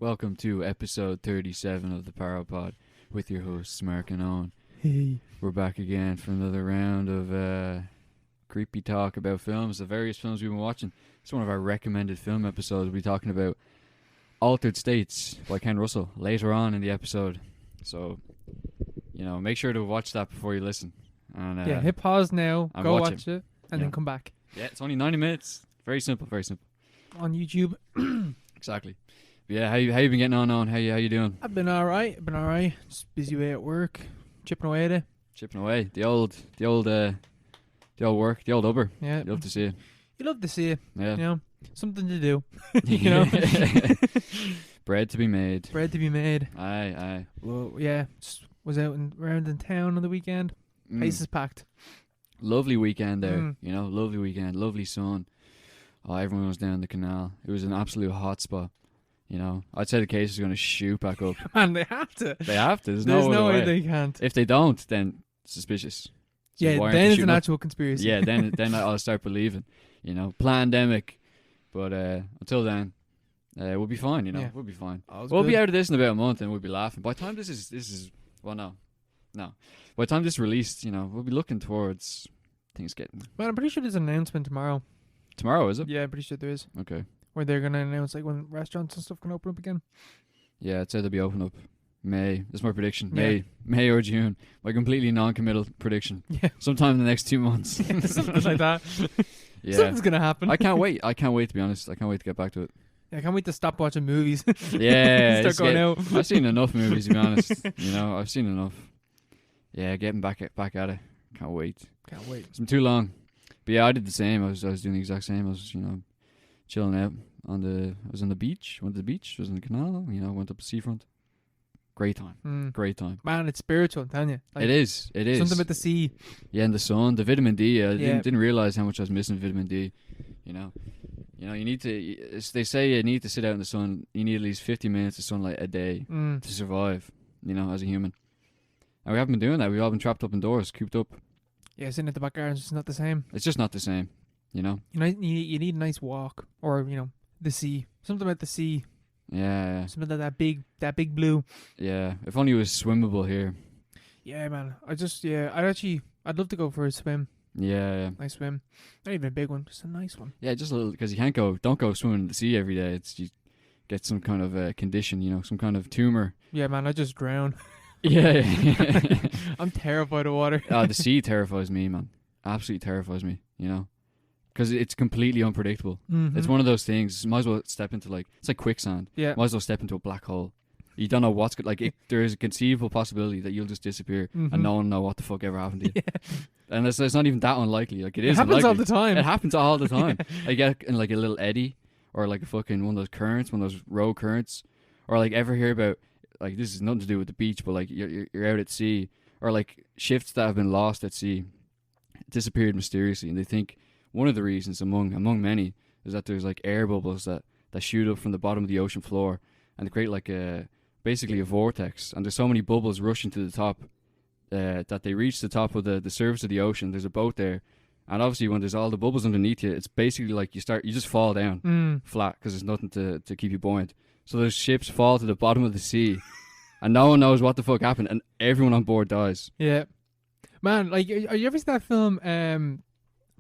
Welcome to episode 37 of the Parapod with your hosts Mark and Eoin. Hey. We're back again for another round of creepy talk about films, the various films we've been watching. It's one of our recommended film episodes. We'll be talking about Altered States by Ken Russell later on in the episode. So, make sure to watch that before you listen. And, hit pause now, and go watch watch it, and then come back. Yeah, it's only 90 minutes. Very simple, very simple. On YouTube. Exactly. But yeah, how you been getting on? How you doing? I've been alright. Just busy way at work. Chipping away at it. Chipping away. The old work, the old ubber. Yeah. You love to see it. You love to see it. Yeah. You know, something to do. Bread to be made. Bread to be made. Aye. Well, yeah. Just was out around in town on the weekend. Place is packed. Lovely weekend there. Mm. Lovely weekend. Lovely sun. Oh, everyone was down the canal. It was an absolute hot spot. I'd say the case is going to shoot back up. Man, they have to. They have to. There's no other way they can't. If they don't, then suspicious. So Yeah, why then aren't it's they an shooting actual conspiracy. Yeah, then I'll start believing. Pandemic. But until then, we'll be fine. Yeah. We'll be fine. We'll be out of this in about a month, and we'll be laughing. By the time this is well, no. By the time this is released, we'll be looking towards things getting. Man, I'm pretty sure there's an announcement tomorrow. Tomorrow, is it? Yeah, I'm pretty sure there is. Okay. Where they're going to announce like when restaurants and stuff can open up again. Yeah, I'd say they'll be open up May. That's my prediction. Yeah. May or June. My completely non-committal prediction. Yeah. Sometime in the next 2 months. Something like that. Yeah. Something's going to happen. I can't wait. To be honest. I can't wait to get back to it. Yeah, I can't wait to stop watching movies. Yeah. Start going out. I've seen enough movies, to be honest. I've seen enough. Yeah, getting back at it. Can't wait. It's been too long. But yeah, I did the same. I was doing the exact same. I was, chilling out I was on the beach. Went to the beach. Was in the canal. Went up the seafront. Great time. Great time. Man, it's spiritual, I'm telling you. Like, it is. Something about the sea. Yeah, and the sun, the vitamin D. I didn't realize how much I was missing vitamin D. You need to. They say you need to sit out in the sun. You need at least 50 minutes of sunlight a day to survive. As a human. And we haven't been doing that. We've all been trapped up indoors, cooped up. Yeah, sitting at the back garden is just not the same. It's just not the same. You need a nice walk, or the sea. Something about the sea. Yeah. Something like that big blue. Yeah. If only it was swimmable here. Yeah, man. I'd love to go for a swim. Yeah. Nice swim. Not even a big one, just a nice one. Yeah, just a little, because don't go swimming in the sea every day. You get some kind of condition, some kind of tumor. Yeah, man. I just drown. Yeah. I'm terrified of water. The sea terrifies me, man. Absolutely terrifies me, because it's completely unpredictable. Mm-hmm. It's one of those things. Might as well step into it's like quicksand. Yeah. Might as well step into a black hole. You don't know what's there is a conceivable possibility that you'll just disappear and no one know what the fuck ever happened to you. Yeah. And it's not even that unlikely. It is. It happens unlikely. all the time. It happens all the time. Yeah. I get in a little eddy, or a fucking one of those currents, one of those road currents, or ever hear about this is nothing to do with the beach, but you're out at sea, or ships that have been lost at sea, disappeared mysteriously, and they think one of the reasons among many is that there's air bubbles that shoot up from the bottom of the ocean floor, and they create basically a vortex, and there's so many bubbles rushing to the top that they reach the top of the surface of the ocean. There's a boat there, and obviously when there's all the bubbles underneath you, it's basically you just fall down flat because there's nothing to keep you buoyant. So those ships fall to the bottom of the sea, and no one knows what the fuck happened, and everyone on board dies. Yeah, man. Are you ever seen that film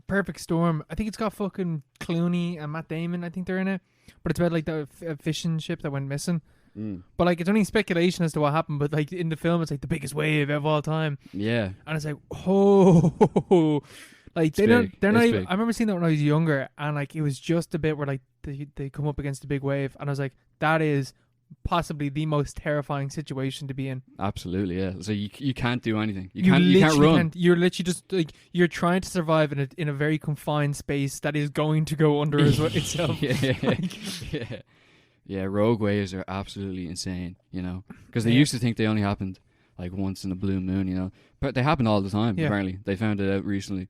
Perfect Storm? I think it's got fucking Clooney and Matt Damon. I think they're in it, but it's about the fishing ship that went missing. But it's only speculation as to what happened. But in the film, it's the biggest wave of all time. Yeah, and it's oh, they're not even. Big. I remember seeing that when I was younger, and it was just a bit where they come up against a big wave, and I was like, that is possibly the most terrifying situation to be in. Absolutely, yeah. So you can't do anything. You can't run. You're literally just you're trying to survive in a very confined space that is going to go under itself. Yeah, rogue waves are absolutely insane, because they used to think they only happened once in a blue moon, but they happen all the time. Yeah. Apparently, they found it out recently.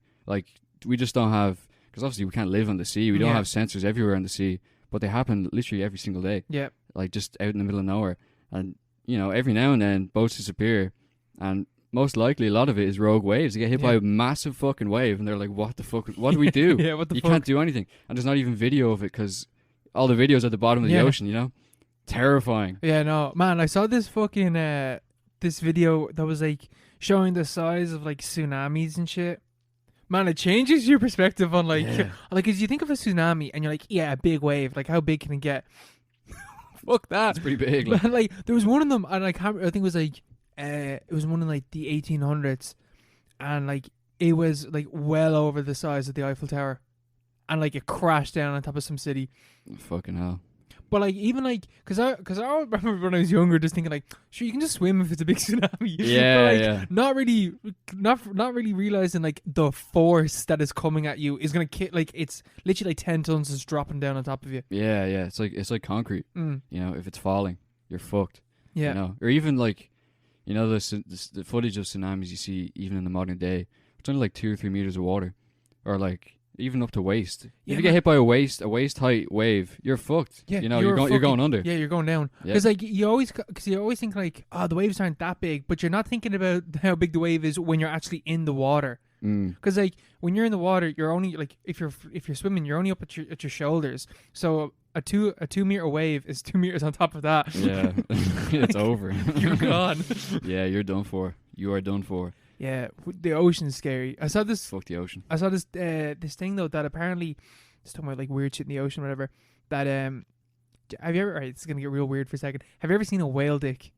We just don't have, because obviously we can't live on the sea. We don't have sensors everywhere on the sea, but they happen literally every single day. Yeah, just out in the middle of nowhere, and every now and then boats disappear, and most likely a lot of it is rogue waves. They get hit by a massive fucking wave, and they're like, "What the fuck? What do we do?" Yeah, what the you fuck? can't do anything, and there's not even video of it because all the videos at the bottom of the ocean, Terrifying. Yeah, no, man, I saw this fucking this video that was like showing the size of like tsunamis and shit. Man, it changes your perspective on like Yeah. like as you think of a tsunami and you're like, yeah, a big wave. Like how big can it get? Fuck that. It's pretty big. Like, Man, like there was one of them, and like I think it was like it was one in like the 1800s, and like it was like well over the size of the Eiffel Tower, and like it crashed down on top of some city. fucking hell. But like even like because I remember when I was younger just thinking like, sure, you can just swim if it's a big tsunami. Yeah, but, like, yeah. not really realizing like the force that is coming at you is gonna like it's literally like 10 tons is dropping down on top of you. Yeah, yeah. It's like concrete. Mm. You know, if it's falling, you're fucked. Yeah. You know, or even like, you know, the footage of tsunamis you see even in the modern day. It's only like 2 or 3 meters of water, or like even up to waist. Yeah, if you get hit by a waist height wave, you're fucked. Yeah, you know, you're going under. Yeah, you're going down. Yeah. Because like you always think like, oh, the waves aren't that big, but you're not thinking about how big the wave is when you're actually in the water. Mm. Because like when you're in the water, you're only like if you're swimming, you're only up at your shoulders. So a 2 meter wave is 2 meters on top of that. Yeah, it's over. You're gone. Yeah, you're done for. You are done for. Yeah, the ocean's scary. I saw this Fuck the ocean. this thing though that apparently it's talking about like weird shit in the ocean or whatever. That have you ever? Right, it's gonna get real weird for a second. Have you ever seen a whale dick?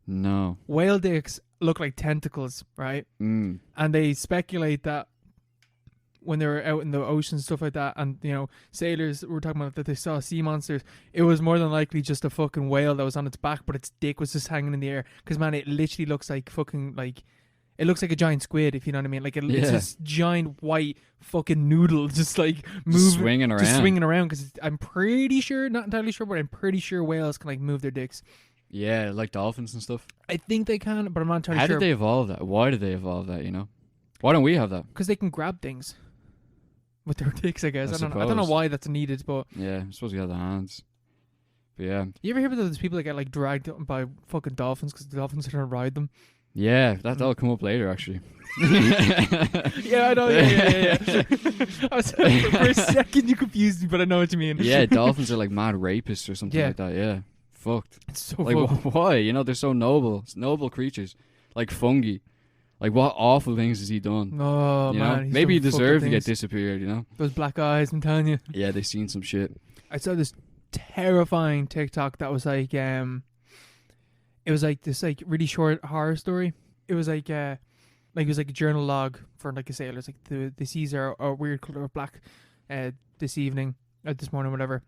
No. Whale dicks look like tentacles, right? Mm. And they speculate that when they were out in the ocean and stuff like that, and you know, sailors were talking about that they saw sea monsters, it was more than likely just a fucking whale that was on its back, but its dick was just hanging in the air. Because man, it literally looks like fucking like. It looks like a giant squid, if you know what I mean. Like it's this giant white fucking noodle, just like moving, swinging around. just swinging around. Because I'm pretty sure, not entirely sure, but I'm pretty sure whales can like move their dicks. Yeah, like dolphins and stuff. I think they can, but I'm not entirely How sure. did they evolve that? Why did they evolve that? You know, why don't we have that? Because they can grab things with their dicks, I guess. I I don't know suppose. why that's needed, but Yeah, I suppose we have the hands. But yeah, you ever hear about those people that get like dragged by fucking dolphins because the dolphins are trying to ride them? yeah, that'll come up later actually. Yeah, I know. Yeah. I was, for a second, you confused me, but I know what you mean. Yeah, dolphins are like mad rapists or something Yeah. like that. Yeah, fucked. It's so Like fucked. why? You know, they're so noble creatures, like fungi. Like what awful things has he done? Oh you know, man, he's maybe he done fucking deserved to get things. disappeared. You know. Those black eyes, I'm telling you. Yeah, they seen some shit. I saw this terrifying TikTok that was like it was like this like really short horror story. It was like it was like a journal log for like a sailor. It's like the seas are a weird color of black this evening, this morning, whatever.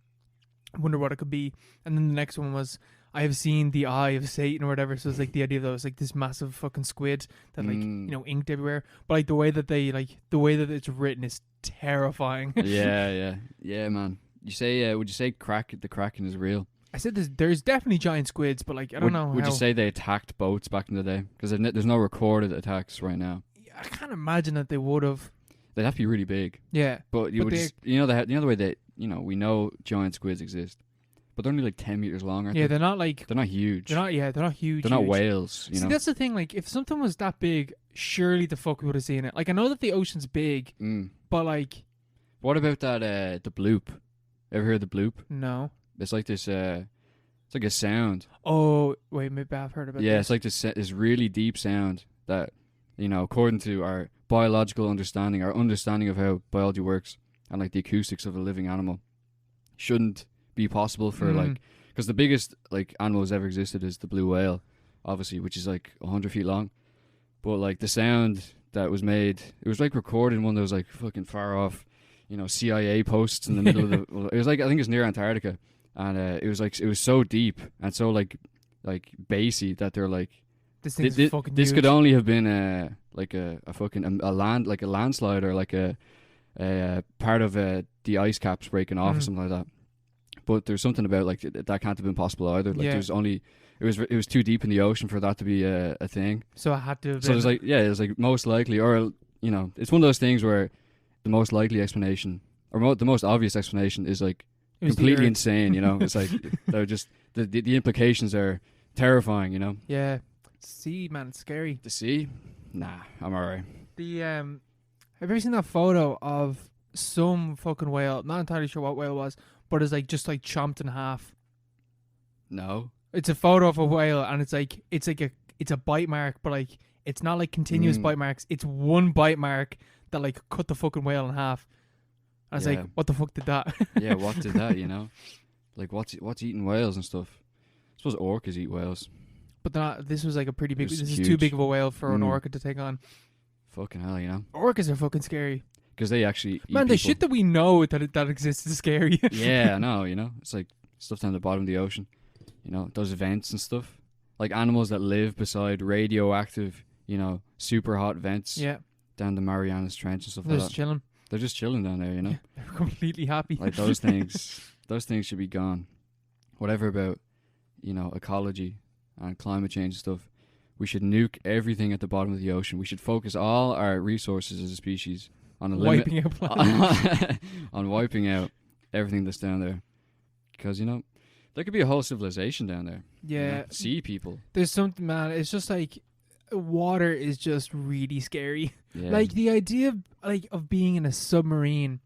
I wonder what it could be. And then the next one was I have seen the eye of Satan or whatever. So it's like the idea that it was like this massive fucking squid that like you know inked everywhere. But like the way that it's written is terrifying. Yeah, man. You say, would you say the Kraken is real? I said there's definitely giant squids, but like I don't know. Would how. you say they attacked boats back in the day? Because there's no recorded attacks right now. I can't imagine that they would have. They'd have to be really big. Yeah, But you But would they- just, you know the way that we know giant squids exist, but they're only like 10 meters long. Aren't yeah, they? they're not like They're not huge. they're not huge. They're not huge. whales. You See, know. that's the thing. Like, if something was that big, surely the fuck we would have seen it. Like, I know that the ocean's big, Mm. but like, What about that? The bloop. Ever heard the bloop? no. It's like this. It's like a sound. Oh wait, maybe I've heard about. Yeah, this. it's like this really deep sound that, according to our biological understanding, our understanding of how biology works, and like the acoustics of a living animal, shouldn't be possible for like, because the biggest like animal that's ever existed is the blue whale, obviously, which is like 100 feet long. But like the sound that was made, it was like recorded in one of those like fucking far off, CIA posts in the middle of the. Well, it was like, I think it's near Antarctica, and it was so deep and so like bassy that they're like, this thing's fucking this huge. could only have been like a fucking a landslide or like a part of the ice caps breaking off or something like that. But there's something about like that can't have been possible either. Like Yeah. there's only it was too deep in the ocean for that to be a thing. So I had to. Have So been- there's like it's like most likely, or it's one of those things where the most likely explanation or the most obvious explanation is like it was the completely Earth. insane. It's like they're just the implications are terrifying. Yeah. See, man, it's scary. The sea, nah, I'm alright. The have you ever seen that photo of some fucking whale? Not entirely sure what whale it was, but it's like just like chomped in half. No. It's a photo of a whale, and it's a bite mark, but like it's not like continuous bite marks. It's one bite mark that like cut the fucking whale in half. I was like, what the fuck did that? Yeah, what did that? You know, like what's eating whales and stuff. I suppose orcas eat whales. But this was like a pretty big. This This is is too huge. big of a whale for an orca to take on. Fucking hell, you know. Orcas are fucking scary. Because they actually eat Man, the people. shit that we know that exists is scary. Yeah, I know, you know. It's like stuff down the bottom of the ocean. You know, those vents and stuff. Like animals that live beside radioactive, you know, super hot vents Yeah, down the Marianas Trench and stuff they're like just that. chilling. They're just chilling down there, you know. Yeah, they're completely happy. Like those things should be gone. Whatever about, you know, ecology and climate change and stuff. We should nuke everything at the bottom of the ocean. We should focus all our resources as a species on Wiping out planets. on wiping out everything that's down there. Because, you know, there could be a whole civilization down there. Yeah. You know, sea people. There's something, man. It's just like water is just really scary. Yeah. Like the idea of being in a submarine.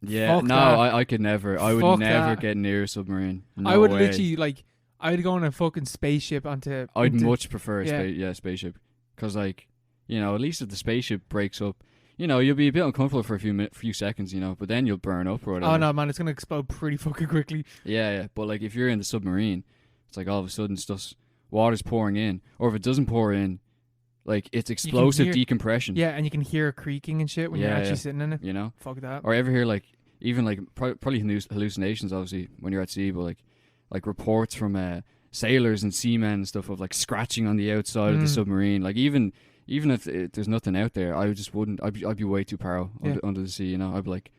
Yeah, fuck no, that. I could never. I would Fuck never that. get near a submarine. No I would way. literally I'd go on a fucking spaceship I'd much prefer yeah. a spaceship. Because, like, you know, at least if the spaceship breaks up, you know, you'll be a bit uncomfortable for a few seconds, you know, but then you'll burn up or whatever. Oh no, man, it's gonna explode pretty fucking quickly. Yeah. But, like, if you're in the submarine, it's like all of a sudden water's pouring in. Or if it doesn't pour in, like, it's explosive decompression. Yeah, and you can hear creaking and shit when you're actually sitting in it. You know? Fuck that. Or ever hear, like, even, like, probably hallucinations, obviously, when you're at sea, but, like reports from sailors and seamen and stuff of, like, scratching on the outside of the submarine. Like, even if there's nothing out there, I just wouldn't. I'd be way too paro under the sea. You know, I'd be like,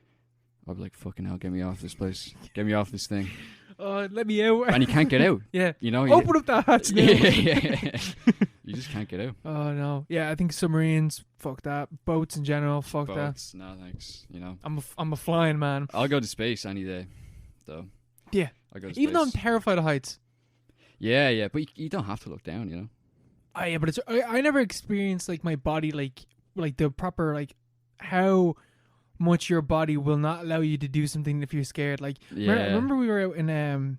fucking hell, get me off this place, get me off this thing. Oh, let me out. And you can't get out. Yeah, you know, open up that hatch now. yeah. You just can't get out. Oh no, yeah, I think submarines. Fuck that. Boats in general. Fuck Boats, no thanks. You know, I'm a flying man. I'll go to space any day, though. Yeah, I'll go to even though I'm space. terrified of heights. Yeah, but you don't have to look down. You know. Oh yeah, but I never experienced like my body like the proper like how much your body will not allow you to do something if you're scared. Like remember we were out in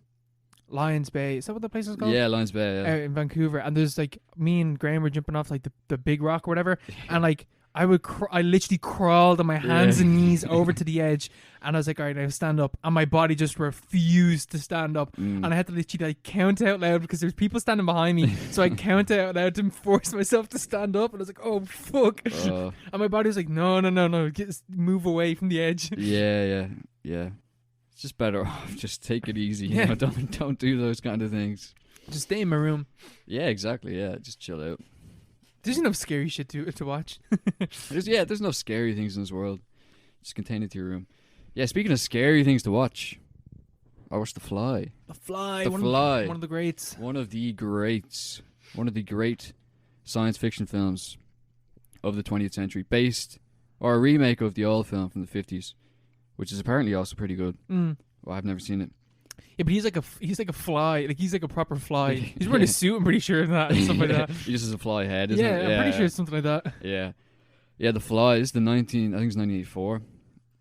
Lions Bay. Is that what the place is called? Yeah, Lions Bay. Yeah. Out in Vancouver, and there's like me and Graham were jumping off like the big rock or whatever, and like I literally crawled on my hands and knees over to the edge, and I was like, all right, now stand up, and my body just refused to stand up, and I had to literally like count out loud because there's people standing behind me, so I counted out loud to force myself to stand up, and I was like, oh fuck, and my body was like, no, move away from the edge. Yeah. It's just better off. Just take it easy. You know? Don't do those kind of things. Just stay in my room. Yeah, exactly. Yeah, just chill out. There's enough scary shit to watch. There's no scary things in this world. Just contain it to your room. Yeah, speaking of scary things to watch, I watched The Fly. The Fly. The Fly. One of the greats. One of the great science fiction films of the 20th century, or a remake of the old film from the 50s, which is apparently also pretty good. Well, I've never seen it. Yeah, but he's like a fly. Like he's like a proper fly. He's wearing a suit. I'm pretty sure of that and stuff like that. He just has a fly head, isn't Yeah, it? I'm pretty sure it's something like that. Yeah. The Fly is I think it's 1984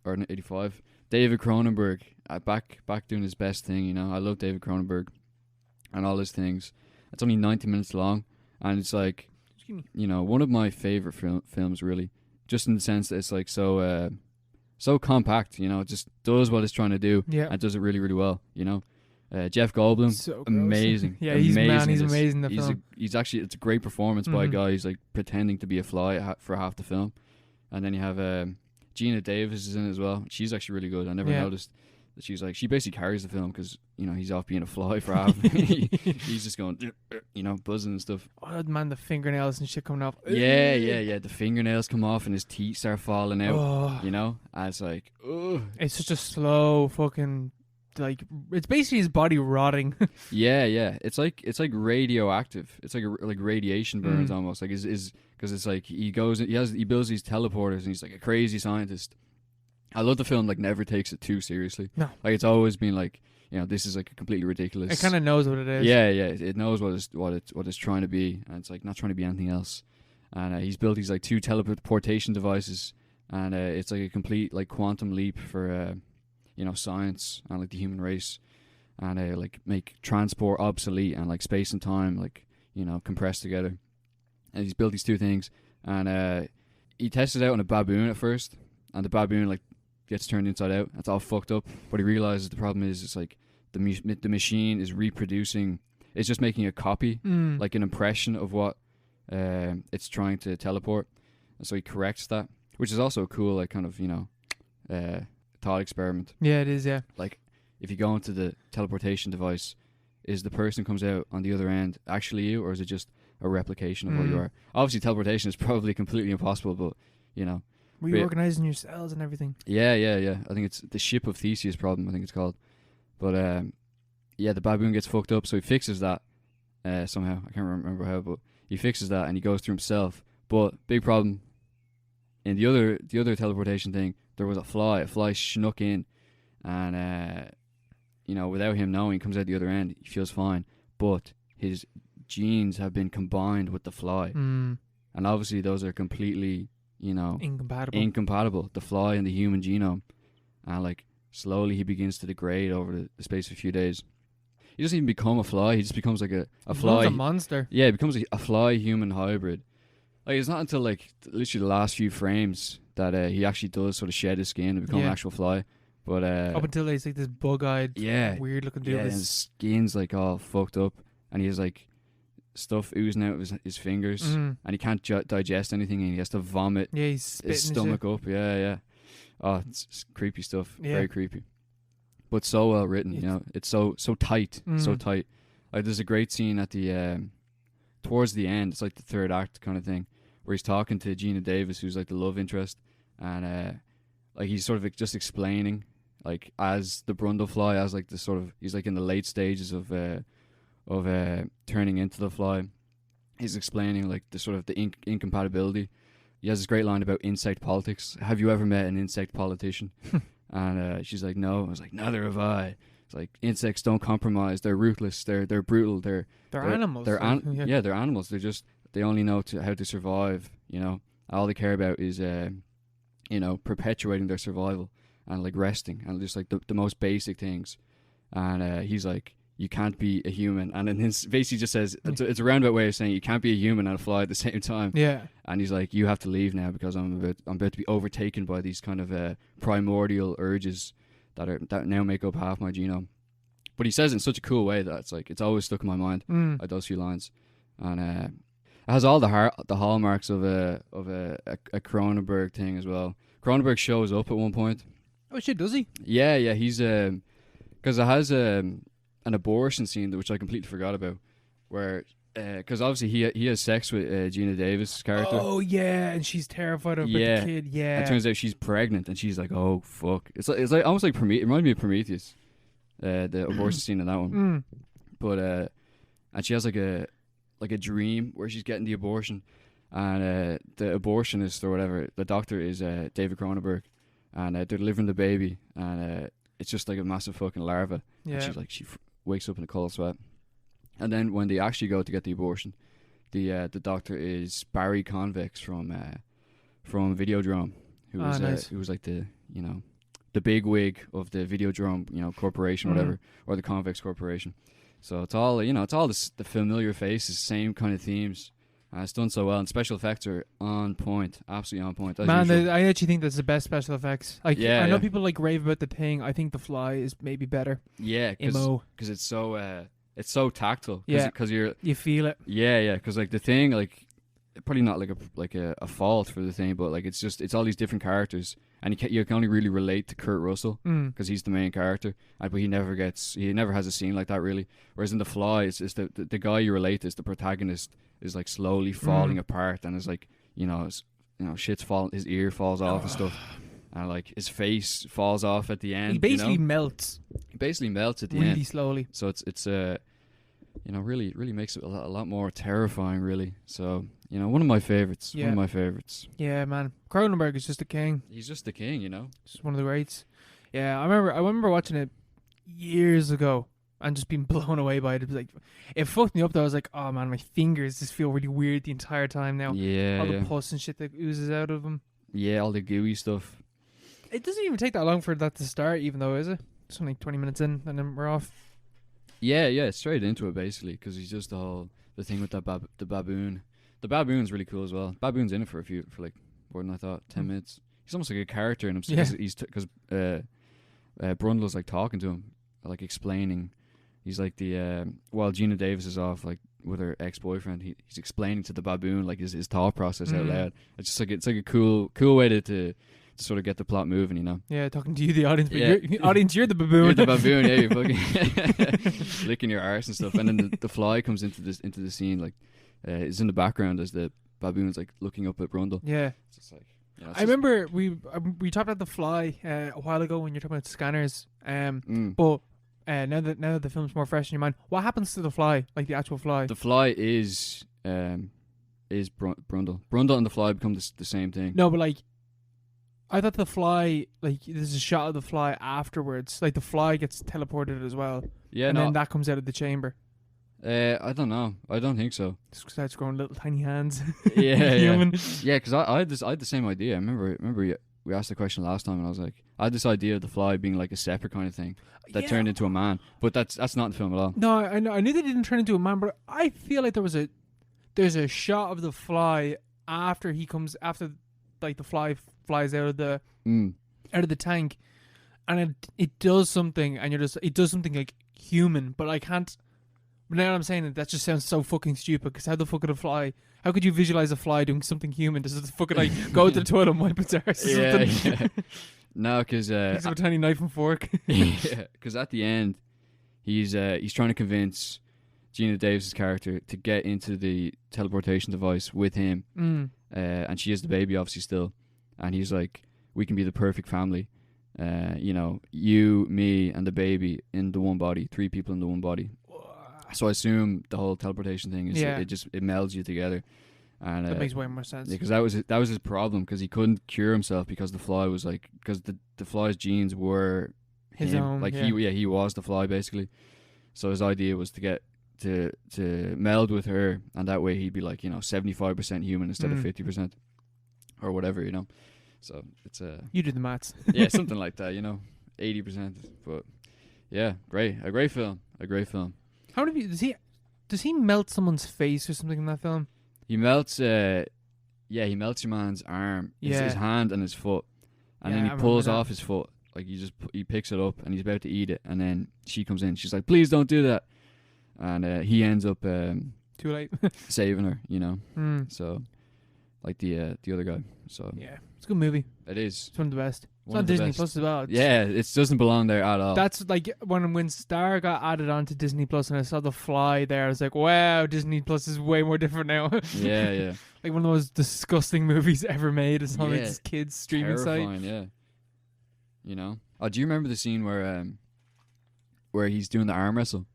or 85. David Cronenberg back doing his best thing. You know, I love David Cronenberg and all his things. It's only 90 minutes long, and it's like, you know, one of my favorite films, really, just in the sense that it's like so compact, you know, it just does what it's trying to do, and does it really, really well, you know. Jeff Goldblum, so amazing. Yeah, he's amazing. He's amazing in the film. He's actually, it's a great performance by a guy who's like pretending to be a fly for half the film. And then you have Gina Davis is in it as well. She's actually really good. I never noticed that she basically carries the film because, you know, he's off being a fly for half. He's just going, you know, buzzing and stuff. Oh man, the fingernails and shit coming off. Yeah. The fingernails come off and his teeth start falling out. Oh. You know, and it's like, ugh. It's such a slow fucking, like, it's basically his body rotting. Yeah. It's like radioactive. It's like radiation burns almost. Like is because it's like he builds these teleporters and he's like a crazy scientist. I love the film. Like, never takes it too seriously. No, like it's always been like, you know, this is like a completely ridiculous. It kind of knows what it is. Yeah. It knows what it's trying to be, and it's like not trying to be anything else. And he's built these like 2 teleportation devices, and it's like a complete like quantum leap for you know, science and like the human race. and like make transport obsolete and like space and time like compressed together. And he's built these two things, and he tested it out on a baboon at first, and the baboon like gets turned inside out. It's all fucked up. But he realizes the problem is it's like the machine is reproducing. It's just making a copy, like an impression of what it's trying to teleport. And so he corrects that, which is also a cool like kind of thought experiment. Yeah, it is. Yeah. Like if you go into the teleportation device, is the person comes out on the other end actually you, or is it just a replication of what you are? Obviously, teleportation is probably completely impossible, but reorganizing your cells and everything. Yeah. I think it's the ship of Theseus problem, I think it's called. But the baboon gets fucked up, so he fixes that somehow. I can't remember how, but he fixes that and he goes through himself. But big problem in the other teleportation thing, there was a fly. A fly snuck in, and without him knowing, comes out the other end. He feels fine, but his genes have been combined with the fly, and obviously those are completely incompatible. The fly and the human genome, and like slowly he begins to degrade over the space of a few days. He doesn't even become a fly. He just becomes like a fly. He's a monster. Yeah, he becomes a fly-human hybrid. Like it's not until like literally the last few frames that he actually does sort of shed his skin and become an actual fly. But up until he's like this bug-eyed, weird-looking dude. Yeah, and his skin's like all fucked up, and he has like stuff oozing out of his fingers, and he can't digest anything, and he has to vomit his stomach up. Yeah. Oh, it's creepy stuff. Yeah. Very creepy. But so well written, It's so tight, so tight. Like there's a great scene at the towards the end. It's like the third act kind of thing, where he's talking to Gina Davis, who's like the love interest, and like he's sort of just explaining, like as the Brundlefly, as like the sort of he's like in the late stages of turning into the fly. He's explaining like the sort of the incompatibility. He has this great line about insect politics. Have you ever met an insect politician? And she's like, no. I was like, neither have I. It's like insects don't compromise. They're ruthless. They're brutal. They're animals. They're animals. They only know how to survive. All they care about is perpetuating their survival and like resting and just like the most basic things. And he's like, you can't be a human, and then basically just says it's a roundabout way of saying you can't be a human and a fly at the same time. Yeah. And he's like, you have to leave now because I'm about to be overtaken by these kind of primordial urges that now make up half my genome. But he says it in such a cool way that it's like it's always stuck in my mind. Like those few lines, and it has all the hallmarks of a Cronenberg thing as well. Cronenberg shows up at one point. Oh shit, does he? Yeah, he's because it has an abortion scene which I completely forgot about, where because obviously he has sex with Gina Davis' character. Oh yeah, and she's terrified of the kid. Yeah, it turns out she's pregnant, and she's like, oh fuck. It's like almost like it reminded me of Prometheus, the abortion scene in that one. But and she has like a dream where she's getting the abortion, and the abortionist or whatever, the doctor is David Cronenberg, and they're delivering the baby, and it's just like a massive fucking larva. Yeah, and she's like wakes up in a cold sweat. And then when they actually go to get the abortion, the doctor is Barry Convex from Videodrome, who was like the big wig of the Videodrome corporation or whatever, or the Convex Corporation. So it's all the familiar faces, same kind of themes. It's done so well, and special effects are on point, absolutely on point. Man, I actually think that's the best special effects. Like, I know people like rave about The Thing. I think The Fly is maybe better. Yeah, because it's so tactile. Because you feel it. Yeah, because like The Thing, like probably not like a fault for The Thing, but like it's all these different characters, and you can only really relate to Kurt Russell because he's the main character, but he never has a scene like that really. Whereas in The Fly, it's the guy you relate to is the protagonist. Is like slowly falling apart, and is like shit's falling. His ear falls off and stuff, and like his face falls off at the end. He basically melts. He basically melts at the end really slowly. So it's really makes it a lot more terrifying. Really, so one of my favorites. Yeah. One of my favorites. Yeah, man. Cronenberg is just a king. He's just the king. Just one of the greats. Yeah, I remember watching it years ago. And just being blown away by it. It was like, it fucked me up though. I was like, oh man, my fingers just feel really weird the entire time now. Yeah. All the pus and shit that oozes out of them. Yeah, all the gooey stuff. It doesn't even take that long for that to start, even though, is it? It's only 20 minutes in, and then we're off. Yeah, straight into it basically, because he's just the thing with the baboon. The baboon's really cool as well. Baboon's in it for like more than I thought, 10 minutes. He's almost like a character in himself. Yeah. Because Brundle's like talking to him, like explaining. He's like while Gina Davis is off like with her ex-boyfriend, he's explaining to the baboon like his thought process out loud. It's like a cool way to sort of get the plot moving, you know. Yeah, talking to you, the audience. But Yeah. you're the baboon. You're the baboon, yeah. You're fucking licking your arse and stuff, and then the fly comes into the scene, like it's in the background as the baboon's like looking up at Brundle. Yeah. It's just like, you know, I remember we talked about the fly a while ago when you're talking about scanners. But now that the film's more fresh in your mind, what happens to the fly, like the actual fly? the fly is Brundle. Brundle and the fly become the same thing. No, but like, I thought the fly, like, there's a shot of the fly afterwards. Like, the fly gets teleported as well. Yeah, and no. then that comes out of the chamber. I don't know. I don't think so. Just starts growing little tiny hands. Yeah, Human. Yeah, because I had the same idea. I remember we asked the question last time, and I was like, I had this idea of the fly being like a separate kind of thing that turned into a man, but that's not in the film at all. No, I know. I knew they didn't turn into a man, but I feel like there's a shot of the fly after like the fly flies out of the tank, and it does something, and it does something like human, but I can't. But now I'm saying that just sounds so fucking stupid. Because how the fuck could a fly? How could you visualize a fly doing something human? Does it fucking like go to the toilet and wipe its arse or something? Yeah. No, because picks up a tiny knife and fork. yeah, because at the end, he's trying to convince Gina Davis' character to get into the teleportation device with him, and she is the baby obviously still, and he's like, we can be the perfect family, you know, you, me, and the baby in the one body, 3 people in the one body. So I assume the whole teleportation thing is it melds you together, and that makes way more sense. Yeah, because that was his problem, because he couldn't cure himself because the fly was like, because the fly's genes were His him. own, like yeah. he was the fly basically. So his idea was to get to meld with her, and that way he'd be like, you know, 75% human instead of 50% or whatever, you know. So it's you do the maths. yeah, something like that, you know, 80%. But yeah, a great film. How many does he melt someone's face or something in that film? He melts he melts your man's arm, his hand and his foot, and then he pulls off his foot. Like he picks it up and he's about to eat it, and then she comes in. She's like, "Please don't do that," and he ends up too late saving her. You know, so like the other guy. So yeah, it's a good movie. It is. It's one of the best. It's One on of the Disney best. Plus as well. Yeah, it doesn't belong there at all. That's like when Star got added onto Disney Plus, and I saw The Fly there. I was like, wow, Disney Plus is way more different now. yeah. Like one of the most disgusting movies ever made. It's on this kids streaming Terrifying, site. Yeah. You know. Oh, do you remember the scene where he's doing the arm wrestle?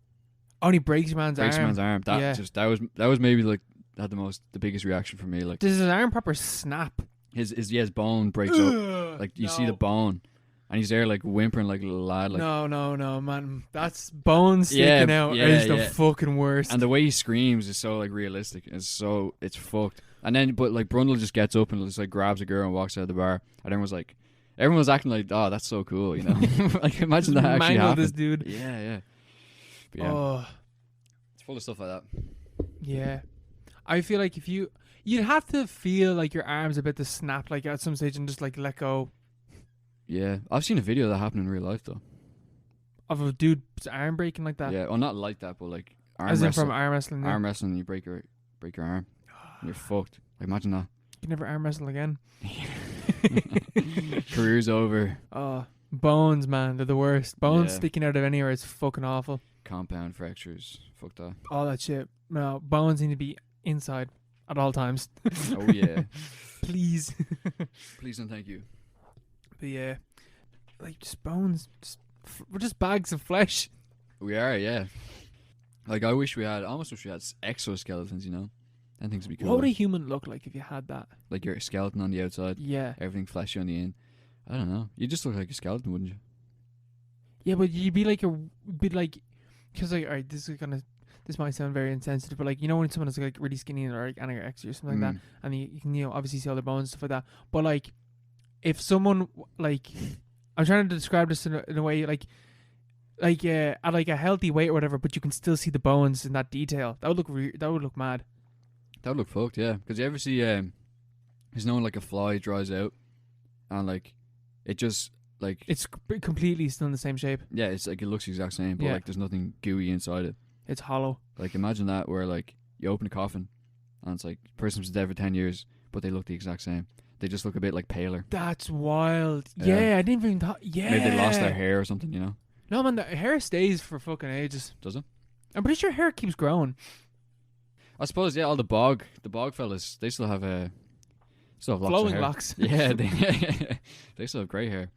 Oh, and he breaks your man's Breaks arm. man's arm. That was maybe like had the biggest reaction for me. Like, Does his arm proper snap? his bone breaks up. Like you see the bone, and he's there like whimpering like a little lad. Like, no, man. That's bones sticking out is the fucking worst. and the way he screams is so like realistic. It's fucked. And then but like Brundle just gets up and just like grabs a girl and walks out of the bar, and everyone was acting like, oh, that's so cool, you know. Like imagine that actually happened. This dude. Yeah. But yeah. Oh. It's full of stuff like that. Yeah. I feel like if you'd have to feel like your arm's about to snap like at some stage and just like let go Yeah, I've seen a video of that happen in real life though. of a dude's arm breaking like that. Yeah, well, not like that, but like arm As in wrestling. from arm wrestling. Arm wrestling, you break your arm, and you're fucked. Like, imagine that. You can never arm wrestle again. Career's over. Oh, bones, man, they're the worst. Bones Yeah. sticking out of anywhere is fucking awful. Compound fractures. Fuck that. All that shit. No, bones need to be inside at all times. Oh yeah. Please. Please and thank you. But yeah, like just bones. We're just bags of flesh. We are, yeah. Like I almost wish we had exoskeletons, you know. And things would be cool. What would a human look like if you had that? Like your skeleton on the outside, Yeah. everything fleshy on the in. I don't know. You just look like a skeleton, wouldn't you? Yeah, but you'd be like because like, alright, this might sound very insensitive, but like, you know when someone is like really skinny or like anorexia or something like that, and you can, you know, obviously see all their bones and stuff like that. But like, if someone like, I'm trying to describe this in a way like, like at like a healthy weight or whatever, but you can still see the bones in that detail. That would look that would look mad. That would look fucked, yeah. Because you ever see, there's no like a fly dries out, and like it just like It's completely still in the same shape. yeah, it's like it looks the exact same, but Yeah. like there's nothing gooey inside it. It's hollow. Like imagine that where like you open a coffin, and it's like person's dead for 10 years, but they look the exact same. They just look a bit like paler. That's wild. Yeah. Yeah, I didn't even thought. Yeah, Maybe they lost their hair or something, you know? No man, the hair stays for fucking ages. Does it? I'm pretty sure hair keeps growing. I suppose, yeah, all the bog fellas, they still have still have locks of Flowing hair. locks. Yeah, they still have grey hair.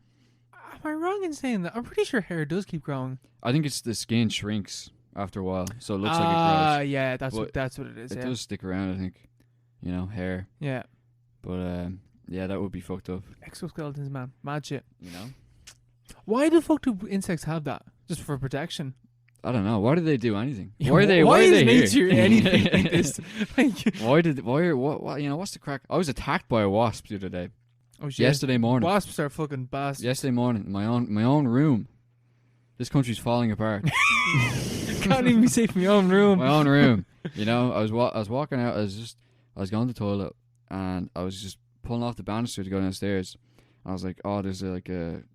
Am I wrong in saying that? I'm pretty sure hair does keep growing. I think it's the skin shrinks after a while, so it looks like it grows. Yeah, But that's what it is. It Yeah. does stick around, I think. You know, hair. Yeah. But yeah, that would be fucked up. Exoskeletons, man. Mad shit. You know? Why the fuck do insects have that? Just for protection? I don't know. Why do they do anything? Yeah, Why are they? Why are is they nature here? anything like this? Like, What? You know, what's the crack? I was attacked by a wasp the other day. oh shit. Yesterday morning. Wasps are fucking bastards. Yesterday morning, in my own room. This country's falling apart. Can't even be safe in my own room. My own room. You know, I was walking out. I was going to the toilet, and I was just pulling off the banister to go downstairs. I was like, oh, there's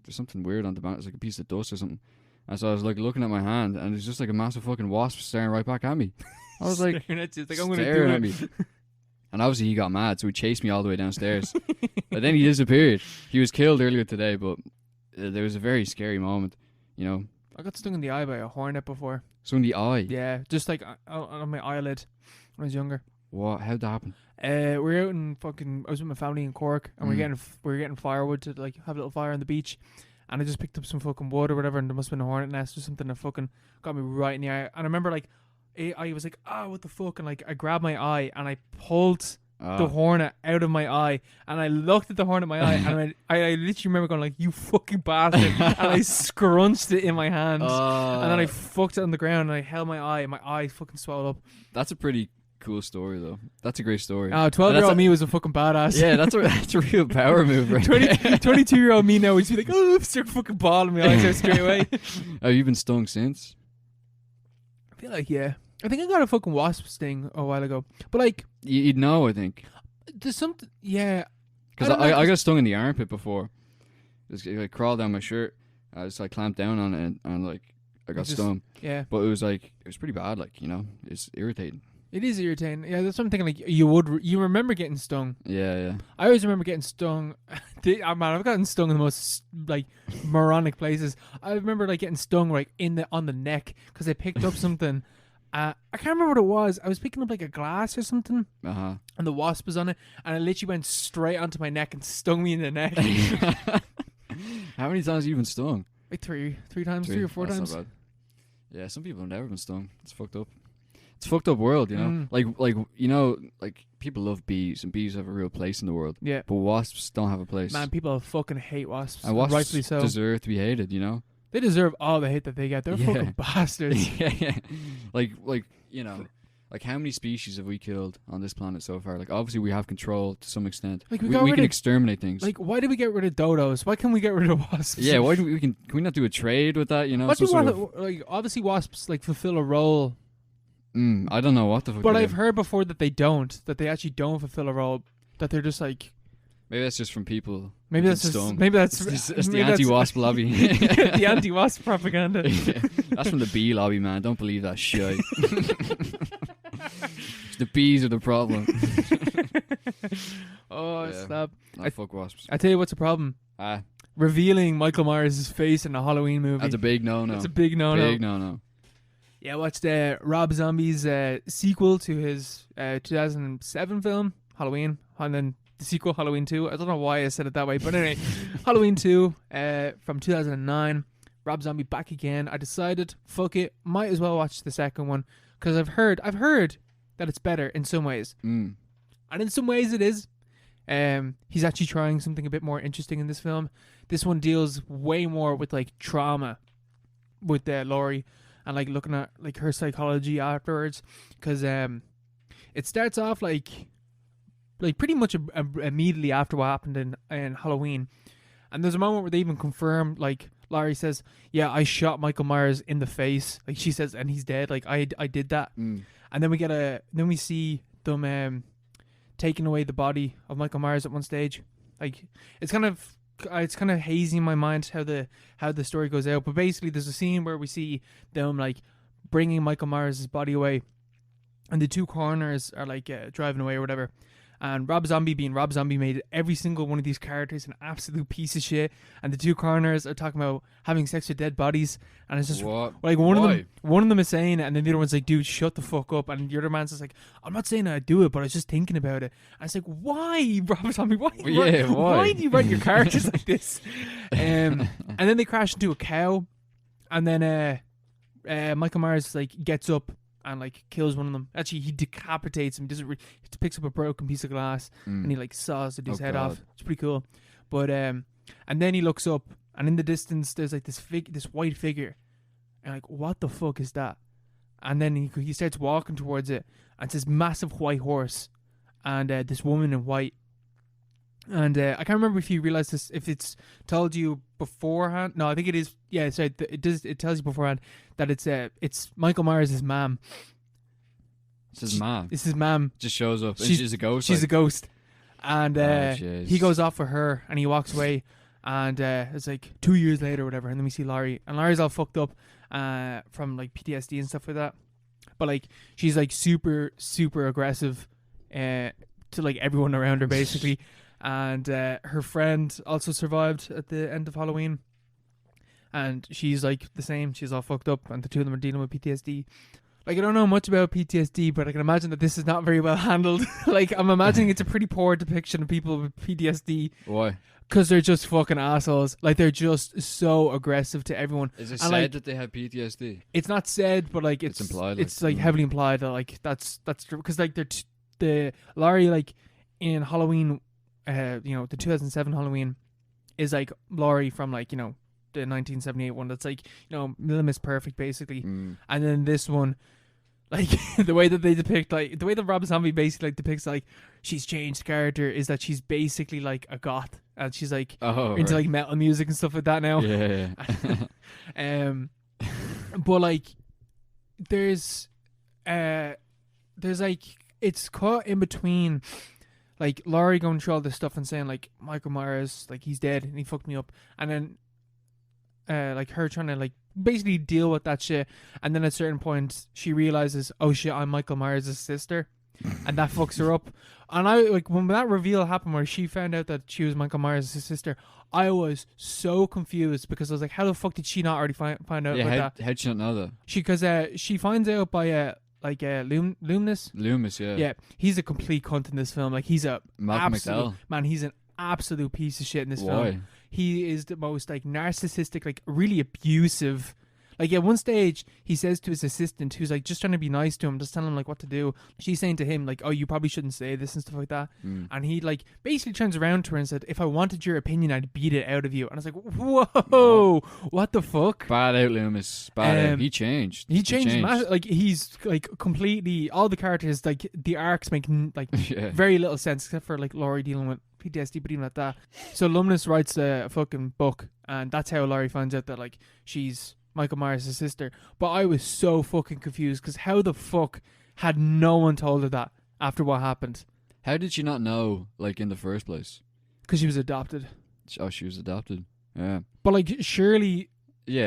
something weird on the banister, like a piece of dust or something. And so I was like looking at my hand, and it's just like a massive fucking wasp staring right back at me. I was like, Staring at you. It's like, I'm gonna staring do at it. me. And obviously he got mad, so he chased me all the way downstairs. But then he disappeared. He was killed earlier today, but there was a very scary moment. You know, I got stung in the eye by a hornet before. so in the eye. Yeah, just like on my eyelid when I was younger. What? How'd that happen? We were out in fucking. I was with my family in Cork, and we Mm. were getting firewood to like have a little fire on the beach. And I just picked up some fucking wood or whatever, and there must have been a hornet nest or something that fucking got me right in the eye. And I remember like, I was like, what the fuck? And like, I grabbed my eye and I pulled the hornet out of my eye, and I looked at the hornet in my eye, and I literally remember going like, you fucking bastard, and I scrunched it in my hands, and then I fucked it on the ground, and I held my eye, and my eye fucking swelled up. That's a pretty cool story, though. That's a great story. 12-year-old me was a fucking badass. Yeah, that's a real power move, right? 22-year-old me now would just be like, oh, start fucking bawling my eyes out straight away. Have you been stung since? I feel like, yeah. I think I got a fucking wasp sting a while ago. But like, You'd know, I think. there's something, yeah. Because don't know, I got stung in the armpit before. It like crawled down my shirt. I just like clamped down on it, and like I got stung. Yeah. But it was pretty bad. Like, you know, it's irritating. It is irritating. Yeah, that's what I'm thinking. Like, you remember getting stung. Yeah. I always remember getting stung. Man, I've gotten stung in the most like moronic places. I remember like getting stung like on the neck because I picked up something. I can't remember what it was. I was picking up like a glass or something, And the wasp was on it, and it literally went straight onto my neck and stung me in the neck. How many times have you been stung? Like three times, 3 or 4 That's times. not bad. Yeah, some people have never been stung. It's fucked up. It's a fucked up world, you know. Like you know, like people love bees, and bees have a real place in the world. Yeah, But wasps don't have a place. man, people fucking hate wasps. And wasps rightfully so. deserve to be hated, you know. They deserve all the hate that they get. They're Yeah. fucking bastards. yeah. Like you know, like how many species have we killed on this planet so far? Like obviously we have control to some extent. Like, we got rid can of- exterminate things. Like, why did we get rid of dodos? Why can't we get rid of wasps? yeah, why do can we not do a trade with that? You know, What do some sort of- like obviously wasps like fulfill a role, I don't know what the fuck. but they I've do. heard before that they actually don't fulfill a role. That they're just like Maybe that's just from people. maybe getting that's just, stung. maybe that's It's the maybe that's- anti-wasp lobby. the anti-wasp propaganda. That's from the bee lobby, man. Don't believe that shit. The bees are the problem. Oh, Yeah. stop! Fuck wasps. I tell you what's a problem: revealing Michael Myers' face in a Halloween movie. That's a big no-no. It's a big no-no. Big no-no. Yeah, I watched Rob Zombie's sequel to his 2007 film, Halloween, and then the sequel, Halloween 2. I don't know why I said it that way, but anyway, Halloween 2 from 2009. Rob Zombie back again. I decided, fuck it, might as well watch the second one, because I've heard that it's better in some ways. And in some ways it is. He's actually trying something a bit more interesting in this film. This one deals way more with like trauma with Laurie, and like looking at like her psychology afterwards, because it starts off like pretty much immediately after what happened in Halloween, and there's a moment where they even confirm like Laurie says, "Yeah, I shot Michael Myers in the face." Like she says, and he's dead. Like I did that. And then we see them taking away the body of Michael Myers at one stage. Like it's kind of hazy in my mind how the story goes out. But basically, there's a scene where we see them like bringing Michael Myers' body away, and the two coroners are like driving away or whatever. And Rob Zombie, being Rob Zombie, made every single one of these characters an absolute piece of shit. And the two coroners are talking about having sex with dead bodies, and it's just like one of them is saying it, and then the other one's like, "Dude, shut the fuck up." And the other man's just like, "I'm not saying I'd do it, but I was just thinking about it." And it's like, why, Rob Zombie? Why do you write your characters like this? And then they crash into a cow, and then Michael Myers like gets up and like kills one of them. Actually, he decapitates him. He picks up a broken piece of glass and he like saws the dude's head off. It's pretty cool. But and then he looks up, and in the distance there's like this white figure, and like, what the fuck is that? And then he starts walking towards it, and it's this massive white horse, and this woman in white. And I can't remember if you realize this, if it's told you beforehand. No, I think it is. Yeah, sorry, it tells you beforehand that it's Michael Myers' mom. It's his mom. It's his mom. Just shows up. She's a ghost. She's a ghost. And he goes off with her, and he walks away. And it's like 2 years later or whatever, and then we see Laurie. And Laurie's all fucked up from like PTSD and stuff like that. But like she's like super, super aggressive to like everyone around her basically. And her friend also survived at the end of Halloween. And she's like the same. She's all fucked up, and the two of them are dealing with PTSD. Like, I don't know much about PTSD, but I can imagine that this is not very well handled. Like, I'm imagining it's a pretty poor depiction of people with PTSD. Why? Because they're just fucking assholes. Like, they're just so aggressive to everyone. Is it said that they have PTSD? It's not said, but like it's implied. It's like heavily implied that like that's true. Because like the Laurie, like in Halloween, the 2007 Halloween is like Laurie from like, the 1978 one that's like, Little Miss Perfect basically. And then this one, like the way that they depict, like the way that Rob Zombie basically like depicts like she's changed character is that she's basically like a goth, and she's like into like metal music and stuff like that now. Yeah. But like there's like it's caught in between like Laurie going through all this stuff and saying like Michael Myers, like he's dead and he fucked me up, and then like her trying to like basically deal with that shit, and then at a certain point she realizes, oh shit, I'm Michael Myers' sister, and that fucks her up. And I like when that reveal happened where she found out that she was Michael Myers' sister, I was so confused because I was like, how the fuck did she not already find out about that? How'd she not know that? Because she finds out by Loomis. Loomis, yeah. Yeah, he's a complete cunt in this film. Like he's a Malcolm McDowell. Man, he's an absolute piece of shit in this Why? film. He is the most like narcissistic, like really abusive. Like at one stage he says to his assistant, who's like just trying to be nice to him, just telling him like what to do. She's saying to him like, oh, you probably shouldn't say this and stuff like that. And he like basically turns around to her and said, if I wanted your opinion, I'd beat it out of you. And I was like, whoa, what the fuck? Bad out, Loomis. Bad out. He changed. He changed. Like he's like completely, all the characters, like the arcs make like very little sense except for like Laurie dealing with PTSD, but even at that. So Loomis writes a fucking book, and that's how Laurie finds out that like she's Michael Myers' sister. But I was so fucking confused because how the fuck had no one told her that after what happened? How did she not know, like, in the first place? Because she was adopted. Oh, she was adopted. Yeah. But like surely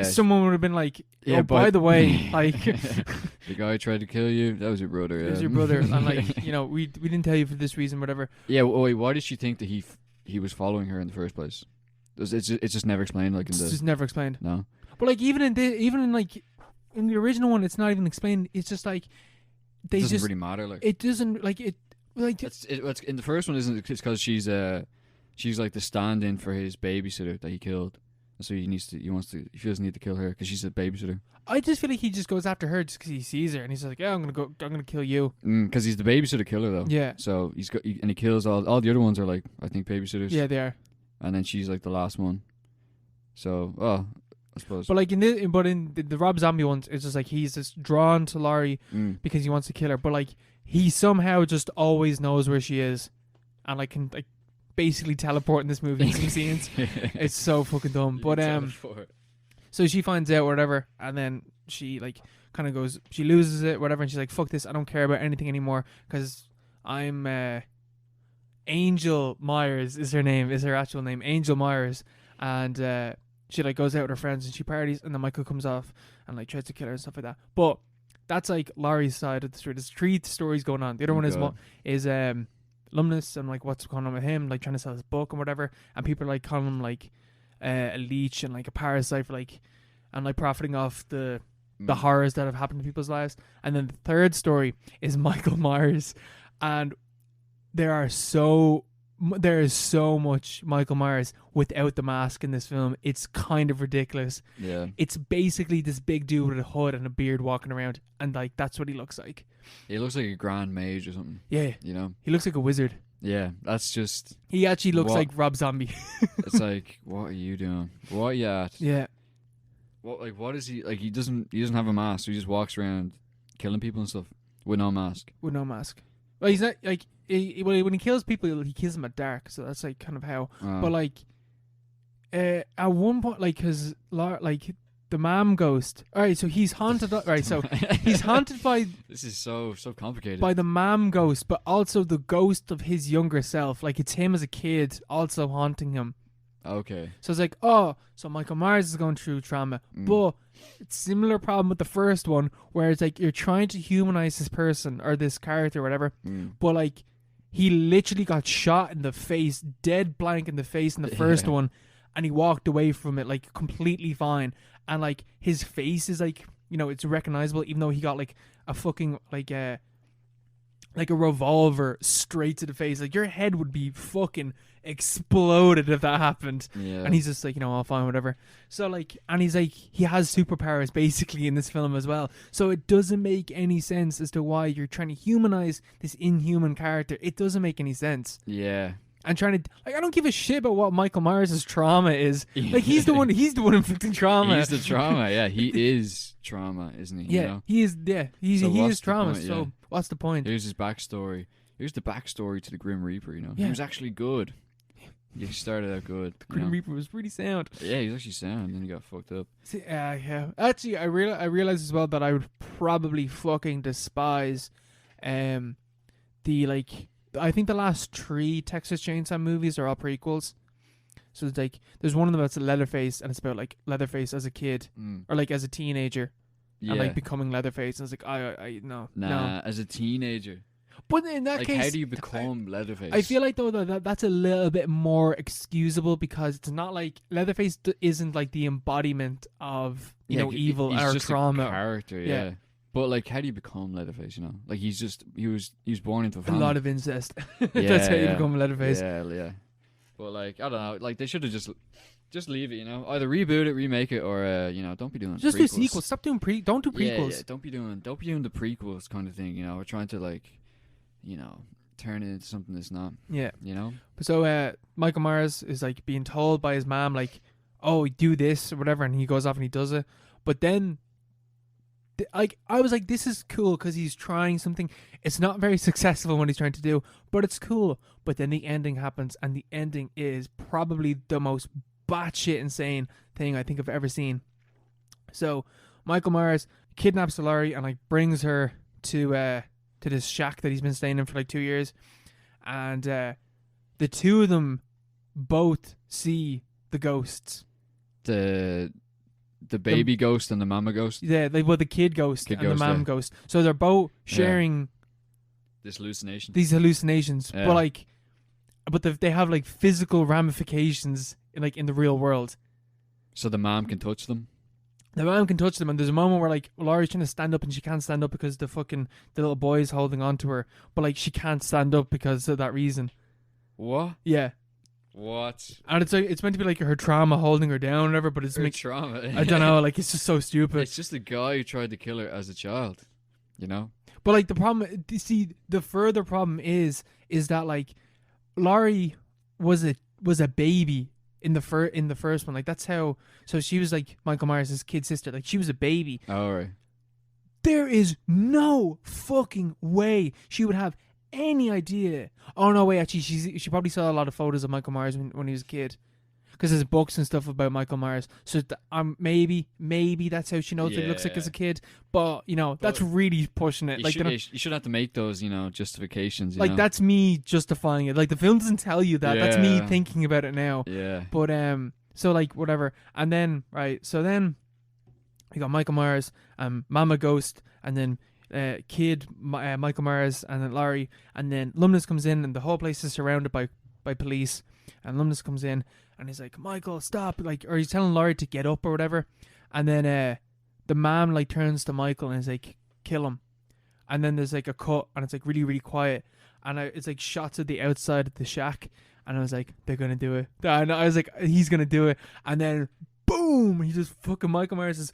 someone would have been like, oh, by the way, like the guy tried to kill you, that was your brother. It was your brother. And like, we didn't tell you for this reason, whatever. Yeah, wait, why did she think that he was following her in the first place? It's just never explained. Like, it's just never explained. No. But like even in the original one, it's not even explained. It's just like it doesn't really matter. Like it doesn't like it. Like it's in the first one, isn't it? It's because she's like the stand-in for his babysitter that he killed. So he feels the need to kill her because she's a babysitter. I just feel like he just goes after her just because he sees her, and he's like, yeah, I'm gonna kill you. Because he's the babysitter killer though. Yeah. So he kills all the other ones are like, I think, babysitters. Yeah, they are. And then she's like the last one. So I suppose. But like in the Rob Zombie ones, it's just like he's just drawn to Laurie because he wants to kill her. But like he somehow just always knows where she is, and like can like basically teleport in this movie in some scenes. It's so fucking dumb. But So she finds out whatever, and then she like kind of goes, she loses it, whatever, and she's like, "Fuck this! I don't care about anything anymore because I'm Angel Myers is her name, is her actual name, Angel Myers." And she like goes out with her friends and she parties, and then Michael comes off and like tries to kill her and stuff like that. But that's like Laurie's side of the story. There's 3 stories going on. The other one is Lumnus and like what's going on with him, like trying to sell his book and whatever, and people are like calling him like a leech and like a parasite for like, and like profiting off the horrors that have happened in people's lives. And then the third story is Michael Myers, and there is so much Michael Myers without the mask in this film. It's kind of ridiculous. Yeah. It's basically this big dude with a hood and a beard walking around, and like that's what he looks like. He looks like a grand mage or something. Yeah. You know? He looks like a wizard. Yeah, that's just... He actually looks like Rob Zombie. It's like, what are you doing? What are you at? Yeah. What is he... Like, he doesn't have a mask, so he just walks around killing people and stuff with no mask. With no mask. Well, he's not, like... when he kills people, he kills them at dark, so that's like kind of how... But like... at one point, like, because... Like... The mom ghost. Alright, so he's haunted. Right, so he's haunted by. This is so complicated. By the mom ghost, but also the ghost of his younger self. Like it's him as a kid, also haunting him. Okay. So it's like, oh, so Michael Myers is going through trauma, but it's similar problem with the first one, where it's like you're trying to humanize this person or this character, or whatever, but like he literally got shot in the face, dead blank in the face in the first one, and he walked away from it like completely fine. And like his face is like, you know, it's recognizable, even though he got like a fucking like a revolver straight to the face. Like your head would be fucking exploded if that happened. Yeah. And he's just like, you know, I'll fine, whatever. So like, and he's like, he has superpowers basically in this film as well. So it doesn't make any sense as to why you're trying to humanize this inhuman character. It doesn't make any sense. Yeah. And trying to, like, I don't give a shit about what Michael Myers' trauma is. Like, he's the one inflicting trauma. He's the trauma, yeah. He is trauma, isn't he? Yeah, you know? he is, yeah. He is trauma, point, so what's the point? Here's his backstory. Here's the backstory to the Grim Reaper, you know? Yeah. He was actually good. He started out good. The Grim Reaper was pretty sound. Yeah, he was actually sound, then he got fucked up. See, yeah. Actually, I realized as well that I would probably fucking despise the, like... I think the last 3 Texas Chainsaw movies are all prequels. So it's like, there's one of them that's Leatherface, and it's about like Leatherface as a kid, or like as a teenager, and like becoming Leatherface. And it's like, no. As a teenager. But in that like, case, how do you become Leatherface? I feel like though that's a little bit more excusable, because it's not like Leatherface isn't like the embodiment of evil he's or just trauma. A character, yeah. But like, how do you become Leatherface? You know, like he was born into a family. A lot of incest. Yeah, That's how you become Leatherface. Yeah. But like, I don't know. Like they should have just leave it. You know, either reboot it, remake it, or don't be doing just prequels. do sequels. Stop doing don't do prequels. Yeah, don't be doing the prequels kind of thing. You know, we're trying to like, turn it into something that's not. Yeah. You know. So Michael Myers is like being told by his mom like, oh, do this or whatever, and he goes off and he does it. But then, like, I was like, this is cool because he's trying something. It's not very successful when he's trying to do, but it's cool. But then the ending happens, and the ending is probably the most batshit insane thing I think I've ever seen. So Michael Myers kidnaps Laurie and like brings her to this shack that he's been staying in for like 2 years, and the two of them both see the ghosts. The baby ghost and the mama ghost? Yeah, the kid ghost and the mom ghost. So they're both sharing these hallucinations. Yeah. But they have like physical ramifications in the real world. So the mom can touch them? The mom can touch them, and there's a moment where like Laurie's trying to stand up and she can't stand up because the little boy is holding on to her, but like she can't stand up because of that reason. What? Yeah. What? And it's meant to be like her trauma holding her down or whatever, but it's trauma. I don't know, like it's just so stupid. It's just a guy who tried to kill her as a child, you know? But like the problem, the further problem is that like Laurie was a baby in the first one. Like that's how, so she was like Michael Myers' kid sister, like she was a baby. Oh, right. There is no fucking way she would have any idea. Oh no, wait, actually she probably saw a lot of photos of Michael Myers when he was a kid. because there's books and stuff about Michael Myers. So maybe that's how she knows what he looks like as a kid. But that's really pushing it. Like you should have to make those justifications. Like that's me justifying it. Like the film doesn't tell you that. That's me thinking about it now. Yeah. But so like whatever. And then so then you got Michael Myers, Mama Ghost, and then kid Michael Myers, and then Laurie, and then Lumnus comes in, and the whole place is surrounded by police. And Lumnus comes in, and he's like, Michael, stop! Like, or he's telling Laurie to get up or whatever. And then the mom like turns to Michael and is like, kill him. And then there's like a cut, and it's like really, really quiet, and it's like shots of the outside of the shack, and I was like, they're gonna do it. And I was like, he's gonna do it, and then boom, he just fucking Michael Myers is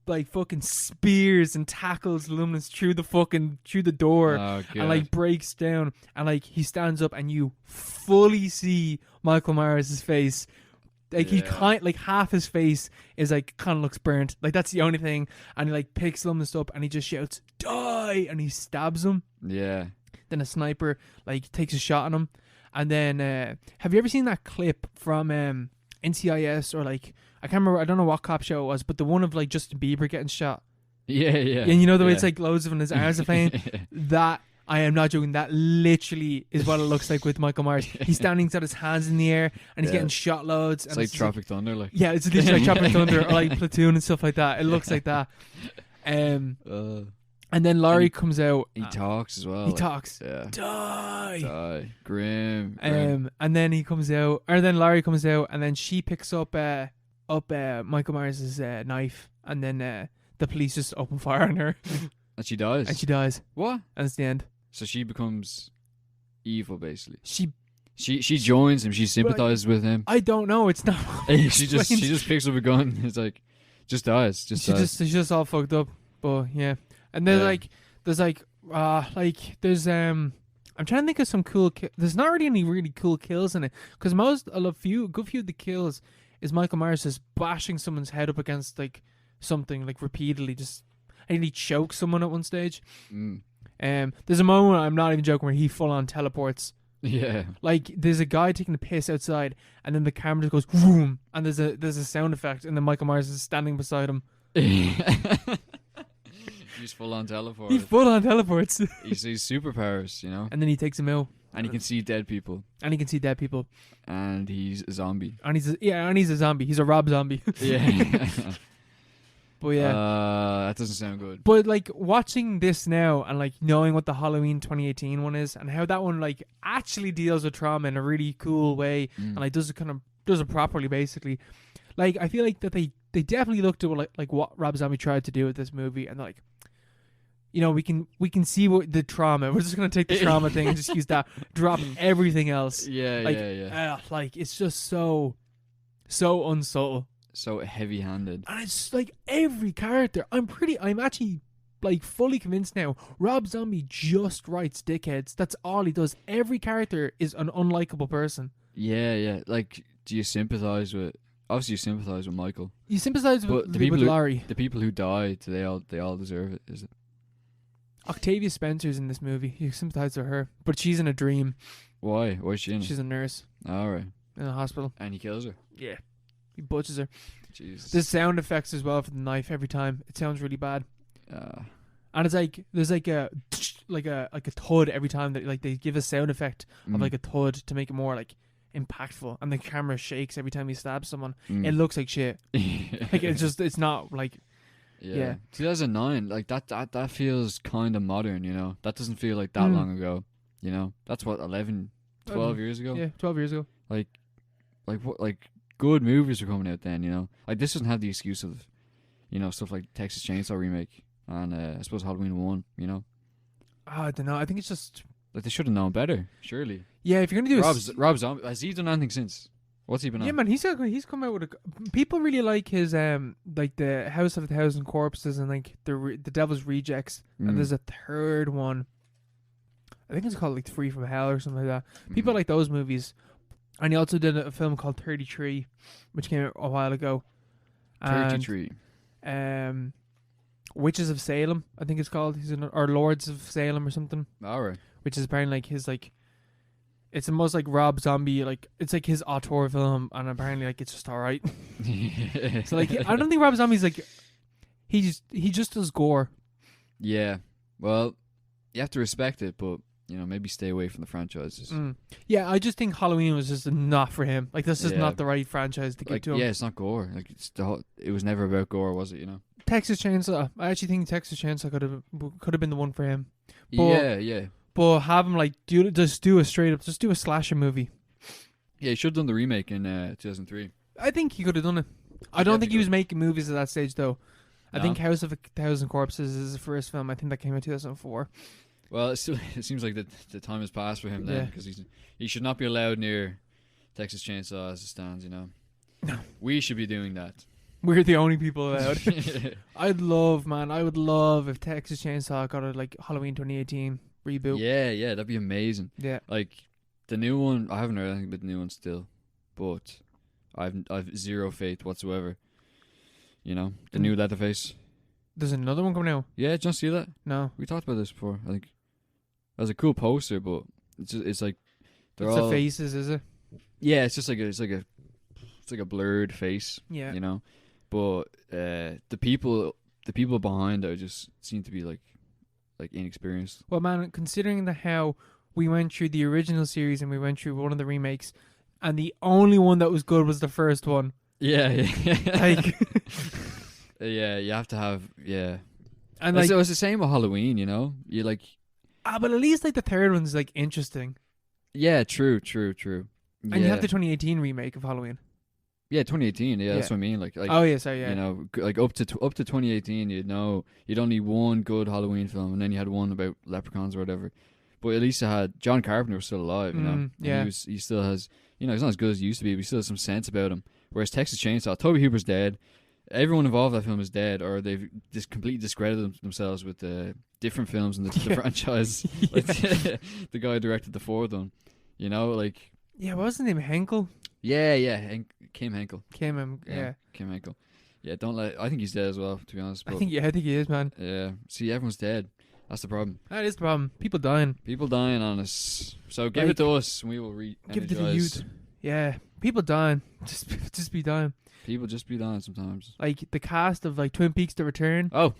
like fucking spears and tackles Lumnus through the door, and like breaks down, and like he stands up, and you fully see Michael Myers' face. Like he like half his face is like kind of looks burnt. Like that's the only thing. And he like picks Lumnus up and he just shouts, "Die!" and he stabs him. Yeah. Then a sniper like takes a shot on him. And then have you ever seen that clip from NCIS or like I can't remember, I don't know what cop show it was, but the one of like Justin Bieber getting shot. Yeah. And you know the way it's like loads of him, his arms are playing? That, I am not joking, that literally is what it looks like with Michael Myers. He's standing, he's got his hands in the air, and he's getting shot loads. It's like Tropic Thunder. Like. Yeah, it's literally like Tropic Thunder or like Platoon and stuff like that. It looks like that. And then Laurie comes out. He talks as well. He talks. Yeah. Die. Grim. And then he comes out, or then Laurie comes out, and then she picks up Michael Myers' knife, and then the police just open fire on her. And she dies. What? And it's the end. So she becomes evil, basically. She joins him. She sympathizes with him. I don't know. It's not. she just picks up a gun. It's like, just dies. She's just all fucked up. But yeah, and then there's I'm trying to think of some cool. There's not really any really cool kills in it, because good few of the kills is Michael Myers just bashing someone's head up against like something like repeatedly. And he chokes someone at one stage. There's a moment, I'm not even joking, where he full on teleports. Yeah. Like there's a guy taking a piss outside, and then the camera just goes vroom, and there's a sound effect, and then Michael Myers is standing beside him. He's full on teleport. He full on teleports. He's superpowers, And then he takes him out. And he can see dead people. And he's a zombie. And he's a zombie. He's a Rob zombie. Yeah. But yeah. That doesn't sound good. But like watching this now and like knowing what the Halloween 2018 one is and how that one like actually deals with trauma in a really cool way and like does it properly basically. Like I feel like that they definitely looked at like what Rob Zombie tried to do with this movie, and like, we can see what the trauma. We're just gonna take the trauma thing and just use that. Drop everything else. Yeah. Like it's just so unsubtle. So heavy-handed. And it's like every character. I'm actually like fully convinced now. Rob Zombie just writes dickheads. That's all he does. Every character is an unlikable person. Yeah. Like, do you sympathize with? Obviously, you sympathize with Michael. You sympathize with Laurie. The people who die, they all deserve it. Is it? Octavia Spencer's in this movie. You sympathize with her, but she's in a dream. Why? Why is she in it? She's a nurse. All right. In a hospital. And he kills her. Yeah. He butchers her. Jesus. There's sound effects as well for the knife every time. It sounds really bad. And it's like there's like a thud every time that like they give a sound effect of like a thud to make it more like impactful, and the camera shakes every time he stabs someone. It looks like shit. Like it's not like. Yeah. 2009, like that feels kind of modern, That doesn't feel like that long ago, That's what 12 years ago. Yeah, 12 years ago. Like what? Like good movies were coming out then, Like this doesn't have the excuse of, stuff like Texas Chainsaw remake and I suppose Halloween 1, I don't know. I think it's just like they should have known better, surely. Yeah, if you're gonna do Rob Zombie, has he done anything since? What's he been on? Yeah, man, he's come out with people really like his like the House of a Thousand Corpses and like the Devil's Rejects, and there's a third one. I think it's called like Free from Hell or something like that. People like those movies, and he also did a film called 33, which came out a while ago. 33. Witches of Salem, I think it's called. Or Lords of Salem or something. All right. Which is apparently like his like. It's the most like Rob Zombie, like it's like his auteur film, and apparently like it's just alright. So like I don't think Rob Zombie's like he just does gore. Yeah. Well, you have to respect it, but maybe stay away from the franchises. Yeah, I just think Halloween was just not for him. Like this is not the right franchise to give to him. Yeah, it's not gore. Like it was never about gore, was it? Texas Chainsaw. I actually think Texas Chainsaw could have been the one for him. But, yeah. But have him like do a straight up, just do a slasher movie. Yeah, he should have done the remake in 2003. I think he could have done it. I don't think he was making movies at that stage though. No. I think House of a Thousand Corpses is his first film. I think that came out in 2004. Well, it seems like the time has passed for him then, because he should not be allowed near Texas Chainsaw as it stands. No, we should be doing that. We're the only people allowed. I would love if Texas Chainsaw got a like Halloween 2018 reboot. Yeah, that'd be amazing. Yeah, like the new one. I haven't heard anything about the new one still, but I've zero faith whatsoever. The new Leatherface. There's another one coming out. Yeah, did you not see that? No, we talked about this before. I think it was a cool poster, but it's like they're all the faces, is it? Yeah, it's just like a blurred face. Yeah, But the people behind it just seem to be like inexperienced. Well, man, considering how we went through the original series and we went through one of the remakes, and the only one that was good was the first one. Yeah. Like, yeah, you have to have and like it's the same with Halloween. You like, but at least like the third one's like interesting. Yeah, true. And you have the 2018 remake of Halloween. Yeah, 2018. Yeah, that's what I mean. Like oh yeah, sorry, yeah. Like up to 2018, you'd only one good Halloween film, and then you had one about leprechauns or whatever. But at least it had John Carpenter was still alive, Yeah, and he still has, he's not as good as he used to be, but he still has some sense about him. Whereas Texas Chainsaw, Tobe Hooper's dead. Everyone involved in that film is dead, or they've just completely discredited themselves with different films in the franchise. Like the guy who directed the fourth one, like. Yeah, what was his name? Henkel? Yeah. Kim Henkel. Yeah. Kim Henkel. Yeah, I think he's dead as well, to be honest. I think he is, man. Yeah. See, everyone's dead. That's the problem. That is the problem. People dying on us. So give it to us, and we will give it to the youth. Yeah. People dying. Just be dying. People just be dying sometimes. Like the cast of like Twin Peaks: The Return. Oh.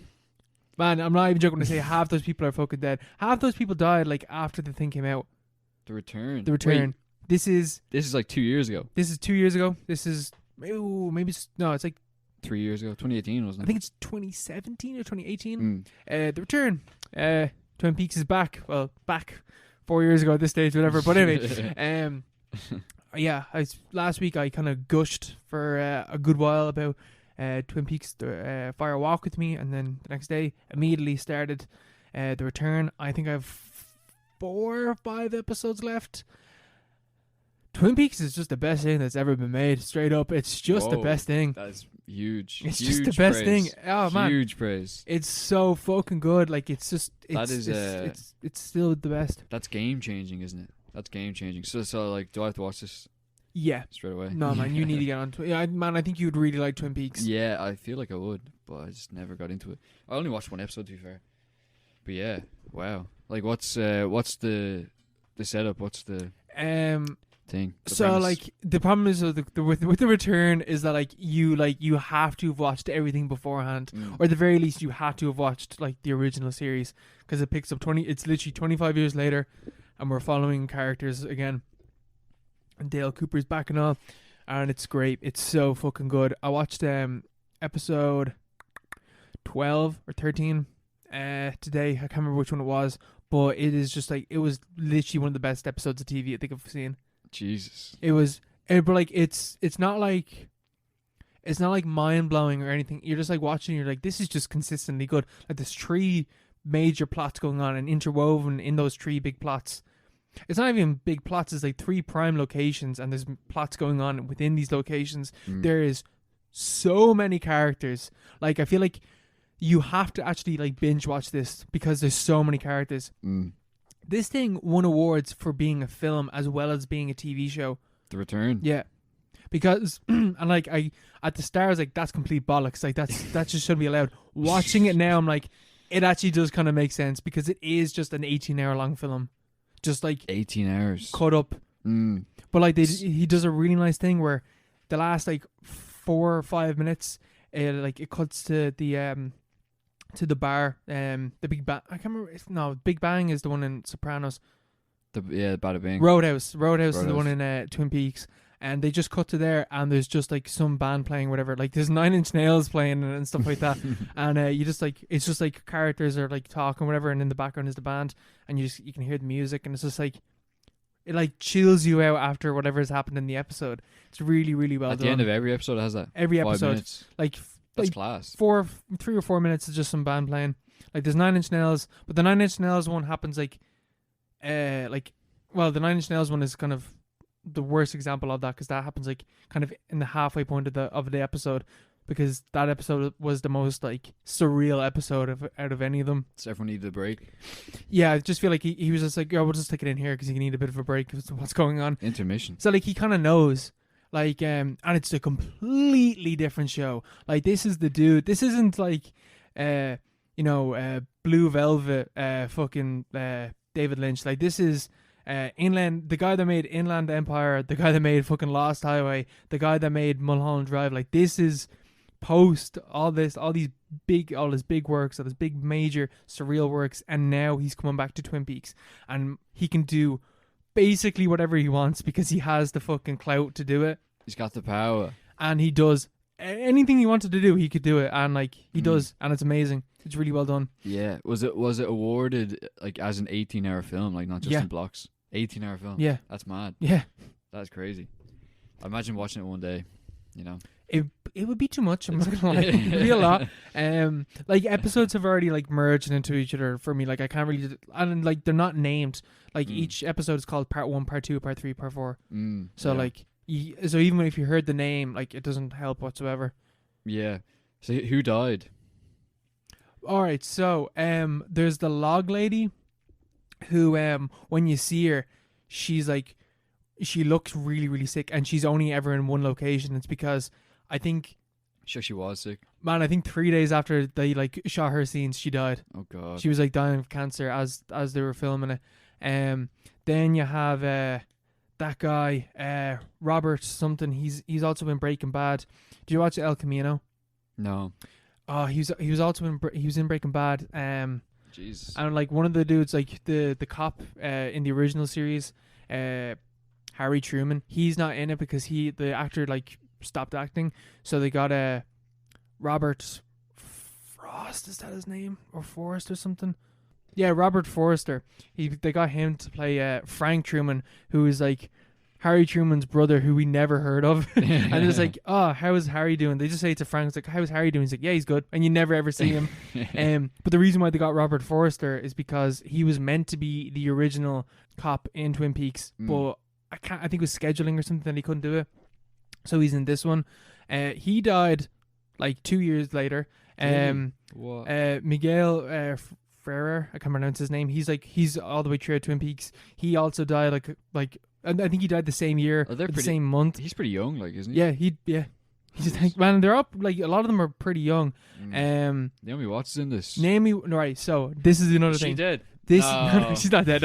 Man, I'm not even joking to say half those people are fucking dead. Half those people died like after the thing came out. The Return. Wait. This is like 2 years ago. This is 2 years ago. This is it's like 3 years ago. 2018 wasn't it? I think it's 2017 or 2018. The Return. Twin Peaks is back. Well, back 4 years ago at this stage, whatever. But anyway, yeah. Last week I kind of gushed for a good while about Twin Peaks: Fire Walk with Me, and then the next day immediately started The Return. I think I have 4 or 5 episodes left. Twin Peaks is just the best thing that's ever been made. Straight up, it's just the best thing. That's huge. It's just the best thing. Oh man, huge praise. It's so fucking good. Like it's still the best. That's game changing, isn't it? That's game changing. So like, do I have to watch this? Yeah, straight away. No, man, you need to get on. I think you'd really like Twin Peaks. Yeah, I feel like I would, but I just never got into it. I only watched one episode, to be fair. But yeah, wow. Like, what's the setup? What's the thing? So premise? Like the problem is with the Return is that like you have to have watched everything beforehand, or at the very least you have to have watched like the original series, because it picks up it's literally 25 years later, and we're following characters again, and Dale Cooper's back and all, and it's great. It's so fucking good. I watched episode 12 or 13 today. I can't remember which one it was, but it is just like, it was literally one of the best episodes of TV I think I've seen. Jesus. It was, but like it's not like mind blowing or anything. You're just like watching. You're like, this is just consistently good. Like there's 3 major plots going on, and interwoven in those 3 big plots. It's not even big plots. It's like 3 prime locations, and there's plots going on within these locations. There is so many characters. Like I feel like you have to actually like binge watch this because there's so many characters. This thing won awards for being a film as well as being a TV show. The Return. Yeah. Because and like I at the start I was like, that's complete bollocks. Like that just shouldn't be allowed. Watching it now, I'm like, it actually does kind of make sense, because it is just an 18-hour long film. Just like 18 hours. Cut up But like he does a really nice thing where the last like 4 or 5 minutes, like it cuts to the bar, the Big Bang. I can't remember. No, Big Bang is the one in Sopranos. Bada Bing. Roadhouse is the one in Twin Peaks, and they just cut to there, and there's just like some band playing, whatever. Like there's 9 Inch Nails playing and stuff like that, and you just like it's just like characters are like talking, whatever, and in the background is the band, and you can hear the music, and it's just like it like chills you out after whatever's happened in the episode. It's really, really well done. At the end of every episode, it has that. Every 5 episode, minutes. That's class. 3 or 4 minutes is just some band playing. Like there's 9 Inch Nails, but the 9 Inch Nails one happens the 9 Inch Nails one is kind of the worst example of that, because that happens like kind of in the halfway point of the episode, because that episode was the most like surreal episode out of any of them. So everyone needed a break. Yeah, I just feel like he was just like, we'll just take it in here because you need a bit of a break of what's going on. Intermission. So like he kind of knows. Like and it's a completely different show. Like this is the dude. This isn't like Blue Velvet fucking David Lynch. Like this is Inland, the guy that made Inland Empire, the guy that made fucking Lost Highway, the guy that made Mulholland Drive. Like this is post all his big works, all his big major surreal works, and now he's coming back to Twin Peaks, and he can do basically whatever he wants because he has the fucking clout to do it. He's got the power, and he does anything he wanted to do. He could do it, and like he does, and it's amazing. It's really well done. Yeah. Was it awarded like as an 18-hour film, like not just in blocks? 18-hour film. Yeah. That's mad. Yeah. That's crazy. I imagine watching it one day. It would be too much. I'm not gonna lie. It would be a lot. Like episodes have already like merged into each other for me. Like I can't really, and like they're not named. Like each episode is called Part 1, Part 2, Part 3, Part 4. So like, so even if you heard the name, like it doesn't help whatsoever. Yeah. So who died? All right. So there's the log lady, who when you see her, she's like, she looks really, really sick, and she's only ever in one location. It's because I think she was sick. Man, I think 3 days after they like shot her scenes, she died. Oh god. She was like dying of cancer as they were filming it. Then you have that guy, Robert something. He's also in Breaking Bad. Did you watch El Camino? No. Oh, he was also in Breaking Bad. Jesus. And like one of the dudes, like the cop in the original series, Harry Truman, he's not in it because the actor like stopped acting, so they got Robert Frost, is that his name, or Forrest or something? Yeah, Robert Forrester. They got him to play Frank Truman, who is like Harry Truman's brother, who we never heard of. And it's like, oh, how is Harry doing? They just say to Frank, it's like, how is Harry doing? He's like, yeah, he's good. And you never ever see him. But the reason why they got Robert Forrester is because he was meant to be the original cop in Twin Peaks, but I think it was scheduling or something that he couldn't do it. So he's in this one. He died like 2 years later. Miguel Ferrer, I can't pronounce his name. He's all the way through Twin Peaks. He also died like I think he died the same year, the same month. He's pretty young, like, isn't he? Yeah. He's like, man, they're up, like a lot of them are pretty young. Naomi Watts is in this. Right. So this is another thing. She dead? No, she's not dead.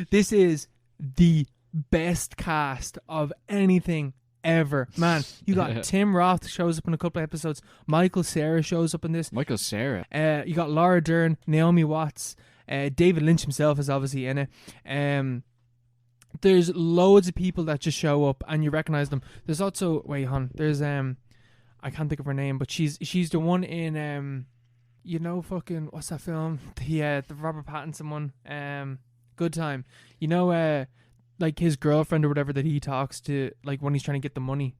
This is the best cast of anything ever, man. You got Tim Roth shows up in a couple of episodes. Michael Cera shows up in this. Michael Cera. You got Laura Dern, Naomi Watts, David Lynch himself is obviously in it. There's loads of people that just show up and you recognize them. There's also there's I can't think of her name, but she's the one in fucking what's that film? The Robert Pattinson one. Good Time. Like his girlfriend or whatever that he talks to, like when he's trying to get the money.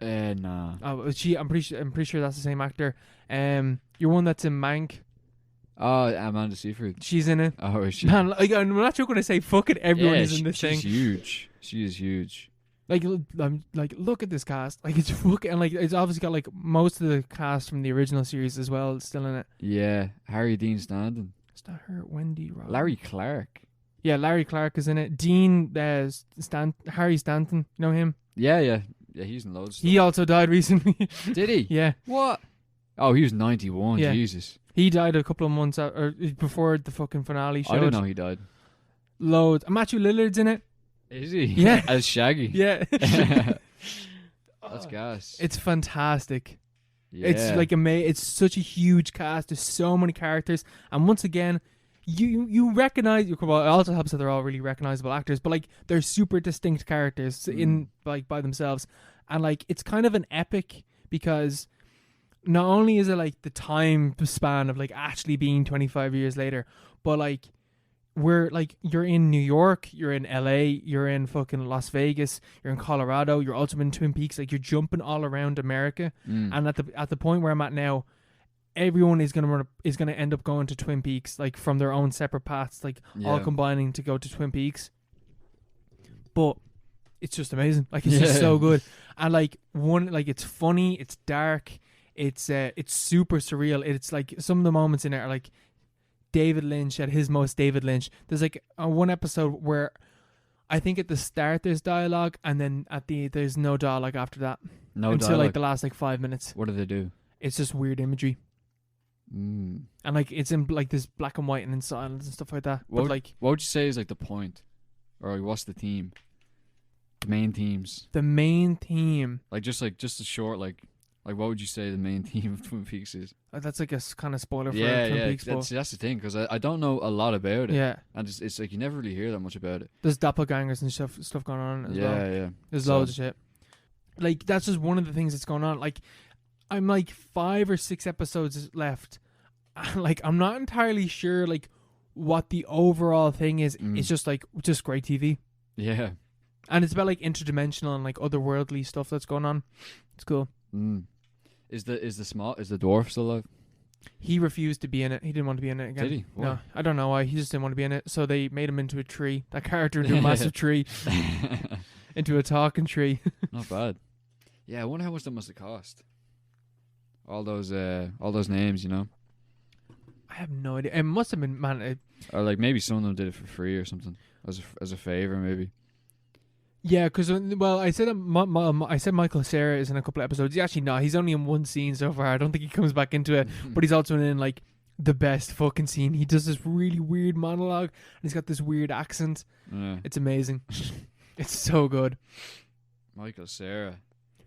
Nah. Oh, I'm pretty sure that's the same actor. You're one that's in Mank. Oh, Amanda Seyfried. She's in it. Oh, is she? Man, like, I'm not joking when I say fucking everyone is in this thing. She's huge. She is huge. Like, I'm like, look at this cast. Like, it's fucking, and like, it's obviously got like most of the cast from the original series as well still in it. Yeah, Harry Dean Stanton. Is that her? Wendy Robin? Larry Clark. Yeah, Larry Clark is in it. Dean Harry Stanton, you know him? Yeah, he's in loads of stuff. He also died recently. Did he? Yeah. What? Oh, he was 91. Yeah. Jesus. He died a couple of months before the fucking finale showed. I don't know he died. Loads. Matthew Lillard's in it. Is he? Yeah. As Shaggy. Yeah. That's gas. It's fantastic. Yeah. It's like it's such a huge cast. There's so many characters, and once again, you recognize. Well, it also helps that they're all really recognizable actors, but like they're super distinct characters in like by themselves, and like it's kind of an epic because not only is it like the time span of like actually being 25 years later, but like we're like you're in New York, you're in LA, you're in fucking Las Vegas, you're in Colorado, you're also in Twin Peaks, like you're jumping all around America. And at the point where I'm at now, everyone is gonna end up going to Twin Peaks, like from their own separate paths, like all combining to go to Twin Peaks. But it's just amazing. Like it's just so good. And like it's funny, it's dark, it's super surreal. It's like some of the moments in it are like David Lynch at his most David Lynch. There's like one episode where I think at the start there's dialogue, and then there's no dialogue after that. No until dialogue. Like the last like 5 minutes. What do they do? It's just weird imagery. And like it's in like this black and white and in silence and stuff like that. What would you say is like the point, or like, what's the theme? The main themes. The main theme. Like just a short like what would you say the main theme of Twin Peaks is? That's like a kind of spoiler for Twin Peaks. That's the thing, because I don't know a lot about it. Yeah. And it's like you never really hear that much about it. There's doppelgangers and stuff going on as well. Yeah. There's loads of shit. Like that's just one of the things that's going on. Like I'm like 5 or 6 episodes left. Like I'm not entirely sure like what the overall thing is. It's just great TV. Yeah. And it's about like interdimensional and like otherworldly stuff that's going on. It's cool. Is the dwarf still alive? He refused to be in it. He didn't want to be in it again. Did he? Why? No, I don't know why. He just didn't want to be in it. So they made him into a tree. That character into a massive tree. Into a talking tree. Not bad. Yeah, I wonder how much that must have cost. All those names, you know. I have no idea. It must have been, man. Or like maybe some of them did it for free or something as a favor, maybe. Yeah, because I said I said Michael Cera is in a couple of episodes. He's actually not. He's only in one scene so far. I don't think he comes back into it. But he's also in like the best fucking scene. He does this really weird monologue, and he's got this weird accent. Yeah. It's amazing. It's so good. Michael Cera.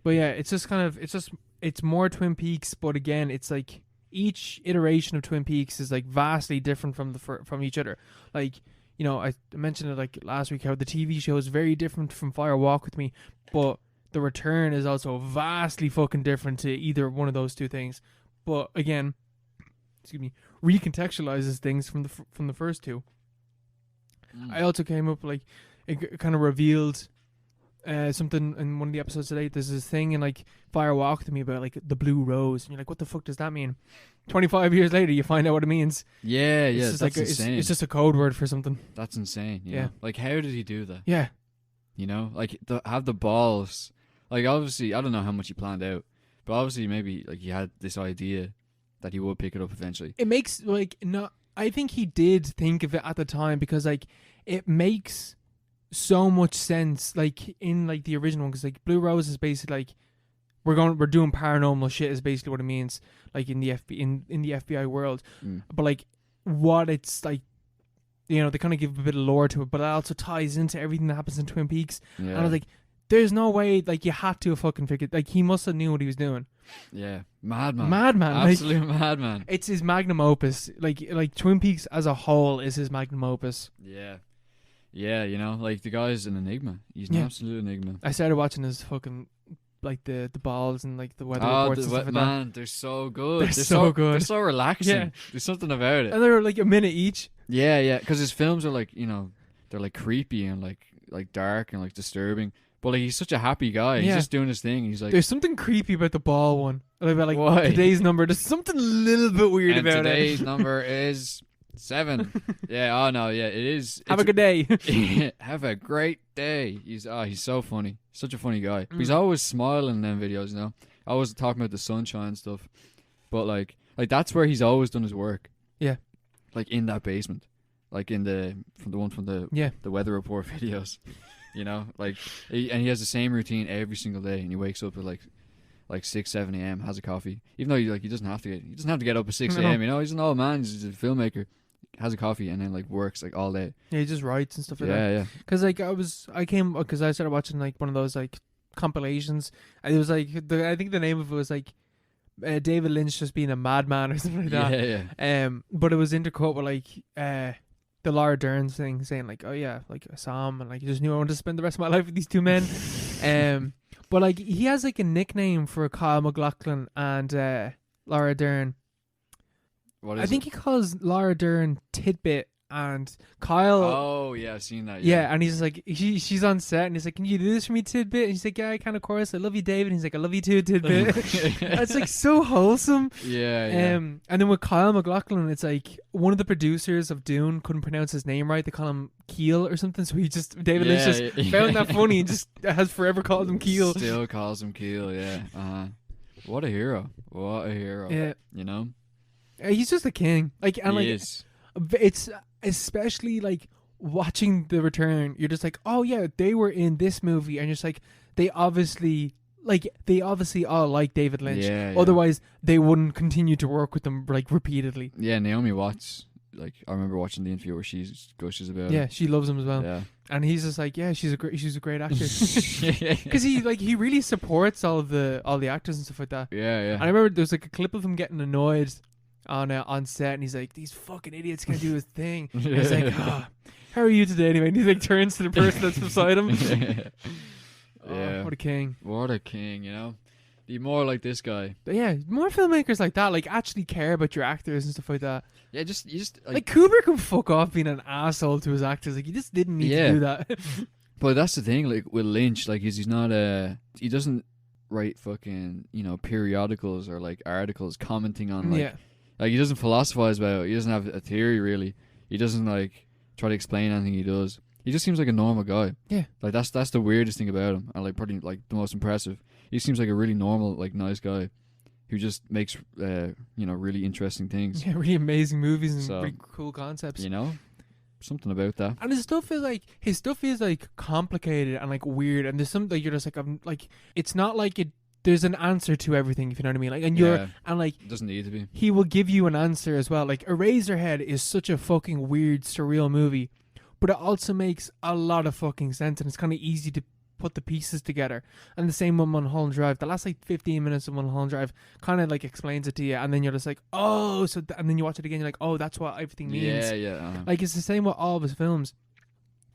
But yeah, it's more Twin Peaks. But again, it's like each iteration of Twin Peaks is like vastly different from each other. Like, you know, I mentioned it like last week how the TV show is very different from Fire Walk With Me, but The Return is also vastly fucking different to either one of those two things. But again, recontextualizes things from the first two. I also came up like it kind of revealed something in one of the episodes today. There's this thing in like Fire Walk With Me about like the blue rose, and you're like, what the fuck does that mean? 25 years later, you find out what it means. Yeah, it's that's insane. It's just a code word for something. That's insane. Yeah. Like, how did he do that? Yeah. You know, like have the balls. Like, obviously, I don't know how much he planned out, but obviously, maybe like he had this idea that he would pick it up eventually. It makes like no. I think he did think of it at the time because like it makes so much sense. Like in like the original one, because like Blue Rose is basically like we're doing paranormal shit is basically what it means. Like in the FBI world, but like what it's like, you know, they kind of give a bit of lore to it, but it also ties into everything that happens in Twin Peaks. Yeah. And I was like, there's no way, like you had to have fucking figured, like he must have knew what he was doing. Yeah, madman, like, absolute madman. It's his magnum opus. Like Twin Peaks as a whole is his magnum opus. Yeah, you know, like the guy's an enigma. He's an absolute enigma. I started watching his fucking like the balls and like the weather reports and stuff like that. They're so good. They're so good. They're so relaxing. Yeah. There's something about it. And they're like a minute each. Yeah, because his films are like, you know, they're like creepy and like dark and like disturbing. But like he's such a happy guy. He's just doing his thing. He's like, there's something creepy about the ball one. About like why? Today's number. There's something a little bit weird and about today's it. number is 7. Yeah. Oh no. Yeah. It is. Have a good day. Have a great day. He's so funny. Such a funny guy. But he's always smiling in them videos. You know, always talking about the sunshine and stuff. But like that's where he's always done his work. Yeah. Like in that basement, like from the weather report videos. You know, like, and he has the same routine every single day, and he wakes up at like 6-7 a.m. has a coffee, even though he doesn't have to get up at 6 a.m. You know, he's an old man, he's a filmmaker. has a coffee and then like works like all day. Yeah, he just writes and stuff like that. Yeah. Because like because I started watching like one of those like compilations, and it was like I think the name of it was like David Lynch just being a madman or something like that. Yeah. But it was intercut with like the Laura Dern thing, saying like, oh yeah, like I saw him and like I just knew I wanted to spend the rest of my life with these two men. But like he has like a nickname for Kyle MacLachlan and Laura Dern. What is I think he calls Laura Dern Tidbit and Kyle. Oh yeah, I've seen that. Yeah, and he's just like she's on set and he's like, can you do this for me, Tidbit? And he's like, yeah, I can, of course. I love you, David. And he's like, I love you too, Tidbit. It's like so wholesome. Yeah. And then with Kyle MacLachlan, it's like one of the producers of Dune couldn't pronounce his name right. They call him Keel or something. So David Lynch just found that funny and just has forever called him Keel. Still calls him Keel. Yeah. What a hero. What a hero. Yeah. You know. He's just a king. Like and He like is. it's especially like watching The Return. You're just like, oh yeah, they were in this movie, and you're just like, they obviously all like David Lynch. Yeah. Otherwise, they wouldn't continue to work with them like repeatedly. Yeah, Naomi Watts. Like I remember watching the interview where she gushes about. Yeah, it. she loves him as well. Yeah. And he's just like, yeah, she's a great actor. Because he really supports all the actors and stuff like that. Yeah. And I remember there was like a clip of him getting annoyed on set, and he's like, these fucking idiots can't do his thing. And he's like, how are you today anyway? And he like turns to the person that's beside him. Yeah. What a king. What a king, you know? Be more like this guy. But yeah, more filmmakers like that, like actually care about your actors and stuff like that. Yeah, you just like Kubrick can fuck off being an asshole to his actors. Like he just didn't need to do that. But that's the thing, like with Lynch, like he's not he doesn't write fucking, periodicals or like articles commenting on like he doesn't philosophize about it. He doesn't have a theory really. He doesn't like try to explain anything he does. He just seems like a normal guy. Yeah. Like that's the weirdest thing about him, and like probably like the most impressive. He seems like a really normal, like nice guy who just makes really interesting things. Yeah, really amazing movies and really cool concepts. Something about that. And his stuff is like complicated and like weird, and there's something like you're just like, I'm like, it's not like it. There's an answer to everything, if you know what I mean. Like, and like it doesn't need to be. He will give you an answer as well. Like Eraserhead is such a fucking weird, surreal movie, but it also makes a lot of fucking sense, and it's kind of easy to put the pieces together. And the same with Mulholland Drive. The last like 15 minutes of Mulholland Drive kind of like explains it to you, and then you're just like, oh, so and then you watch it again, you're like, oh, that's what everything means. Yeah. Like it's the same with all of his films.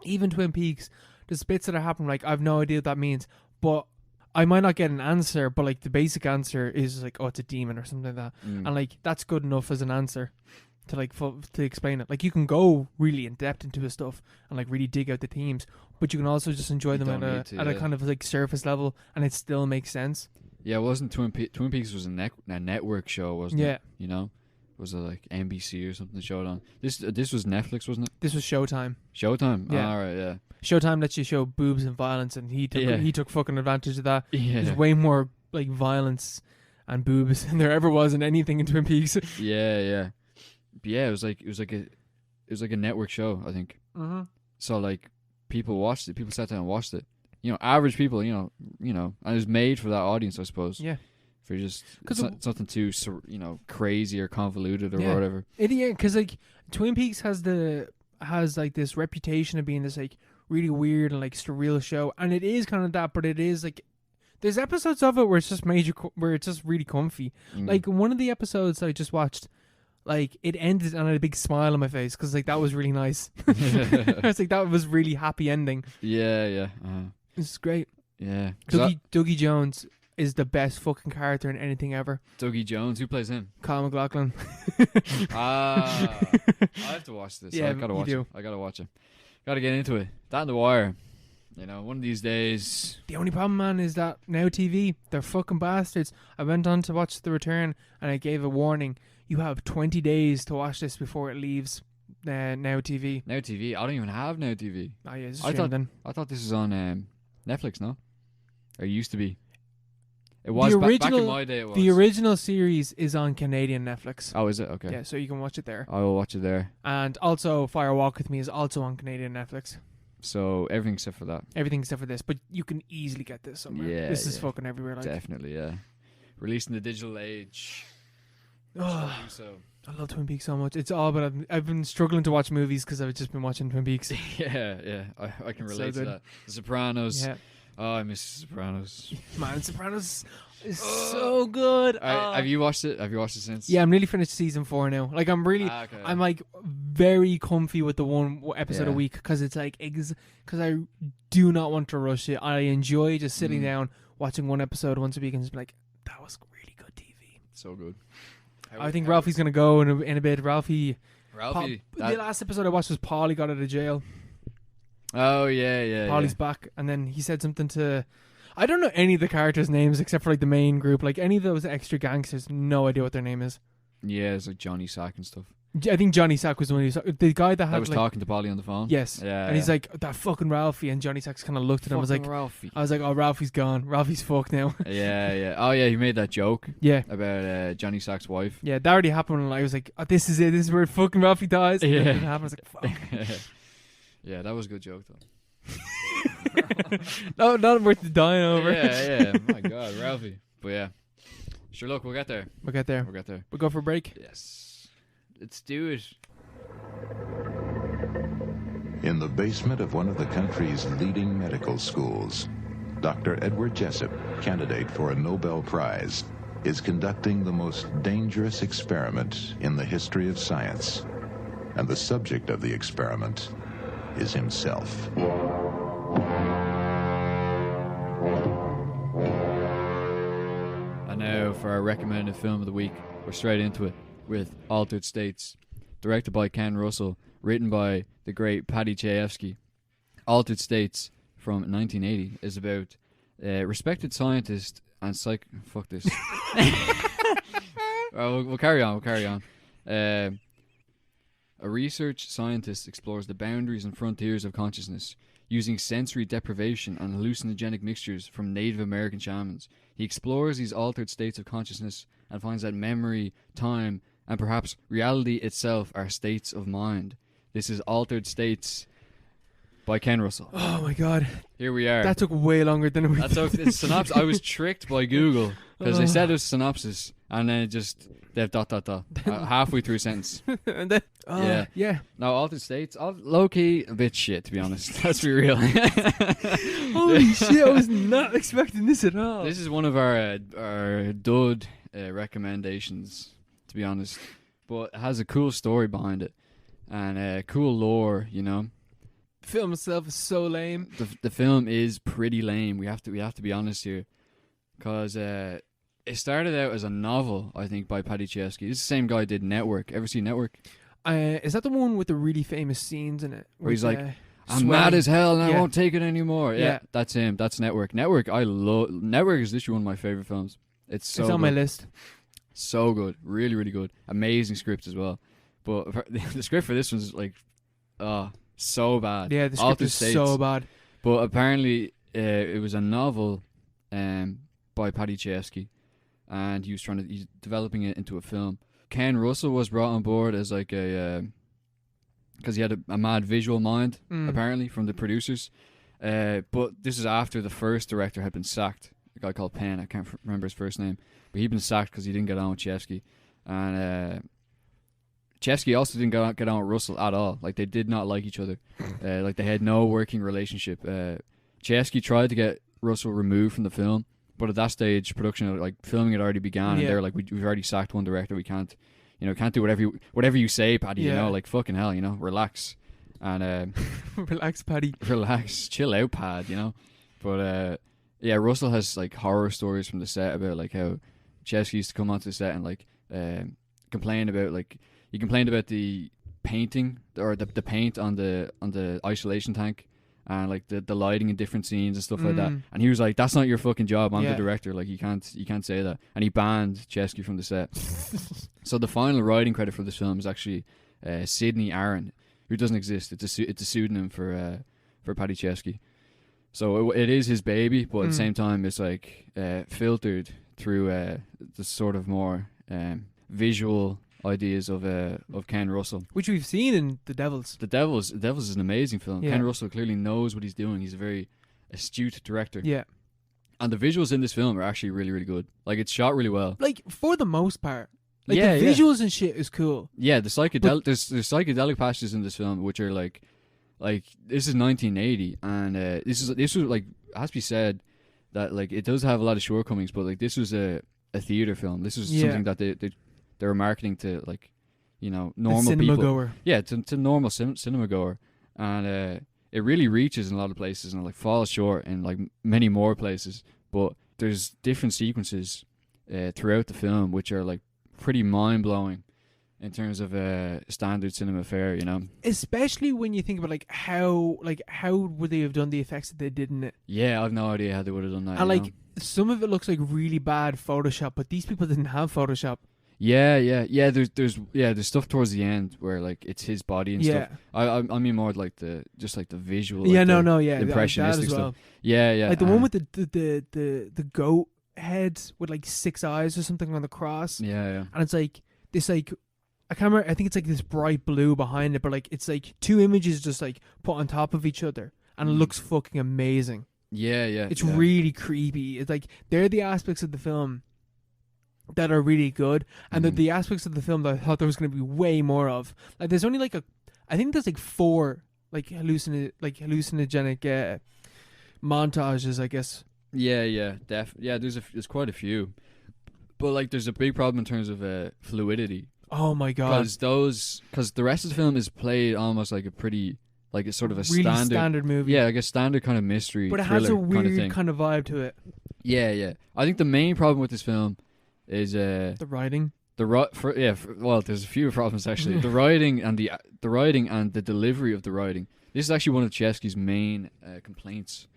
Even Twin Peaks, there's bits that are happening like I've no idea what that means, but I might not get an answer, but like the basic answer is like, oh, it's a demon or something like that. And like that's good enough as an answer to like to explain it. Like you can go really in depth into his stuff and like really dig out the themes, but you can also just enjoy them at a kind of like surface level, and it still makes sense. Yeah, it wasn't Twin Peaks was a network show, wasn't it? Yeah. Was it like NBC or something showed on? This was Netflix, wasn't it? This was Showtime. Showtime? Yeah. All right, yeah. Showtime lets you show boobs and violence, and he took fucking advantage of that. Yeah. There's way more like violence and boobs than there ever was in anything in Twin Peaks. Yeah. But yeah, it was like a network show, I think. Mm-hmm. So like people watched it. People sat down and watched it. Average people. And it was made for that audience, I suppose. Yeah. For just it's not something too crazy or convoluted or whatever. Because like Twin Peaks has like this reputation of being this like really weird and like surreal show, and it is kind of that, but it is like there's episodes of it where it's just where it's just really comfy. Like one of the episodes I just watched, like it ended and I had a big smile on my face because like that was really nice. I was like, that was really happy ending. Yeah. This is great. Yeah. Dougie Jones is the best fucking character in anything ever. Dougie Jones, who plays him? Kyle MacLachlan. I have to watch this. Yeah, I gotta watch it. I gotta watch it. Gotta get into it. That and The Wire. One of these days. The only problem, man, is that Now TV, they're fucking bastards. I went on to watch The Return and I gave a warning. You have 20 days to watch this before it leaves Now TV. Now TV? I don't even have Now TV. Oh yeah, it's I thought this was on Netflix, no? Or it used to be. It was back in my day. It was. The original series is on Canadian Netflix. Oh, is it? Okay. Yeah, so you can watch it there. I will watch it there. And also, Fire Walk With Me is also on Canadian Netflix. So everything except for that. Everything except for this, but you can easily get this somewhere. Yeah, this is fucking everywhere. Like. Definitely, yeah. Released in the digital age. I love Twin Peaks so much. It's all, but I've been struggling to watch movies because I've just been watching Twin Peaks. Yeah. I can It's relate so to good. that. The Sopranos. Yeah, Oh, I miss The Sopranos. man, Sopranos is so good. Have you watched it? Have you watched it since? Yeah, I'm nearly finished season 4 now. Like I'm really, Okay. I'm like very comfy with the one episode a Yeah. week because it's like because I do not want to rush it. I enjoy just sitting down watching one episode once a week and just be like, that was really good TV. So good. I think Ralphie's gonna go in a bit. Ralphie. Ralphie. The last episode I watched was Paulie got out of jail. Oh yeah. Paulie's back, and then he said something to. I don't know any of the characters' names except for like the main group. Like any of those extra gangsters, no idea what their name is. Yeah, it's like Johnny Sack and stuff. I think Johnny Sack was the one who the guy that had I was like, talking to Polly on the phone. yes, Yeah. and he's like that fucking Ralphie, and Johnny Sack's kind of looked at him. Fucking Ralphie. I was like, oh, Ralphie's gone. Ralphie's fucked now. Yeah. Oh yeah, he made that joke yeah. about Johnny Sack's wife. Yeah, that already happened. And I was like, oh, this is it. This is where fucking Ralphie dies. And then Yeah. it happened. I was like, fuck. Yeah, that was a good joke though. No, not worth dying over. Yeah. My God, Ralphie. But yeah, sure. Look, we'll get there. We'll get there. We'll get there. We'll go for a break. Yes. Let's do it. In the basement of one of the country's leading medical schools, Dr. Edward Jessup, candidate for a Nobel Prize, is conducting the most dangerous experiment in the history of science. And the subject of the experiment is himself. And now for our recommended film of the week, we're straight into it with Altered States, directed by Ken Russell, written by the great Paddy Chayefsky. Altered States from 1980 is about a respected scientist and fuck this. We'll carry on. A research scientist explores the boundaries and frontiers of consciousness using sensory deprivation and hallucinogenic mixtures from Native American shamans. He explores these altered states of consciousness and finds that memory, time, and perhaps reality itself are states of mind. This is Altered States by Ken Russell. Oh my god, Here we are. that took way longer than we. That's okay. It's synopsis. I was tricked by Google because they said it was synopsis, and then they have ... halfway through a sentence. And then, yeah. Now, Altered States, low key, a bit shit, to be honest. Let's be real. Holy shit! I was not expecting this at all. This is one of our dud recommendations, to be honest, but it has a cool story behind it and cool lore. You know, The film itself is so lame. the film is pretty lame. We have to be honest here, because it started out as a novel, I think, by Paddy Chayefsky. This is the same guy who did Network. Ever seen Network? Is that the one with the really famous scenes in it? Where he's with, like, I'm swearing? mad as hell and I Yeah. won't take it anymore. Yeah, Yeah. that's him. That's Network. Network, I love. Network is literally one of my favorite films. It's so it's on good. my list. So good. Really, really good. Amazing script as well. But the script for this one's like, so bad. Yeah, the script Altered is States. so bad. But apparently, it was a novel by Paddy Chayefsky, and he's developing it into a film. Ken Russell was brought on board as like because he had a mad visual mind, apparently, from the producers. But this is after the first director had been sacked, a guy called Penn. I can't remember his first name, but he'd been sacked because he didn't get on with Chayefsky, and Chayefsky also didn't get on with Russell at all. Like, they did not like each other. Like, they had no working relationship. Chayefsky tried to get Russell removed from the film, but at that stage, production, like, filming had already begun, and they were like, we've already sacked one director. We can't do whatever you say, Paddy. Yeah. You know, like, fucking hell, relax and Relax, Paddy. relax, chill out, Pad. You know, but yeah, Russell has like horror stories from the set about like how Chayefsky used to come onto the set and like complain about like. He complained about the painting or the paint on the isolation tank and like the lighting in different scenes and stuff like that. And he was like, "That's not your fucking job. I'm the director. Like you can't say that." And he banned Chayefsky from the set. So the final writing credit for this film is actually Sidney Aaron, who doesn't exist. It's a pseudonym for Paddy Chayefsky. So it is his baby, but at the same time, it's like filtered through the sort of more visual ideas of Ken Russell, Which we've seen in The Devils. The Devils is an amazing film. Yeah. Ken Russell clearly knows what he's doing. He's a very astute director. Yeah. And the visuals in this film are actually really, really good. Like, it's shot really well. Like, for the most part, Like Yeah, the yeah. visuals and shit is cool. Yeah, the psychedelic there's psychedelic passages in this film which are like this is 1980, and this was like, it has to be said that like it does have a lot of shortcomings, but like this was a theater film. This was something that they were marketing to, like, you know, normal cinema people. goer. Yeah, to normal cinema goer, and it really reaches in a lot of places and like falls short in like many more places. But there's different sequences throughout the film which are like pretty mind blowing in terms of standard cinema fare, you know. Especially when you think about how would they have done the effects that they did in it? Yeah, I've no idea how they would have done that. And you like know? some of it looks like really bad Photoshop, but these people didn't have Photoshop. Yeah. There's stuff towards the end where like it's his body and stuff. I mean more like the visual. Like the impressionistic that as well. stuff. Yeah. Like the one with the goat head with like 6 eyes or something on the cross. Yeah. And it's like this, like, I can't remember. I think it's like this bright blue behind it, but like it's like 2 images just like put on top of each other, and it looks fucking amazing. Yeah. It's really creepy. It's like they're the aspects of the film that are really good, and they're the aspects of the film that I thought there was going to be way more of. Like there's only like I think there's like 4 like hallucinogenic montages, I guess. Yeah. There's quite a few, but like there's a big problem in terms of fluidity. Oh my god! Because the rest of the film is played almost like a pretty, like a sort of a really standard movie. Yeah, like a standard kind of mystery, but it has a weird kind of vibe to it. Yeah. I think the main problem with this film is the writing. Well, there's a few problems actually. The writing and the delivery of the writing. This is actually one of Chesky's main complaints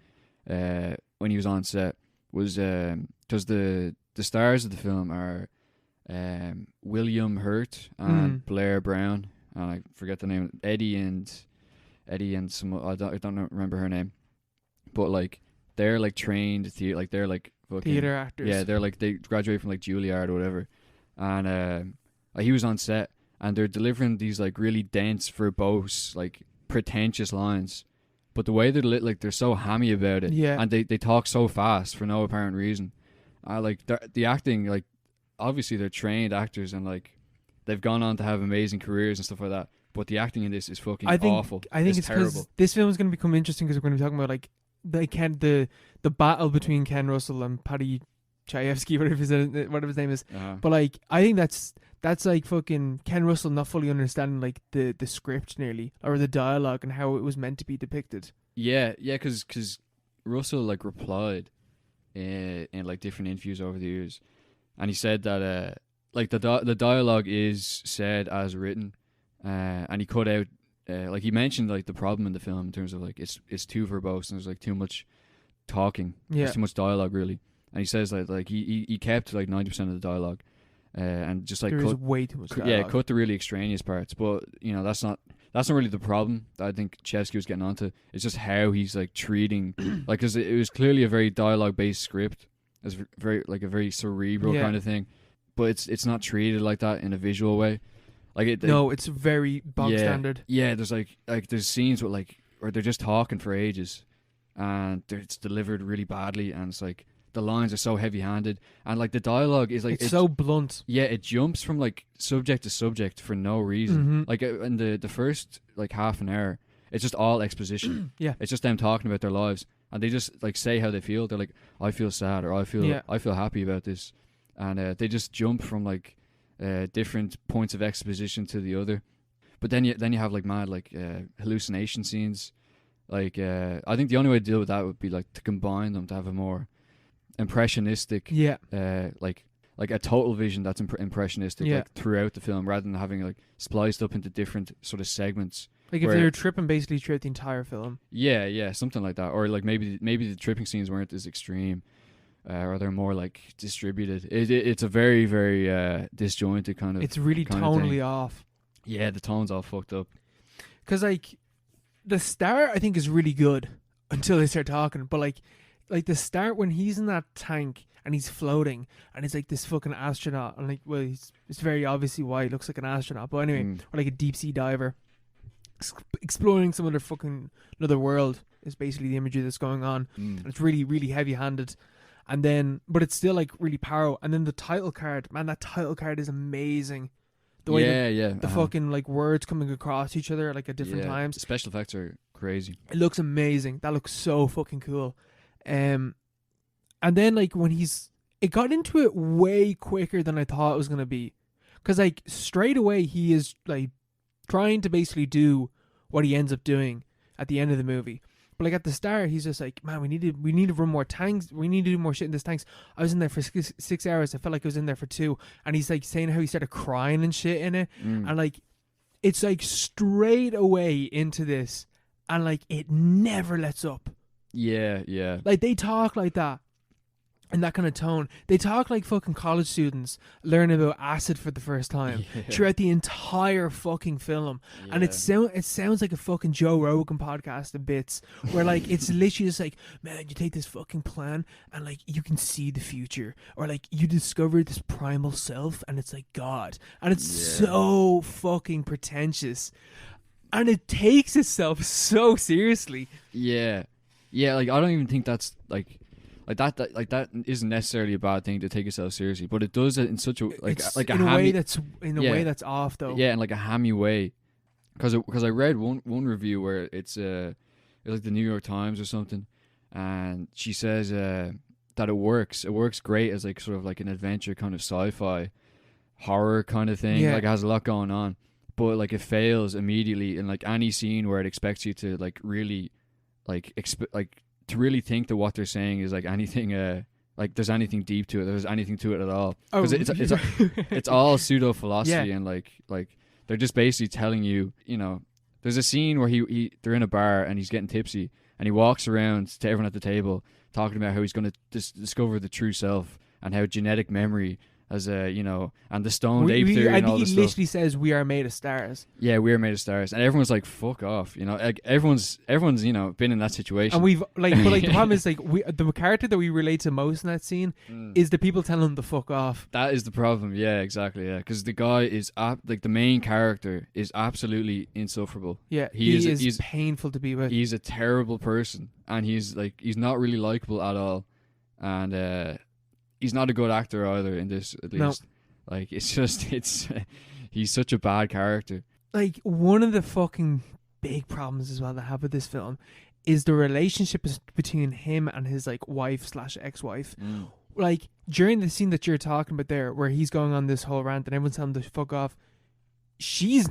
when he was on set, was because the stars of the film are William Hurt and Blair Brown, and I forget the name. Eddie and some, I don't remember her name, but like they're like trained they're like fucking theater actors. Yeah, they're like, they graduate from like Juilliard or whatever, and he was on set and they're delivering these like really dense, verbose, like pretentious lines, but the way they're so hammy about it, and they talk so fast for no apparent reason. Like the acting, like, obviously they're trained actors and like they've gone on to have amazing careers and stuff like that, but the acting in this is fucking awful. I think it's terrible. This film is going to become interesting because we're going to be talking about like the battle between Ken Russell and Paddy Chayefsky, whatever his name is. But like I think that's like fucking Ken Russell not fully understanding like the script nearly, or the dialogue and how it was meant to be depicted. Yeah, because Russell like replied in like different interviews over the years, and he said that like the dialogue is said as written, and he cut out like he mentioned like the problem in the film in terms of like it's too verbose and there's like too much talking, there's too much dialogue really, and he says like he kept like 90% of the dialogue, and just like there is way too much dialogue. Yeah, cut the really extraneous parts, but you know that's not really the problem that I think Chesky was getting onto. It's just how he's like treating like, because it was clearly a very dialogue based script. It's very like a very cerebral kind of thing, but it's not treated like that in a visual way. Like it's very bog standard. Yeah, there's like there's scenes with like where they're just talking for ages, and it's delivered really badly, and it's like the lines are so heavy handed, and like the dialogue is like it's so blunt. Yeah, it jumps from like subject to subject for no reason. Like in the first like half an hour, it's just all exposition. It's just them talking about their lives, and they just like say how they feel. They're like, I feel sad, or I feel happy about this, and they just jump from like different points of exposition to the other. But then you have like mad like hallucination scenes. Like I think the only way to deal with that would be like to combine them to have a more impressionistic, like a total vision that's impressionistic, like throughout the film, rather than having like spliced up into different sort of segments. Like if they were tripping basically throughout the entire film. Yeah, something like that. Or like maybe the tripping scenes weren't as extreme, or they're more like distributed. It's a very, very disjointed kind of. It's really tonally off. Yeah, the tone's all fucked up. Because like the start, I think, is really good until they start talking. But like the start when he's in that tank and he's floating and he's like this fucking astronaut, and like, well, it's very obviously why he looks like an astronaut. But anyway, or like a deep sea diver exploring some other fucking another world is basically the imagery that's going on. And it's really, really heavy handed. And then, but it's still like really powerful. And then the title card, man, that title card is amazing. The way the fucking like words coming across each other like at different times. The special effects are crazy. It looks amazing. That looks so fucking cool. And then like when it got into it way quicker than I thought it was gonna be, because like straight away he is like trying to basically do what he ends up doing at the end of the movie. But like at the start, he's just like, man, we need to run more tanks. We need to do more shit in this tanks. I was in there for 6 hours. I felt like I was in there for 2. And he's like saying how he started crying and shit in it. And like, it's like straight away into this, and like it never lets up. Yeah, yeah. Like they talk like that. In that kind of tone. They talk like fucking college students learning about acid for the first time throughout the entire fucking film. Yeah. And it sounds like a fucking Joe Rogan podcast in bits, where like it's literally just like, man, you take this fucking plan and like you can see the future, or like you discover this primal self and it's like God. And it's so fucking pretentious. And it takes itself so seriously. Yeah. Yeah, like I don't even think that's like that isn't necessarily a bad thing to take yourself seriously, but it does it in such a in a way that's off though. Yeah, in like a hammy way, because I read one review where it's like the New York Times or something, and she says that it works great as like sort of like an adventure kind of sci-fi horror kind of thing. Like it has a lot going on, but like it fails immediately in like any scene where it expects you to like really to really think that what they're saying is like anything like there's anything deep to it, there's anything to it at all, because it's all pseudo philosophy. And like they're just basically telling you, you know, there's a scene where they're in a bar and he's getting tipsy and he walks around to everyone at the table talking about how he's going to discover the true self and how genetic memory as you know, and the stoned ape theory and all this stuff. He literally says we are made of stars. Yeah, we are made of stars, and everyone's like, "Fuck off," you know. Like everyone's you know been in that situation. And we've like, but like the problem is like the character that we relate to most in that scene is the people telling him to fuck off. That is the problem. Yeah, exactly. Yeah, because the guy is like the main character is absolutely insufferable. Yeah, he's painful to be with. He's a terrible person, and he's not really likable at all, and he's not a good actor either in this, at least. No. Like, he's such a bad character. Like, one of the fucking big problems as well that I have with this film is the relationship between him and his, like, wife/ex-wife. Like, during the scene that you're talking about there, where he's going on this whole rant and everyone's telling him to fuck off, she's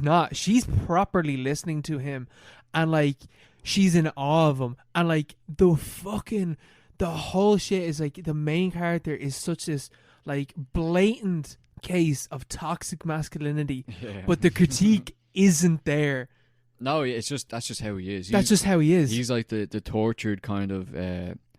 properly listening to him, and, like, she's in awe of him. And, like, the whole shit is like the main character is such this like blatant case of toxic masculinity, but the critique isn't there. No, that's just how he is. That's just how he is. He's like the tortured kind of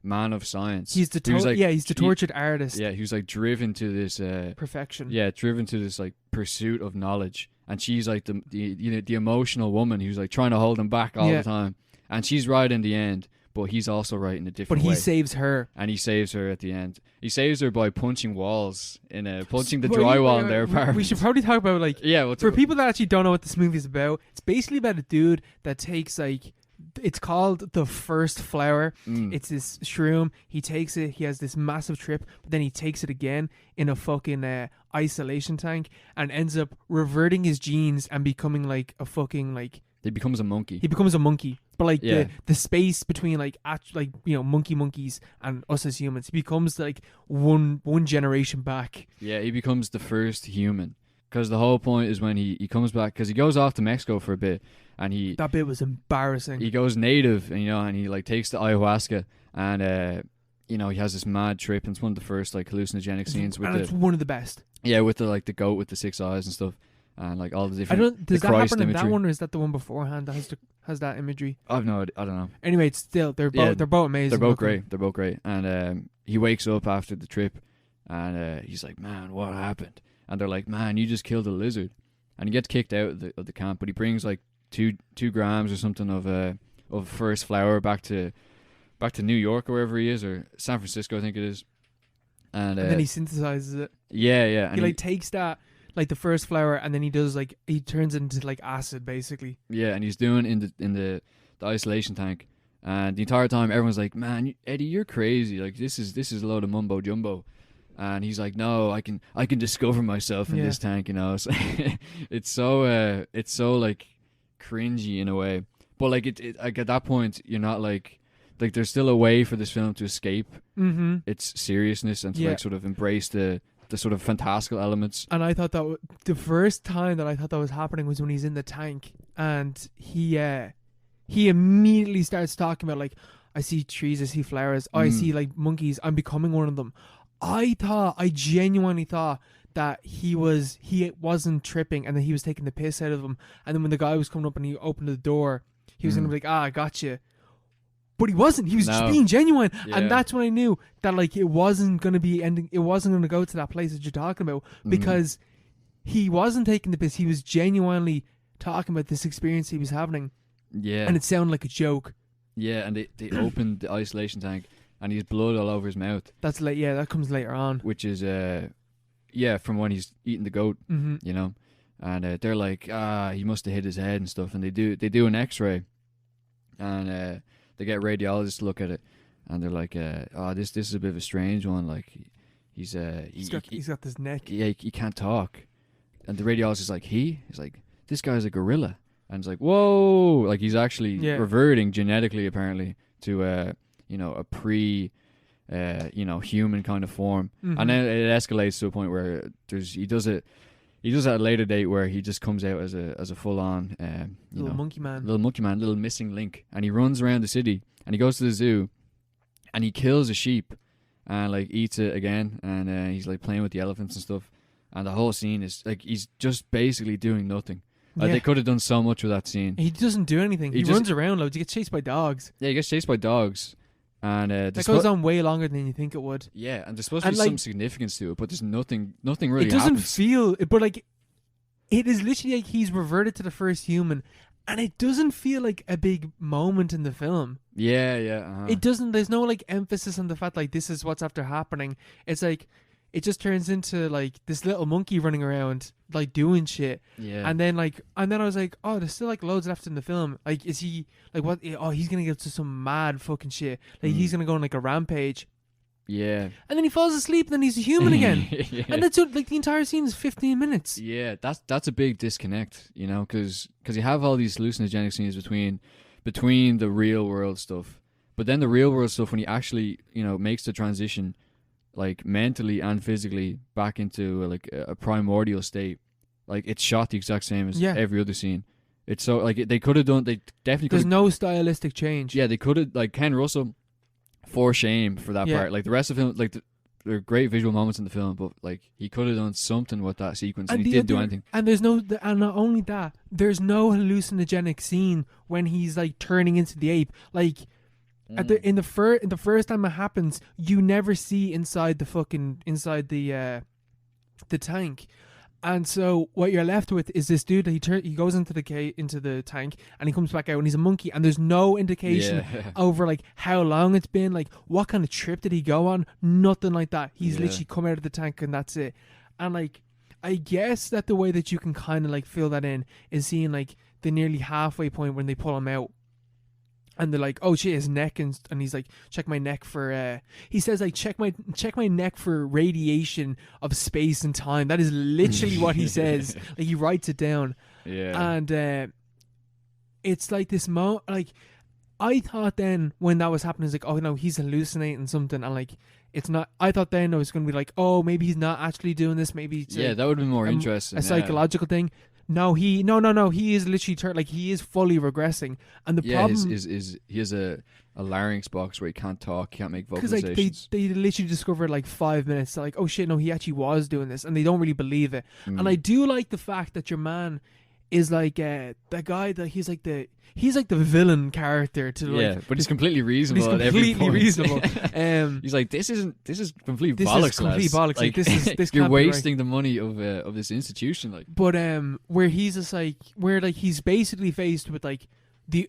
man of science. He's the tortured artist. Yeah, he was like driven to this perfection. Yeah, driven to this like pursuit of knowledge, and she's like the emotional woman who's like trying to hold him back all the time, and she's right in the end. But he's also right in a different way. But he saves her. And he saves her at the end. He saves her by punching walls, punching the drywall in their apartment. We should probably talk about, like, for people that actually don't know what this movie is about, it's basically about a dude that takes, like, it's called the first flower. It's this shroom. He takes it. He has this massive trip, but then he takes it again in a fucking isolation tank and ends up reverting his genes and becoming, like, a fucking, like... He becomes a monkey. But like the space between like you know monkeys and us as humans, he becomes like one generation back. Yeah, he becomes the first human, because the whole point is when he comes back, because he goes off to Mexico for a bit, and that bit was embarrassing. He goes native, and you know, and he like takes the ayahuasca, and you know, he has this mad trip, and it's one of the first like hallucinogenic scenes it's one of the best. Yeah, with the goat with the 6 eyes and stuff. And like all the different. Does that happen in that one, or is that the one beforehand that has that imagery? I don't know. Anyway, it's still they're both amazing. They're both great. And he wakes up after the trip, and he's like, "Man, what happened?" And they're like, "Man, you just killed a lizard." And he gets kicked out of the camp, but he brings like 2 grams or something of first flower back to New York or wherever he is, or San Francisco, I think it is. And then he synthesizes it. Yeah. And he takes that. Like the first flower, and then he turns it into like acid, basically. Yeah, and he's doing in the isolation tank, And the entire time, everyone's like, "Man, Eddie, you're crazy. Like this is a load of mumbo jumbo." And he's like, "No, I can discover myself in Yeah. this tank." You know, it's so like cringy in a way. But like like at that point, you're not like there's still a way for this film to escape Mm-hmm. its seriousness and to Yeah. like sort of embrace the sort of fantastical elements. And I thought that the first time that I thought that was happening was when he's in the tank and he immediately starts talking about like, I see trees, I see flowers, I see like monkeys, I'm becoming one of them. I genuinely thought that he wasn't tripping and that he was taking the piss out of them. And then when the guy was coming up and he opened the door, he was gonna be like, I got you. But he wasn't. He was just being genuine. Yeah. And that's when I knew that like it wasn't gonna be ending. It wasn't gonna go to that place that you're talking about because he wasn't taking the piss. He was genuinely talking about this experience he was having. Yeah. And it sounded like a joke. Yeah, and they opened the isolation tank and he has blood all over his mouth. That's late. Yeah, that comes later on. Which is from when he's eating the goat, you know. And they're like, he must have hit his head and stuff. And they do an X-ray, and they get radiologists to look at it, and they're like, this is a bit of a strange one. Like, he's got this neck. Yeah, he can't talk. And the radiologist is like, he's like, this guy's a gorilla. And it's like, whoa, like he's actually reverting genetically apparently to a pre human kind of form. And then it escalates to a point where he does it at a later date where he just comes out as a full on little monkey man, little missing link, and he runs around the city and he goes to the zoo and he kills a sheep and like eats it again, and he's like playing with the elephants and stuff, and the whole scene is like he's just basically doing nothing. They could have done so much with that scene. He doesn't do anything. He runs around loads. He gets chased by dogs. Yeah, he gets chased by dogs. And that goes on way longer than you think it would. Yeah, and there's supposed to be some significance to it, but there's nothing really It doesn't happens. feel... But like, it is literally like he's reverted to the first human, and it doesn't feel like a big moment in the film. Yeah. It doesn't... There's no like emphasis on the fact like this is what's after happening. It's like... It just turns into like this little monkey running around like doing shit. Yeah. And then I was like, oh, there's still like loads left in the film. Like, is he like what? Oh, he's gonna get to some mad fucking shit. Like he's gonna go on like a rampage. Yeah. And then he falls asleep. And then he's a human again. Yeah. And that's like the entire scene is 15 minutes. Yeah, that's a big disconnect, you know, because you have all these hallucinogenic scenes between the real world stuff, but then the real world stuff when he actually makes the transition, like mentally and physically back into like a primordial state, like it's shot the exact same as every other scene. It's so like they could have done. They definitely. There's no stylistic change. Yeah, they could have like Ken Russell, for shame for that part. Like the rest of the film, like there are great visual moments in the film, but like he could have done something with that sequence, and he didn't do anything. And and not only that, there's no hallucinogenic scene when he's like turning into the ape. Like in the first time it happens, you never see inside the tank. And so what you're left with is this dude that he goes into the tank and he comes back out and he's a monkey, and there's no indication over like how long it's been, like what kind of trip did he go on, nothing like that. He's literally come out of the tank and that's it. And like I guess that the way that you can kind of like fill that in is seeing like the nearly halfway point when they pull him out. And they're like, oh shit, his neck, and he's like, check my neck for he says like check my neck for radiation of space and time. That is literally what he says. Like he writes it down. Yeah. And it's like this like I thought then when that was happening, it's like, oh no, he's hallucinating something, and like it's not. I thought then it was going to be like, oh, maybe he's not actually doing this. Maybe it's that would have been more interesting. A psychological thing. No, he is literally like he is fully regressing, and the problem is he has a larynx box where he can't talk, can't make vocalizations. Because like they literally discovered like 5 minutes, like, oh shit, no, he actually was doing this, and they don't really believe it. And I do like the fact that your man is like that guy that he's like the villain character to like, but he's completely reasonable. He's completely reasonable. He's like, this is complete bollocks. Like this you're wasting the money of this institution. Like, but where he's just like he's basically faced with like the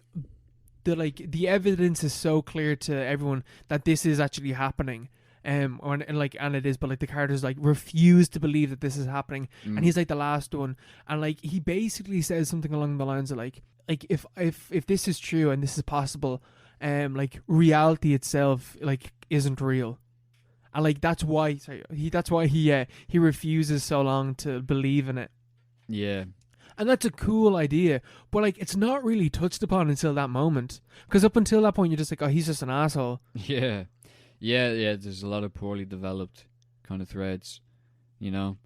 evidence is so clear to everyone that this is actually happening. And it is, but like the characters like refuse to believe that this is happening, and he's like the last one, and like he basically says something along the lines of like if this is true and this is possible, like reality itself like isn't real. And like that's why he refuses so long to believe in it. Yeah. And that's a cool idea, but like it's not really touched upon until that moment. Because up until that point, you're just like, oh, he's just an asshole. Yeah. Yeah. There's a lot of poorly developed kind of threads, you know.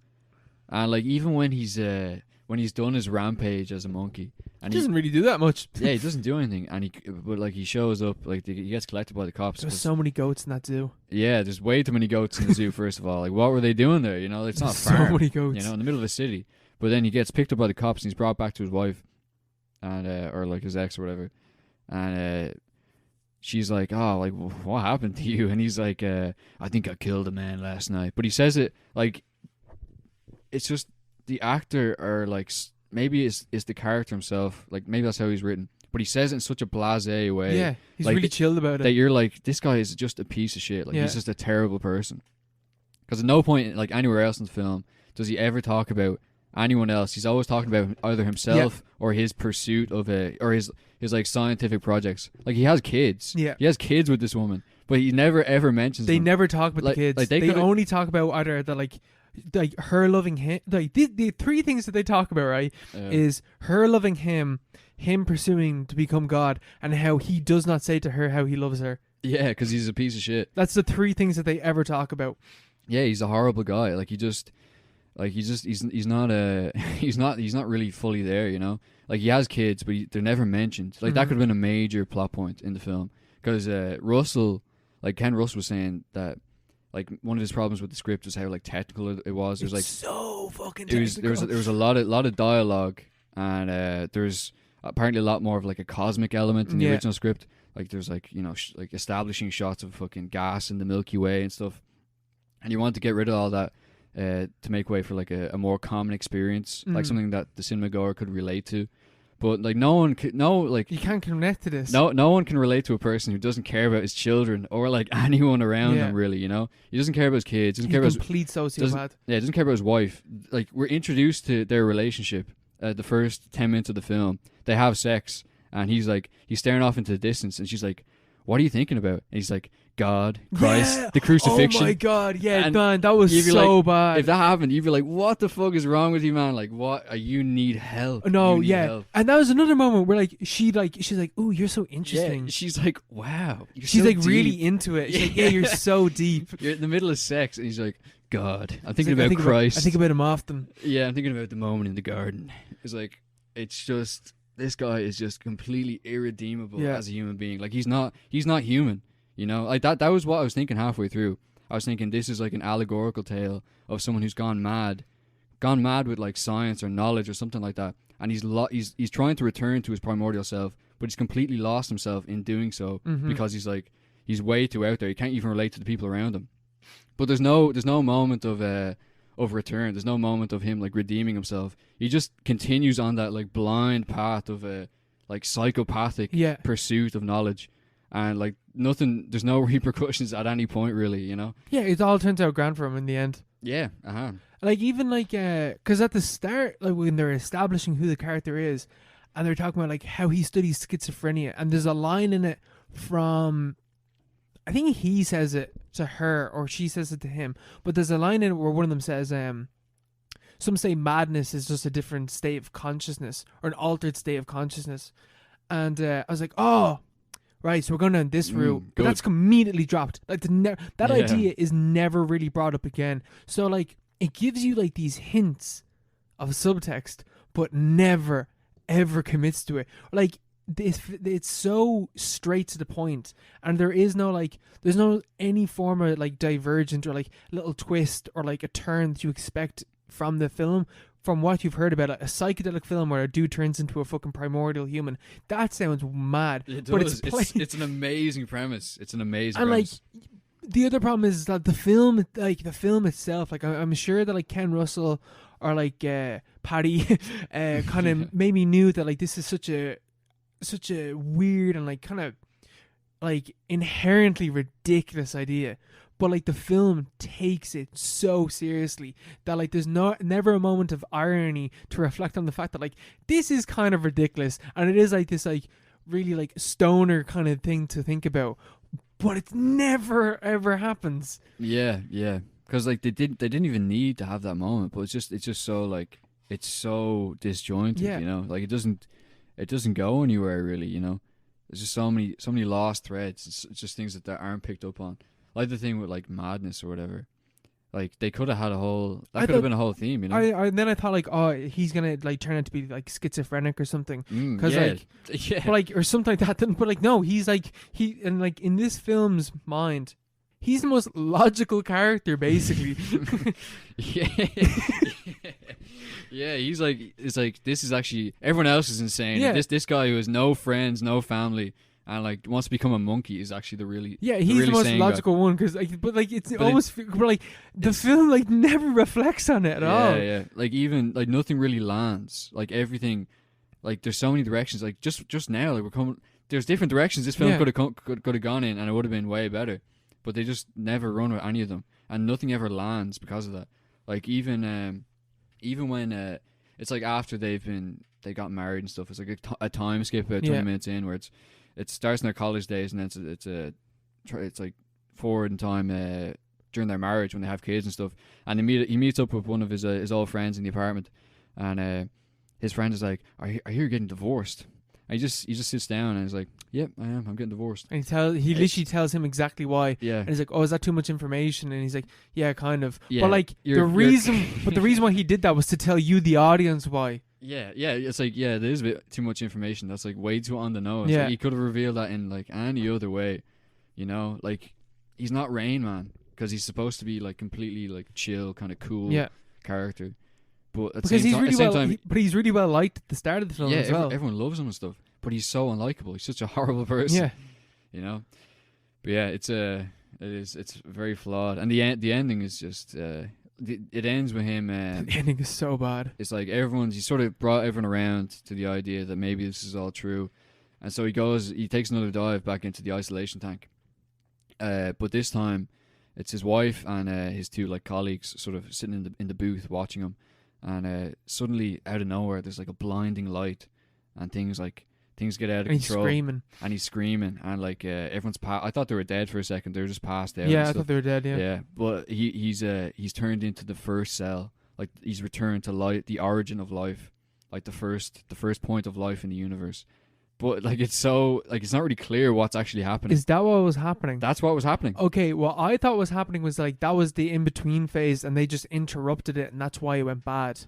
And like even when he's done his rampage as a monkey, and He doesn't really do that much. yeah, he doesn't do anything, and but like he shows up, like he gets collected by the cops. There's so many goats in that zoo. Yeah, there's way too many goats in the zoo. First of all, like what were they doing there? You know, it's not a farm, So many goats. you know, in the middle of a city. But then he gets picked up by the cops and he's brought back to his wife, and or like his ex or whatever, and she's like, "Oh, like what happened to you?" And he's like, "I think I killed a man last night." But he says it like it's just the actor, or like maybe it's the character himself. Like maybe that's how he's written, but he says it in such a blasé way. Yeah, he's like, really chilled about that it. you're like, this guy is just a piece of shit. Like Yeah. he's just a terrible person. Because at no point, like anywhere else in the film, does he ever talk about anyone else. He's always talking about either himself or his pursuit of or his like scientific projects. Like he has kids. Yeah. He has kids with this woman, but he never ever mentions They them. never talk about Like- the kids. like they they could've- only talk about either the like her loving him. Like the three things that they talk about, right, is her loving him pursuing to become God, and how he does not say to her how he loves her. yeah, because he's a piece of shit. That's the three things that they ever talk about. Yeah, he's a horrible guy. Like he's not he's not really fully there, you know. Like he has kids, but they're never mentioned. Like that Mhm. could have been a major plot point in the film, because Russell, like Ken Russell was saying that like one of his problems with the script was how like technical it was. There's like so fucking there was a lot of dialogue, and there's apparently a lot more of like a cosmic element in the Yeah. original script. Like there's like, you know, like establishing shots of fucking gas in the Milky Way and stuff, and you want to get rid of all that to make way for like a more common experience, like Mm. something that the cinema goer could relate to. But like you can't connect to this. no one can relate to a person who doesn't care about his children or like anyone around Yeah. him, really, you know. He doesn't care about his kids, doesn't He's care a about his, complete sociopath. doesn't care about his wife. Like we're introduced to their relationship the first 10 minutes of the film. They have sex, and he's staring off into the distance, and she's like, "What are you thinking about?" And he's like, "God, Christ, Yeah. the crucifixion." Oh my god, yeah, And man, that was you'd be so like, bad. If that happened, you'd be like, "What the fuck is wrong with you, man? Like, what? You need help." No, You need yeah, help." and that was another moment where she's like, "Ooh, you're so interesting." Yeah, she's like, "Wow." You're She's so like really deep. into it. She's like, "Yeah, you're so deep." You're in the middle of sex, and he's like, "God, I'm He's thinking like, about Christ." I think about him often. Yeah, I'm thinking about the moment in the garden. It's like, it's just, this guy is just completely irredeemable Yeah. as a human being. Like he's not human, you know. Like that was what I was thinking halfway through. I was thinking this is like an allegorical tale of someone who's gone mad with like science or knowledge or something like that, and he's trying to return to his primordial self, but he's completely lost himself in doing so, Mhm. because he's way too out there. He can't even relate to the people around him. But there's no moment of return. There's no moment of him like redeeming himself. He just continues on that like blind path of like psychopathic Yeah, pursuit of knowledge, and like nothing. There's no repercussions at any point, really. You know. yeah, it all turns out grand for him in the end. Yeah. Like even because at the start, like when they're establishing who the character is, and they're talking about like how he studies schizophrenia, and there's a line in it from, I think he says it to her or she says it to him, but there's a line in it where one of them says, some say madness is just a different state of consciousness or an altered state of consciousness, and I was like, oh. Right, so we're going down this route, but good. that's immediately dropped. Like that Yeah. idea is never really brought up again. So like it gives you like these hints of subtext, but never ever commits to it. Like it's so straight to the point, and there's no any form of like divergent or like little twist or like a turn that you expect from the film. From what you've heard about it, a psychedelic film where a dude turns into a fucking primordial human, that sounds mad. It But does. it's It's an amazing premise. It's an amazing and like premise. the other problem is that the film itself, like I'm sure that like Ken Russell or like Patty kind of maybe knew that like this is such a weird and like kind of like inherently ridiculous idea, but like the film takes it so seriously that like there's never a moment of irony to reflect on the fact that like this is kind of ridiculous, and it is like this like really like stoner kind of thing to think about, but it never ever happens. Yeah, yeah. Because like they didn't even need to have that moment, but it's just so like it's so disjointed, Yeah. you know. Like it doesn't go anywhere really, you know. There's just so many lost threads. It's just things that aren't picked up on, like the thing with like madness or whatever. Like they could have had that could have been a whole theme, you know. Then I thought like, oh, he's gonna like turn out to be like schizophrenic or something, because yeah. but like or something like that. But like no, he's like and like in this film's mind, he's the most logical character basically. yeah. Yeah, he's like, it's like this is actually everyone else is insane. Yeah. This guy who has no friends, no family, and like wants to become a monkey is actually the really he's really the most sane logical one, because like, but like it's almost but like the film like never reflects on it at all. Yeah, like even like nothing really lands. Like everything, like there's so many directions. Like just now, like we're coming. There's different directions this film could have gone in, and it would have been way better. But they just never run with any of them, and nothing ever lands because of that. Like even when it's like after they got married and stuff, it's like a time skip about 20 minutes in, where it starts in their college days, and then it's like forward in time during their marriage when they have kids and stuff, and he meets up with one of his old friends in the apartment, and his friend is like, I hear you're getting divorced. And he just sits down and he's like, yep, I am. I'm getting divorced. And he literally tells him exactly why. Yeah. And he's like, oh, is that too much information? And he's like, yeah, kind of. Yeah, but like the reason why he did that was to tell you, the audience, why. Yeah. It's like, yeah, there is a bit too much information. That's like way too on the nose. Yeah. Like, he could have revealed that in like any other way, you know. Like he's not Rain Man because he's supposed to be like completely like chill, kind of cool character. But at because he's really well liked at the start of the film as well. Everyone loves him and stuff. But he's so unlikable. He's such a horrible person. Yeah, you know. But yeah, it's very flawed, and the ending is just it ends with him. The ending is so bad. It's like he sort of brought everyone around to the idea that maybe this is all true, and so he takes another dive back into the isolation tank. But this time, it's his wife and his two like colleagues sort of sitting in the booth watching him. And suddenly, out of nowhere, there's like a blinding light, and things get out of control. And he's screaming, and like everyone's. I thought they were dead for a second. They were just passed out. Yeah, I thought they were dead. Yeah. Yeah, but he's turned into the first cell. Like he's returned to light, the origin of life, like the first point of life in the universe. But like it's so like it's not really clear what's actually happening. Is that what was happening? That's what was happening. Okay, what I thought was happening was like that was the in between phase, and they just interrupted it, and that's why it went bad.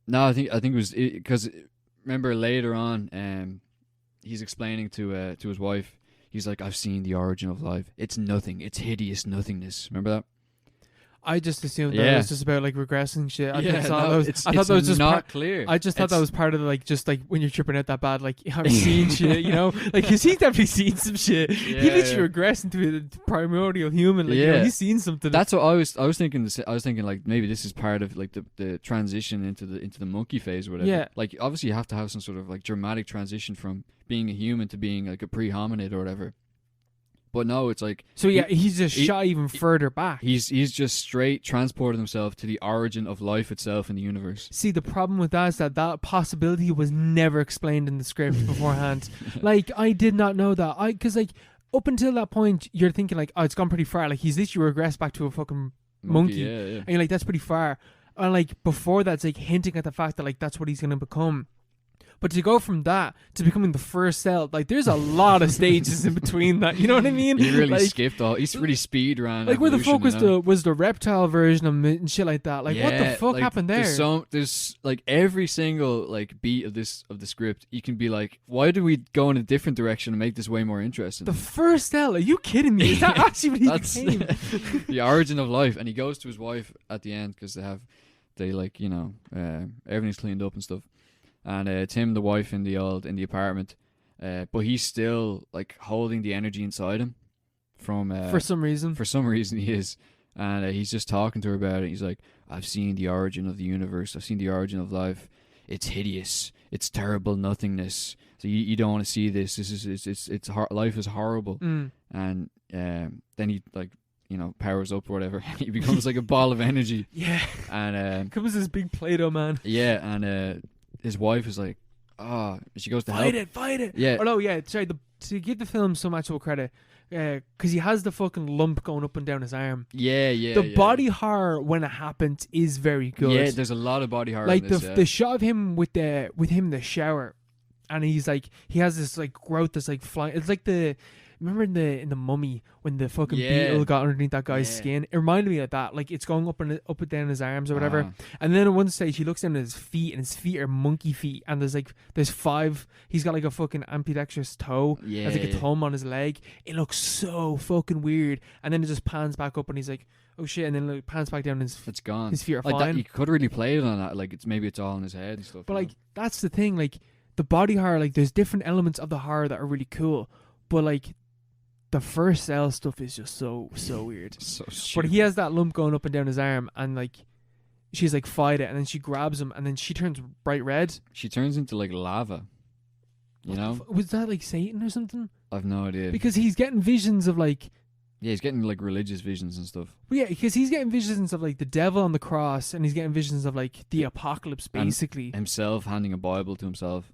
No, I think it was because remember later on, he's explaining to his wife. He's like, I've seen the origin of life. It's nothing. It's hideous nothingness. Remember that? I just assumed that it was just about like regressing shit. I thought that was just not clear. I just thought that was part of the, like just like when you're tripping out that bad, like I've seen shit, you know, like he's definitely seen some shit. He literally regressed into a primordial human. Like, you know, he's seen something. That's what I was thinking. I was thinking like maybe this is part of like the transition into the monkey phase or whatever. Yeah. Like obviously you have to have some sort of like dramatic transition from being a human to being like a pre-hominid or whatever. But no, it's like he's just shot even further back. He's just straight transported himself to the origin of life itself in the universe. See, the problem with that is that possibility was never explained in the script beforehand. Like I did not know that. Because like up until that point, you're thinking like, oh, it's gone pretty far. Like he's literally regressed back to a fucking monkey. Yeah. And you're like, that's pretty far. And like before that, it's like hinting at the fact that like that's what he's gonna become. But to go from that to becoming the first cell, like there's a lot of stages in between that. You know what I mean? He really like, skipped all. He's really speed ran. Like where the fuck was the reptile version of it and shit like that? Like what the fuck happened there? There's like every single like beat of the script. You can be like, why do we go in a different direction and make this way more interesting? The first cell? Are you kidding me? Is that actually what he became? The origin of life, and he goes to his wife at the end because everything's cleaned up and stuff. And it's him, the wife, in the apartment, but he's still like holding the energy inside him from for some reason. For some reason, he is, and he's just talking to her about it. He's like, "I've seen the origin of the universe. I've seen the origin of life. It's hideous. It's terrible nothingness. So you don't want to see this. Life is horrible." And then he like powers up or whatever. He becomes like a ball of energy. Yeah, and becomes this big Play-Doh man. Yeah, and his wife is like, she goes to fight help. fight it. Yeah. Oh no, yeah. Sorry, to give the film some actual credit, because he has the fucking lump going up and down his arm. Yeah. The body horror when it happens is very good. Yeah, there's a lot of body horror. Like in this, the shot of him with him in the shower, and he's like he has this like growth that's like flying. It's like remember in the Mummy when the fucking beetle got underneath that guy's skin. It reminded me of that. Like it's going up and down his arms or whatever. And then at one stage he looks down at his feet, and his feet are monkey feet. And there's 5. He's got like a fucking ambidextrous toe. Yeah, has like a thumb on his leg. It looks so fucking weird. And then it just pans back up, and he's like, oh shit. And then it pans back down. And it's gone. His feet are like fine. That, you could really play it on that. Like maybe it's all in his head and stuff. But like that's the thing. Like the body horror. Like there's different elements of the horror that are really cool. But like. The first cell stuff is just so weird. So stupid. But he has that lump going up and down his arm, and like she's like fight it, and then she grabs him, and then she turns bright red. She turns into like lava. You know? Was that like Satan or something? I've no idea. Because he's getting visions of like. Yeah, he's getting like religious visions and stuff. Well, yeah, because he's getting visions of like the devil on the cross, and he's getting visions of like the apocalypse, basically. And himself handing a Bible to himself.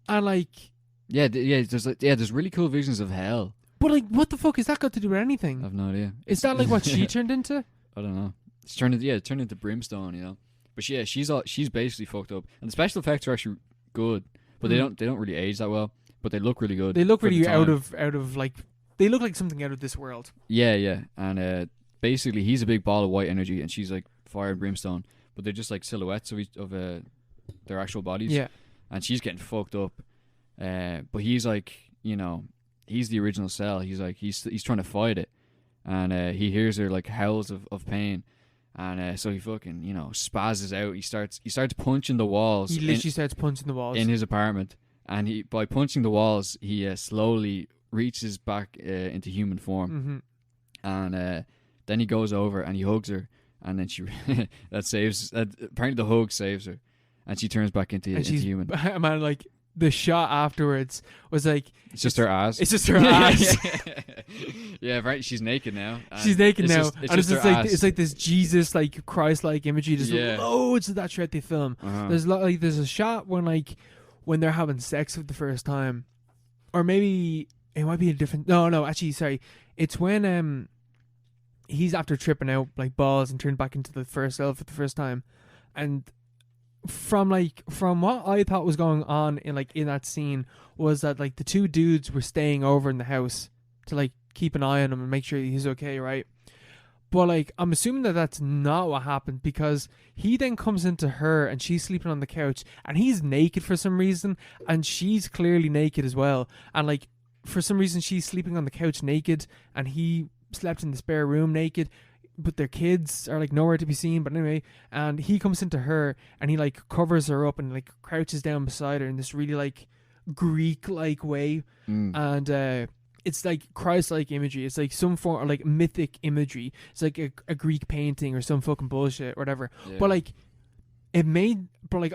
And like. There's really cool visions of hell. But like, what the fuck has that got to do with anything? I've no idea. Is that like what she turned into? I don't know. It's turned into brimstone, you know. But yeah, she's basically fucked up. And the special effects are actually good, but they don't really age that well. But they look really good. They look really out of like they look like something out of this world. Yeah. And basically he's a big ball of white energy, and she's like fire and brimstone. But they're just like silhouettes of their actual bodies. Yeah. And she's getting fucked up. But he's like, you know. He's the original Cell. He's like he's trying to fight it, and he hears her like howls of pain, and so he fucking spazzes out. He starts punching the walls. He literally starts punching the walls in his apartment, and by punching the walls, he slowly reaches back into human form, and then he goes over and he hugs her, and then she apparently the hug saves her, and she turns back into human. Man, like. The shot afterwards was like it's just her ass. It's just her ass. Yeah, right. She's naked now. She's naked now, and it's like this Jesus, like Christ-like imagery. Just loads of that throughout the film. There's there's a shot when they're having sex for the first time, or maybe it might be a different. No, actually, sorry. It's when he's after tripping out like balls and turned back into the first self for the first time, and. From what I thought was going on in that scene was that like the 2 dudes were staying over in the house to like keep an eye on him and make sure he's okay, right? But like I'm assuming that that's not what happened, because he then comes into her and she's sleeping on the couch and he's naked for some reason, and she's clearly naked as well, and like for some reason she's sleeping on the couch naked and he slept in the spare room naked. But their kids are like nowhere to be seen. But anyway, and he comes into her and he like covers her up and like crouches down beside her in this really like Greek-like way, and it's like Christ-like imagery. It's like some form of like mythic imagery. It's like a Greek painting or some fucking bullshit or whatever. Yeah. But like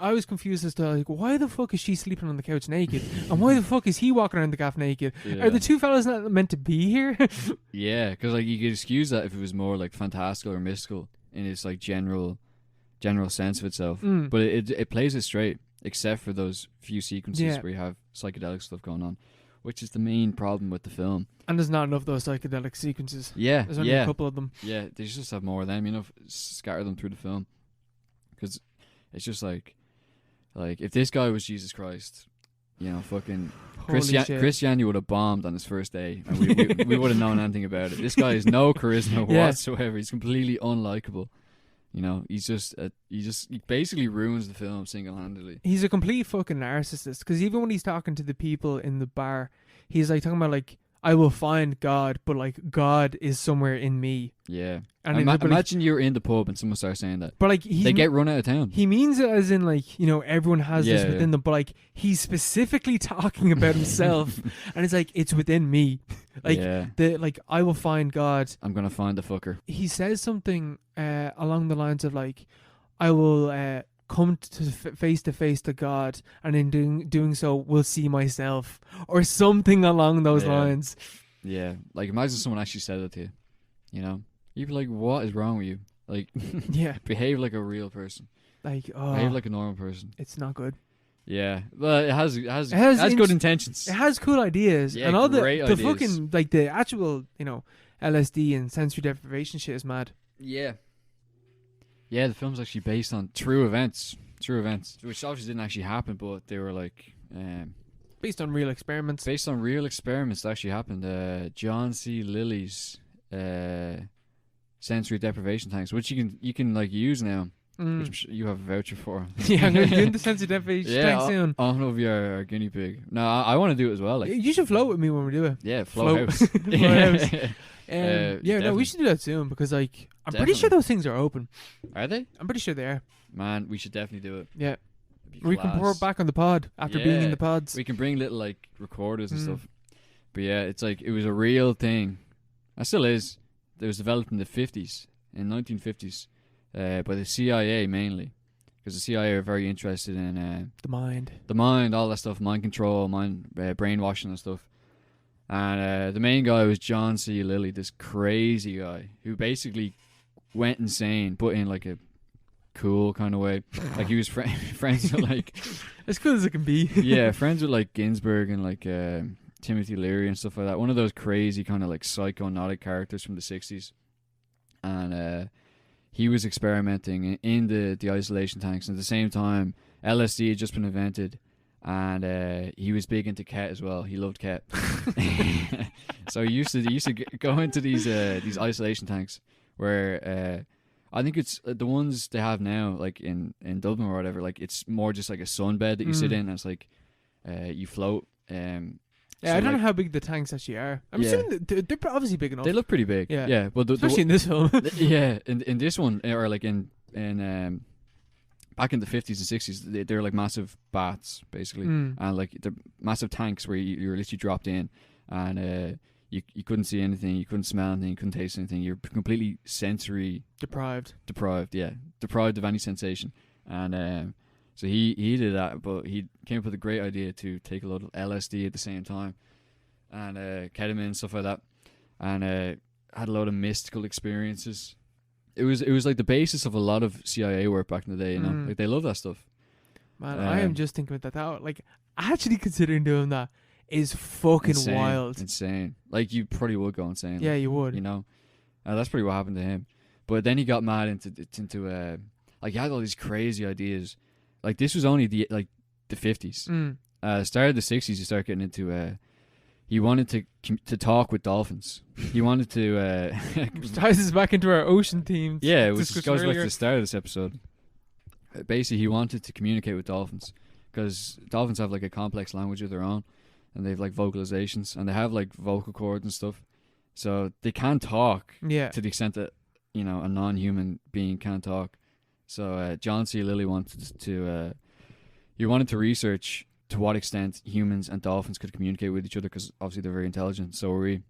I was confused as to like why the fuck is she sleeping on the couch naked and why the fuck is he walking around the gaff naked? Yeah. Are the 2 fellas not meant to be here? Yeah, because like you could excuse that if it was more like fantastical or mystical in its like general sense of itself, but it plays it straight, except for those few sequences where you have psychedelic stuff going on, which is the main problem with the film. And there's not enough of those psychedelic sequences. Yeah, there's only a couple of them. Yeah, they just have more of them, scatter them through the film, because. It's just like if this guy was Jesus Christ, fucking Christianity would have bombed on his first day, and we would have known anything about it. This guy has no charisma whatsoever. He's completely unlikable. He basically ruins the film single-handedly. He's a complete fucking narcissist, because even when he's talking to the people in the bar, he's like talking about like, I will find God, but like God is somewhere in me. Yeah. And imagine you're in the pub and someone starts saying that. But like they get run out of town. He means it as in like, everyone has this within them, but like he's specifically talking about himself and it's like, it's within me. Like I will find God. I'm gonna find the fucker. He says something along the lines of like, I will come to face to God, and in doing so will see myself, or something along those lines. Yeah, like imagine someone actually said it to you. You'd be like, what is wrong with you? Like, behave like a real person. Like, behave like a normal person. It's not good. Yeah, well, it has has good intentions. It has cool ideas, Yeah, and all great the ideas. fucking like the actual LSD and sensory deprivation shit is mad. Yeah. Yeah, the film's actually based on true events, which obviously didn't actually happen, but they were like Based on real experiments. based on real experiments that actually happened. John C. Lilly's sensory deprivation tanks, which you can like use now, which I'm sure you have a voucher for. Yeah, I'm going to do the sensory deprivation tank soon. I don't know if you're our guinea pig. No, I want to do it as well. Like, You should float with me when we do it. yeah, float house. Float house. Yeah, no, we definitely. should do that soon because like I'm pretty sure those things are open. Are they? I'm pretty sure they are. Man, we should definitely do it. Yeah. It'd be We can pour class. it back on the pod after being in Yeah. the pods. We can bring little like recorders and stuff. But yeah, it's like it was a real thing. It still is. It was developed in the 50s, in 1950s, by the CIA mainly, because the CIA are very interested in The mind. the mind, all that stuff, mind control, brainwashing and stuff. And the main guy was John C. Lilly, this crazy guy who basically went insane, but in like a cool kind of way. Like he was friends with like As cool as it can be. yeah, friends with like Ginsberg and like Timothy Leary and stuff like that. One of those crazy kind of like psychonaut characters from the 60s. And he was experimenting in the isolation tanks. And at the same time, LSD had just been invented. And he was big into ket as well. He loved ket. So he used to go into these isolation tanks where I think it's the ones they have now, like in Dublin or whatever. Like it's more just like a sunbed that you sit in, and it's like you float. Yeah, So I don't know like, how big the tanks actually are. I'm Yeah. assuming that they're obviously big enough. they look pretty big. Yeah. Yeah. But Especially in this film. yeah, in this one or like in back in the 50s and 60s, they're like massive baths basically, and like they're massive tanks where you were literally dropped in, and you couldn't see anything, you couldn't smell anything, you couldn't taste anything. You're completely sensory Deprived. deprived of any sensation. And so he did that, but he came up with a great idea to take a lot of LSD at the same time, and ketamine and stuff like that, and had a lot of mystical experiences. It was like the basis of a lot of CIA work back in the day, you know. Like they love that stuff. Man, I am just thinking about that. Like, actually considering doing that is fucking wild. Insane. Like you probably would go insane. Yeah, you would. You know, that's pretty what happened to him. But then he got mad into like he had all these crazy ideas. Like this was only the 50s. Started the 60s. He started getting into. He wanted to talk with dolphins. He wanted to. Ties us back into our ocean theme. Yeah, which goes back to the start of this episode. Basically, he wanted to communicate with dolphins because dolphins have like a complex language of their own, and they have like vocalizations, and they have like vocal cords and stuff, so they can talk. Yeah. To the extent that a non-human being can talk. So John C. Lilly wanted to research to what extent humans and dolphins could communicate with each other, because obviously they're very intelligent. So were we.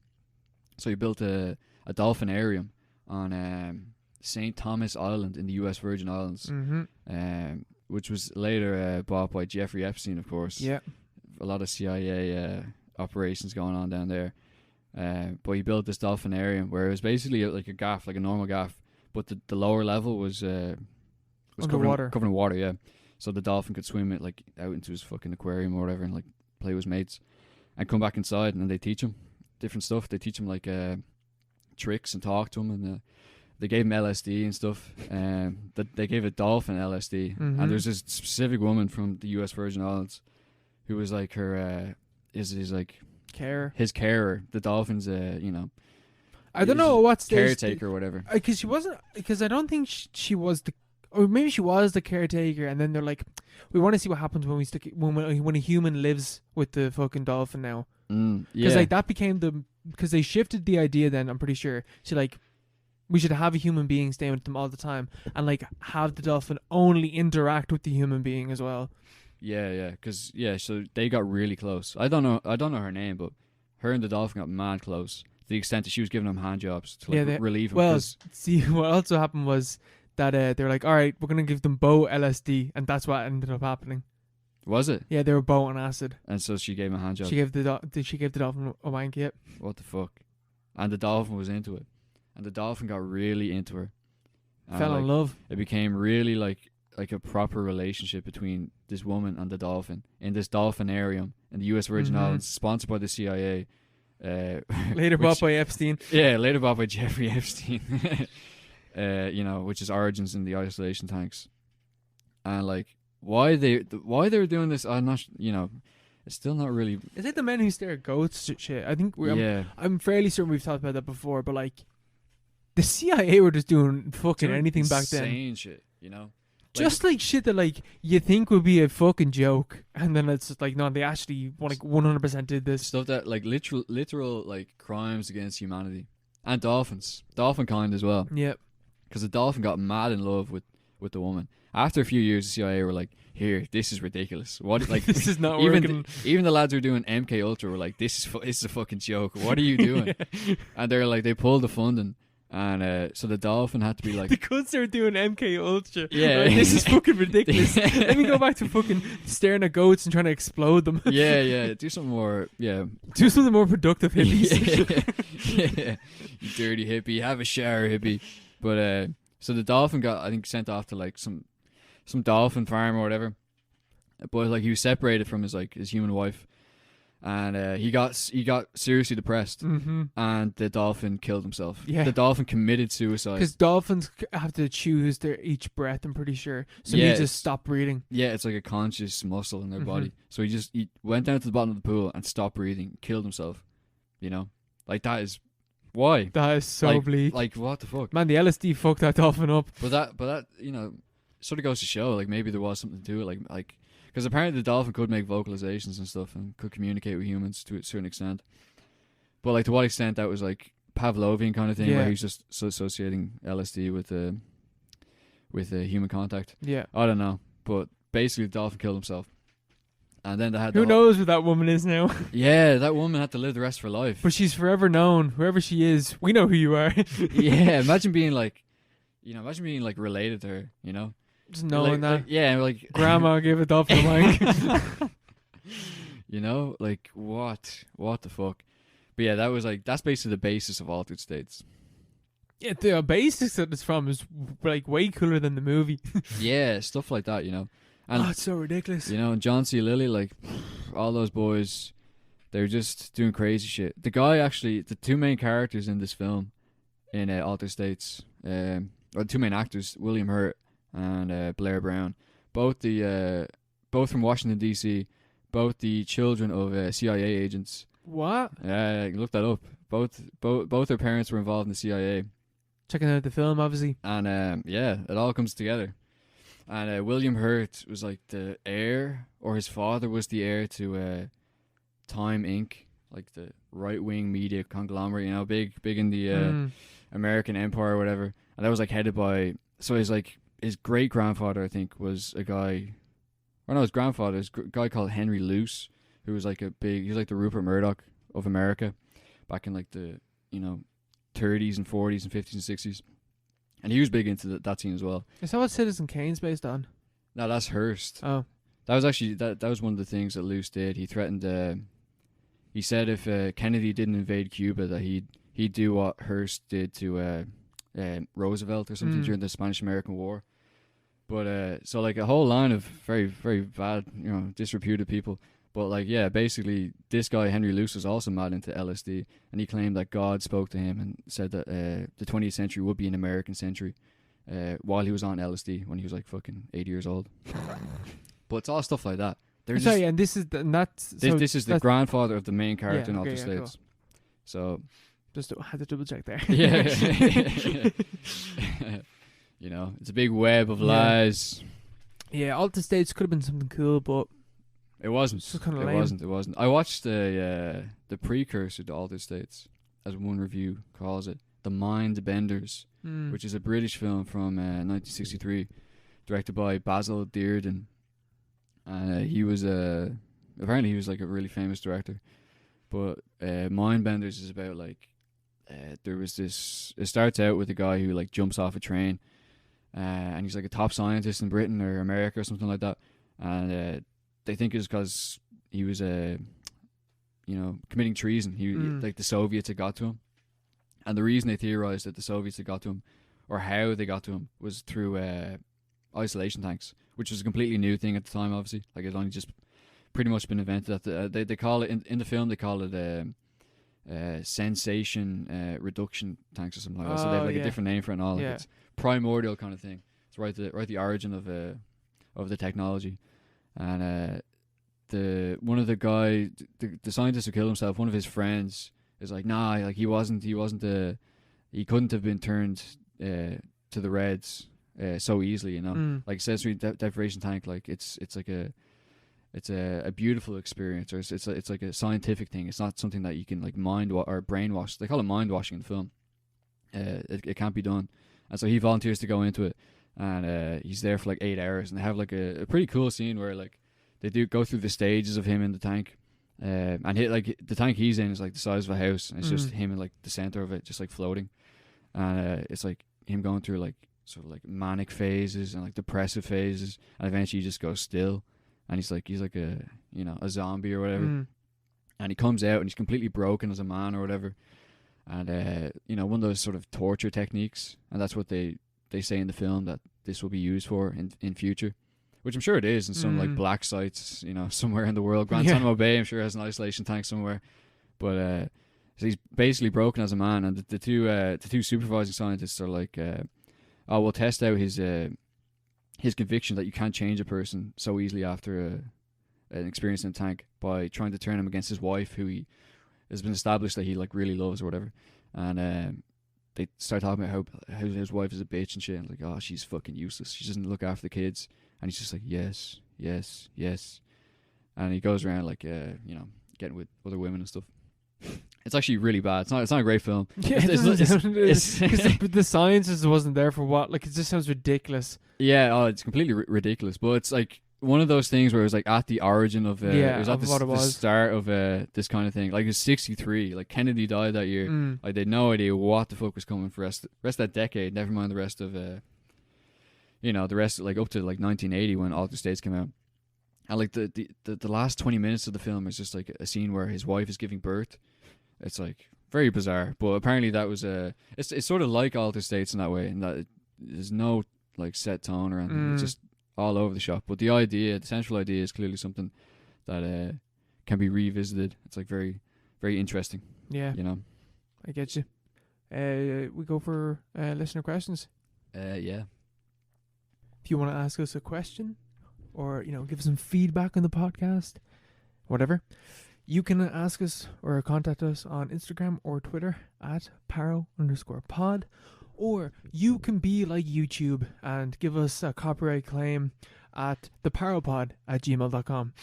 So he built a dolphinarium on St. Thomas Island in the U.S. Virgin Islands, which was later bought by Jeffrey Epstein, of course. Yeah. A lot of CIA operations going on down there. But he built this dolphinarium where it was basically like a gaff, like a normal gaff, but the lower level was Underwater. covered in water, yeah. So the dolphin could swim it like out into his fucking aquarium or whatever and like play with his mates and come back inside, and then they teach him different stuff. They teach him like tricks and talk to him, and they gave him LSD and stuff. They gave a dolphin LSD, and there's this specific woman from the U.S. Virgin Islands who was like her his like his carer. The dolphin's I don't know what stage caretaker or whatever. Because she wasn't. Because I don't think she was the. Or maybe she was the caretaker, and then they're like, we want to see what happens when we stick when a human lives with the fucking dolphin now. Because like that became because they shifted the idea. Then I'm pretty sure we should have a human being staying with them all the time, and like have the dolphin only interact with the human being as well. Yeah. Because so they got really close. I don't know her name, but her and the dolphin got mad close to the extent that she was giving him hand jobs to relieve him. Well, see, what also happened was that they were like, all right, we're gonna give them both LSD, and that's what ended up happening. Was it? Yeah, they were both on acid. And so she gave him a hand job. She gave the dolphin a wank. Yep. What the fuck? And the dolphin was into it, and the dolphin got really into her. And Fell in love. It became really like like a proper relationship between this woman and the dolphin in this dolphinarium in the U.S. Virgin Islands, sponsored by the CIA. Later bought by Epstein. Yeah, later bought by Jeffrey Epstein. Which is origins in the isolation tanks, and like why they were doing this, I'm not. It's still not really. Is it the men who stare at goats shit? I think Yeah. I'm fairly certain we've talked about that before, but like the CIA were just doing fucking Doing anything back then. Insane shit, Just like shit that like you think would be a fucking joke, and then it's just like no, they actually 100% did this. Stuff that like literal like crimes against humanity and dolphins, dolphin kind as well. Yep. Because the dolphin got mad in love with the woman. After a few years, the CIA were like, "Here, this is ridiculous. What like This is not even working." even the lads who were doing MK Ultra were like, "This is a fucking joke. What are you doing?" And they're like, they pulled the funding, and so the dolphin had to be like, Because they're doing MK Ultra. Yeah. Like, this is fucking ridiculous. Let me go back to fucking staring at goats and trying to explode them. yeah, do something more, yeah, Do something more productive, hippies. yeah, you dirty hippie, have a shower, hippie. But so the dolphin got, I think, sent off to like some dolphin farm or whatever. But like he was separated from his human wife, and he got seriously depressed, and the dolphin killed himself. Yeah. The dolphin committed suicide. Because dolphins have to choose their each breath, I'm pretty sure. So Yeah, he just stopped breathing. Yeah, it's like a conscious muscle in their body. So he went down to the bottom of the pool and stopped breathing, killed himself. Like that is why. That is so bleak. Like what the fuck? Man, the LSD fucked that dolphin up. But that sort of goes to show like maybe there was something to it, like because apparently the dolphin could make vocalizations and stuff and could communicate with humans to a certain extent. But like to what extent that was like Pavlovian kind of thing, Yeah. where he's just associating LSD with human contact. Yeah. I don't know, but basically the dolphin killed himself, and then they had Who knows what that woman is now? Yeah, that woman had to live the rest of her life. But she's forever known. Whoever she is, we know who you are. Yeah, imagine being like related to her, Just knowing that. Yeah, like Grandma gave a dolphin a wank. like what the fuck. But yeah, that's basically the basis of Altered States. Yeah, the basics that it's from is like way cooler than the movie. Yeah, stuff like that, And it's so ridiculous. and John C. Lilly, like all those boys, they're just doing crazy shit. The guy actually, the two main characters in this film, in Altered States, or the two main actors, William Hurt and Blair Brown, both from Washington D.C., both the children of CIA agents. What? Yeah, look that up. Both their parents were involved in the CIA. Checking out the film, obviously. And yeah, it all comes together. And William Hurt was like the heir, or his father was the heir to Time Inc., like the right-wing media conglomerate, big in the American empire or whatever. And that was like headed by, so his great-grandfather, I think, was a guy, or no, his grandfather is a guy called Henry Luce, who was like he was like the Rupert Murdoch of America back in like the 30s and 40s and 50s and 60s, and he was big into that scene as well. Is that what Citizen Kane's based on? No, that's Hearst. Oh, that was actually that was one of the things that Luce did. He threatened. He said if Kennedy didn't invade Cuba, that he'd do what Hearst did to Roosevelt or something during the Spanish-American War. But so like a whole line of very, very bad, disreputed people. But like, yeah, basically this guy Henry Luce was also mad into LSD, and he claimed that God spoke to him and said that the 20th century would be an American century while he was on LSD when he was like fucking 80 years old. But it's all stuff like that. Sorry, and this is this is the grandfather of the main character in Altered States. Cool. So just had to double check there. Yeah. It's a big web of lies. Yeah, Altered States could have been something cool, but it wasn't. It's just kind of lame. It wasn't. I watched the precursor to Altered States, as one review calls it, The Mind Benders, which is a British film from 1963, directed by Basil Dearden. And he was apparently he was like a really famous director. But Mind Benders is about like there was this. It starts out with a guy who like jumps off a train, and he's like a top scientist in Britain or America or something like that, and they think it's because he was committing treason. He like the Soviets had got to him, and the reason they theorized that the Soviets had got to him, or how they got to him, was through isolation tanks, which was a completely new thing at the time. Obviously, like it only just pretty much been invented. At the, they call it in the film, they call it sensation reduction tanks or something like that. So they have like a different name for it and all. Like it's primordial kind of thing. It's right the origin of the technology. And one of the guy, the scientist who killed himself, one of his friends is like, nah, like he couldn't have been turned to the Reds so easily, you know. Like sensory deprivation tank, like it's like a beautiful experience, or it's like a scientific thing. It's not something that you can like or brainwash. They call it mind washing in the film. It can't be done, and so he volunteers to go into it, and he's there for like 8 hours, and they have like a pretty cool scene where like they do go through the stages of him in the tank, and the tank he's in is like the size of a house, and it's just him in like the center of it, just like floating, and it's like him going through like sort of like manic phases and like depressive phases, and eventually he just goes still, and he's like a zombie or whatever, and he comes out and he's completely broken as a man or whatever, and one of those sort of torture techniques, and that's what they say in the film that this will be used for in future, which I'm sure it is in some like black sites, somewhere in the world. Guantanamo Bay, I'm sure, has an isolation tank somewhere, but so he's basically broken as a man, and the two supervising scientists are like, we'll test out his conviction that you can't change a person so easily after an experience in a tank by trying to turn him against his wife, who he has been established that he like really loves or whatever, and they start talking about how his wife is a bitch and shit, and like, oh, she's fucking useless, she doesn't look after the kids, and he's just like, yes, yes, yes, and he goes around like getting with other women and stuff. It's actually really bad. It's not a great film. Yeah, the science just wasn't there for what. Like, it just sounds ridiculous. Yeah, it's completely ridiculous. But it's like one of those things where it was like at the origin of it was at the start of this kind of thing. Like, it's 1963. Like, Kennedy died that year. Like, they had no idea what the fuck was coming for rest of that decade. Never mind the rest of the rest, like up to like 1980 when Altered States came out. And like the last 20 minutes of the film is just like a scene where his wife is giving birth. It's like very bizarre, but apparently that was it's sort of like Altered States in that way, in that there's no like set tone or anything. It's just all over the shop. But the central idea is clearly something that can be revisited. It's like very, very interesting. Yeah, I get you. We go for listener questions. Yeah. If you want to ask us a question, or give some feedback on the podcast, whatever, you can ask us or contact us on Instagram or Twitter at @paro_pod, or you can be like YouTube and give us a copyright claim at theparopod@gmail.com.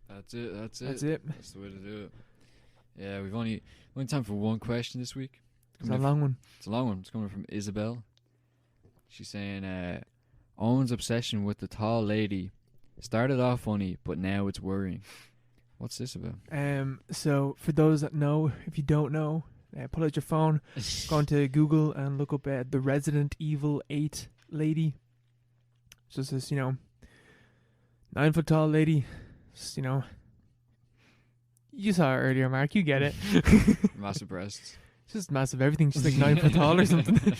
That's it. That's the way to do it. Yeah, we've only time for one question this week. It's a long one. It's a long one. It's coming from Isabel. She's saying, Owen's obsession with the tall lady started off funny, but now it's worrying. What's this about? So for those that know, if you don't know, pull out your phone, go into Google and look up the Resident Evil 8 lady. It's just this, 9 foot tall lady. Just, you saw her earlier, Mark. You get it. Massive breasts. Just massive everything. She's like 9 foot tall or something.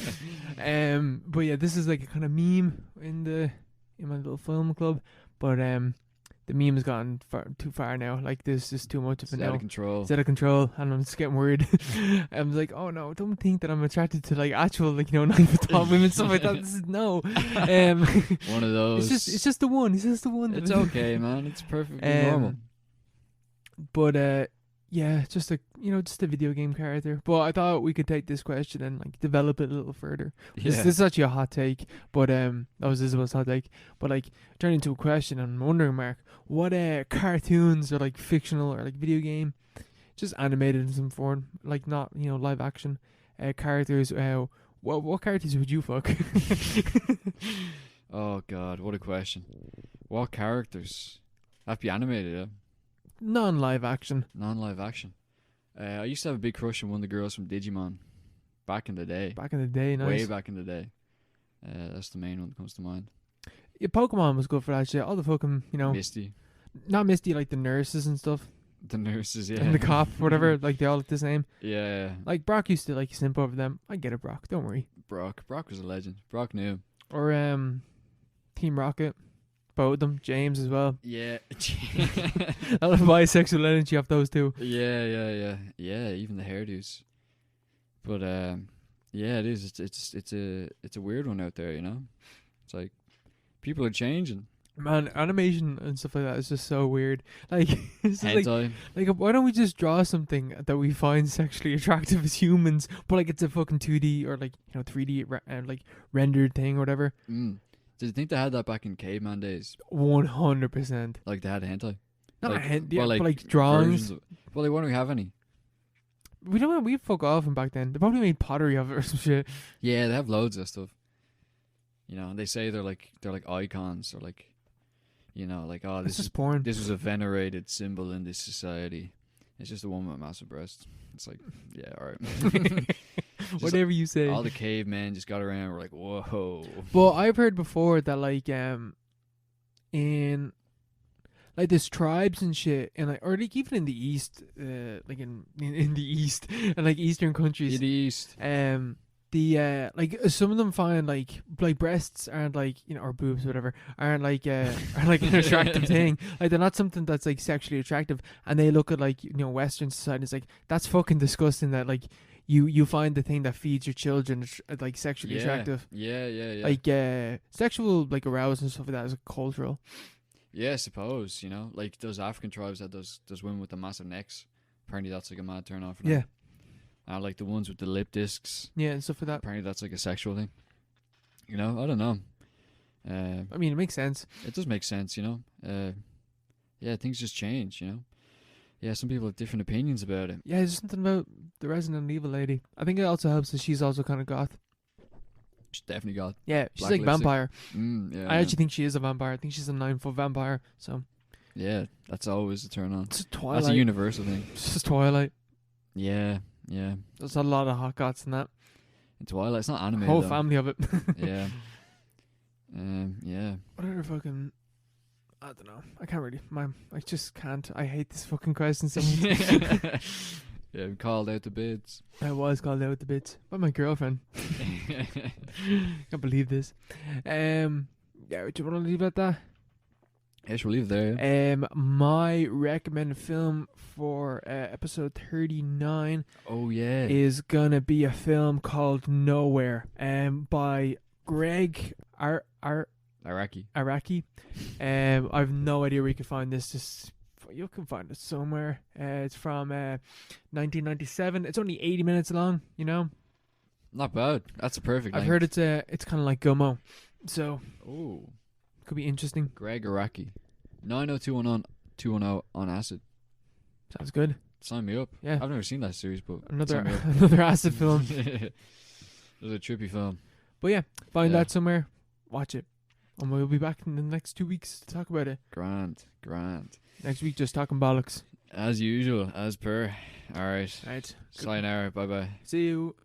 But yeah, this is like a kind of meme in my little film club. But the meme has gone too far now. Like, there's just too much of it now. It's out of control, and I'm just getting worried. I'm like, oh no, don't think that I'm attracted to like actual 9 foot tall women, stuff like that. This is no. One of those. It's just the one. It's just the one. It's okay, man. It's perfectly normal. But yeah, just a video game character. But I thought we could take this question and like develop it a little further. Yeah. This is actually a hot take, but that was Isabel's hot take. But like, turn into a question, and I'm wondering, Mark, what cartoons or like fictional or like video game, just animated in some form, like not live action characters. What characters would you fuck? Oh God, what a question! What characters? Have to be animated, yeah. Non-live action. I used to have a big crush on one of the girls from Digimon back in the day. Nice. Way back in the day. That's the main one that comes to mind. Yeah, Pokemon was good for that shit. All the fucking, Misty. Not Misty, like the nurses and stuff. The nurses, yeah. And the cop, whatever, like they all look the same. Yeah. Like Brock used to like simp over them. I get it, Brock. Don't worry. Brock was a legend. Brock knew. Or Team Rocket. Both of them. James as well. Yeah. A lot of bisexual energy off those two. Yeah. Even the hairdos. But yeah, it is. It's a weird one out there. You know, it's like people are changing. Man, animation and stuff like that is just so weird. Like, it's just Hentai. like, why don't we just draw something that we find sexually attractive as humans, but like it's a fucking 2D or like 3D like rendered thing or whatever. Did you think they had that back in caveman days? 100%. Like they had hentai. Not Like, a hint, yeah, well, but like drawings. Well, they won't have any. We fuck off from back then. They probably made pottery of it or some shit. Yeah, they have loads of stuff. And they say they're like icons or like, like It's this is just porn. this was a venerated symbol in this society. It's just a woman with massive breasts. It's like, yeah, all right. Whatever you say. All the cavemen just got around. We're like, whoa. Well, I've heard before that like in like there's tribes and shit, and like or like even in the east, like in the east and like eastern countries, In the east. the like some of them find like breasts aren't like or boobs whatever aren't like an attractive thing. Like they're not something that's like sexually attractive, and they look at like Western society. It's like that's fucking disgusting. That like you find the thing that feeds your children like sexually attractive. Yeah. Like sexual like arousal and stuff like that is cultural. Yeah, I suppose, like those African tribes that those women with the massive necks. Apparently that's like a mad turn off for them. Yeah. Like the ones with the lip discs. Yeah, and stuff like that. Apparently that's like a sexual thing. I don't know. I mean, it makes sense. It does make sense, yeah, things just change, Yeah, some people have different opinions about it. Yeah, there's something about the Resident Evil lady. I think it also helps that she's also kind of goth. She's definitely got. Yeah, she's Black like lipstick. vampire. Yeah. I actually think she is a vampire. I think she's a 9-foot vampire. So Yeah, that's always a turn on. it's Twilight. That's a universal thing. It's just Twilight. Yeah. There's a lot of hot goths in that. In Twilight, it's not anime. Whole though. family of it. Yeah. Yeah. What other fucking... I don't know. I can't really... I just can't. I hate this fucking question so much. Yeah, we called out the bids. I was called out the bits by my girlfriend. Can't believe this. Yeah, do you want to leave it at that? Yeah, we'll leave it there. Yeah. My recommended film for episode 39 Oh yeah. is gonna be a film called Nowhere, by Greg Iraqi. Araki. I've no idea where you can find this. Just you can find it somewhere. It's from 1997. It's only 80 minutes long. Not bad. That's a perfect. I've heard it's kind of like Gummo, so Oh, could be interesting. Greg Araki. 90210 on acid. Sounds good. Sign me up. Yeah. I've never seen that series, but Another sign me up. another acid film. It was a trippy film. But yeah, find Yeah. that somewhere. Watch it, and we'll be back in the next 2 weeks to talk about it. Grand. Next week, just talking bollocks. As usual, as per. All right. Right. Sayonara. Bye bye. See you.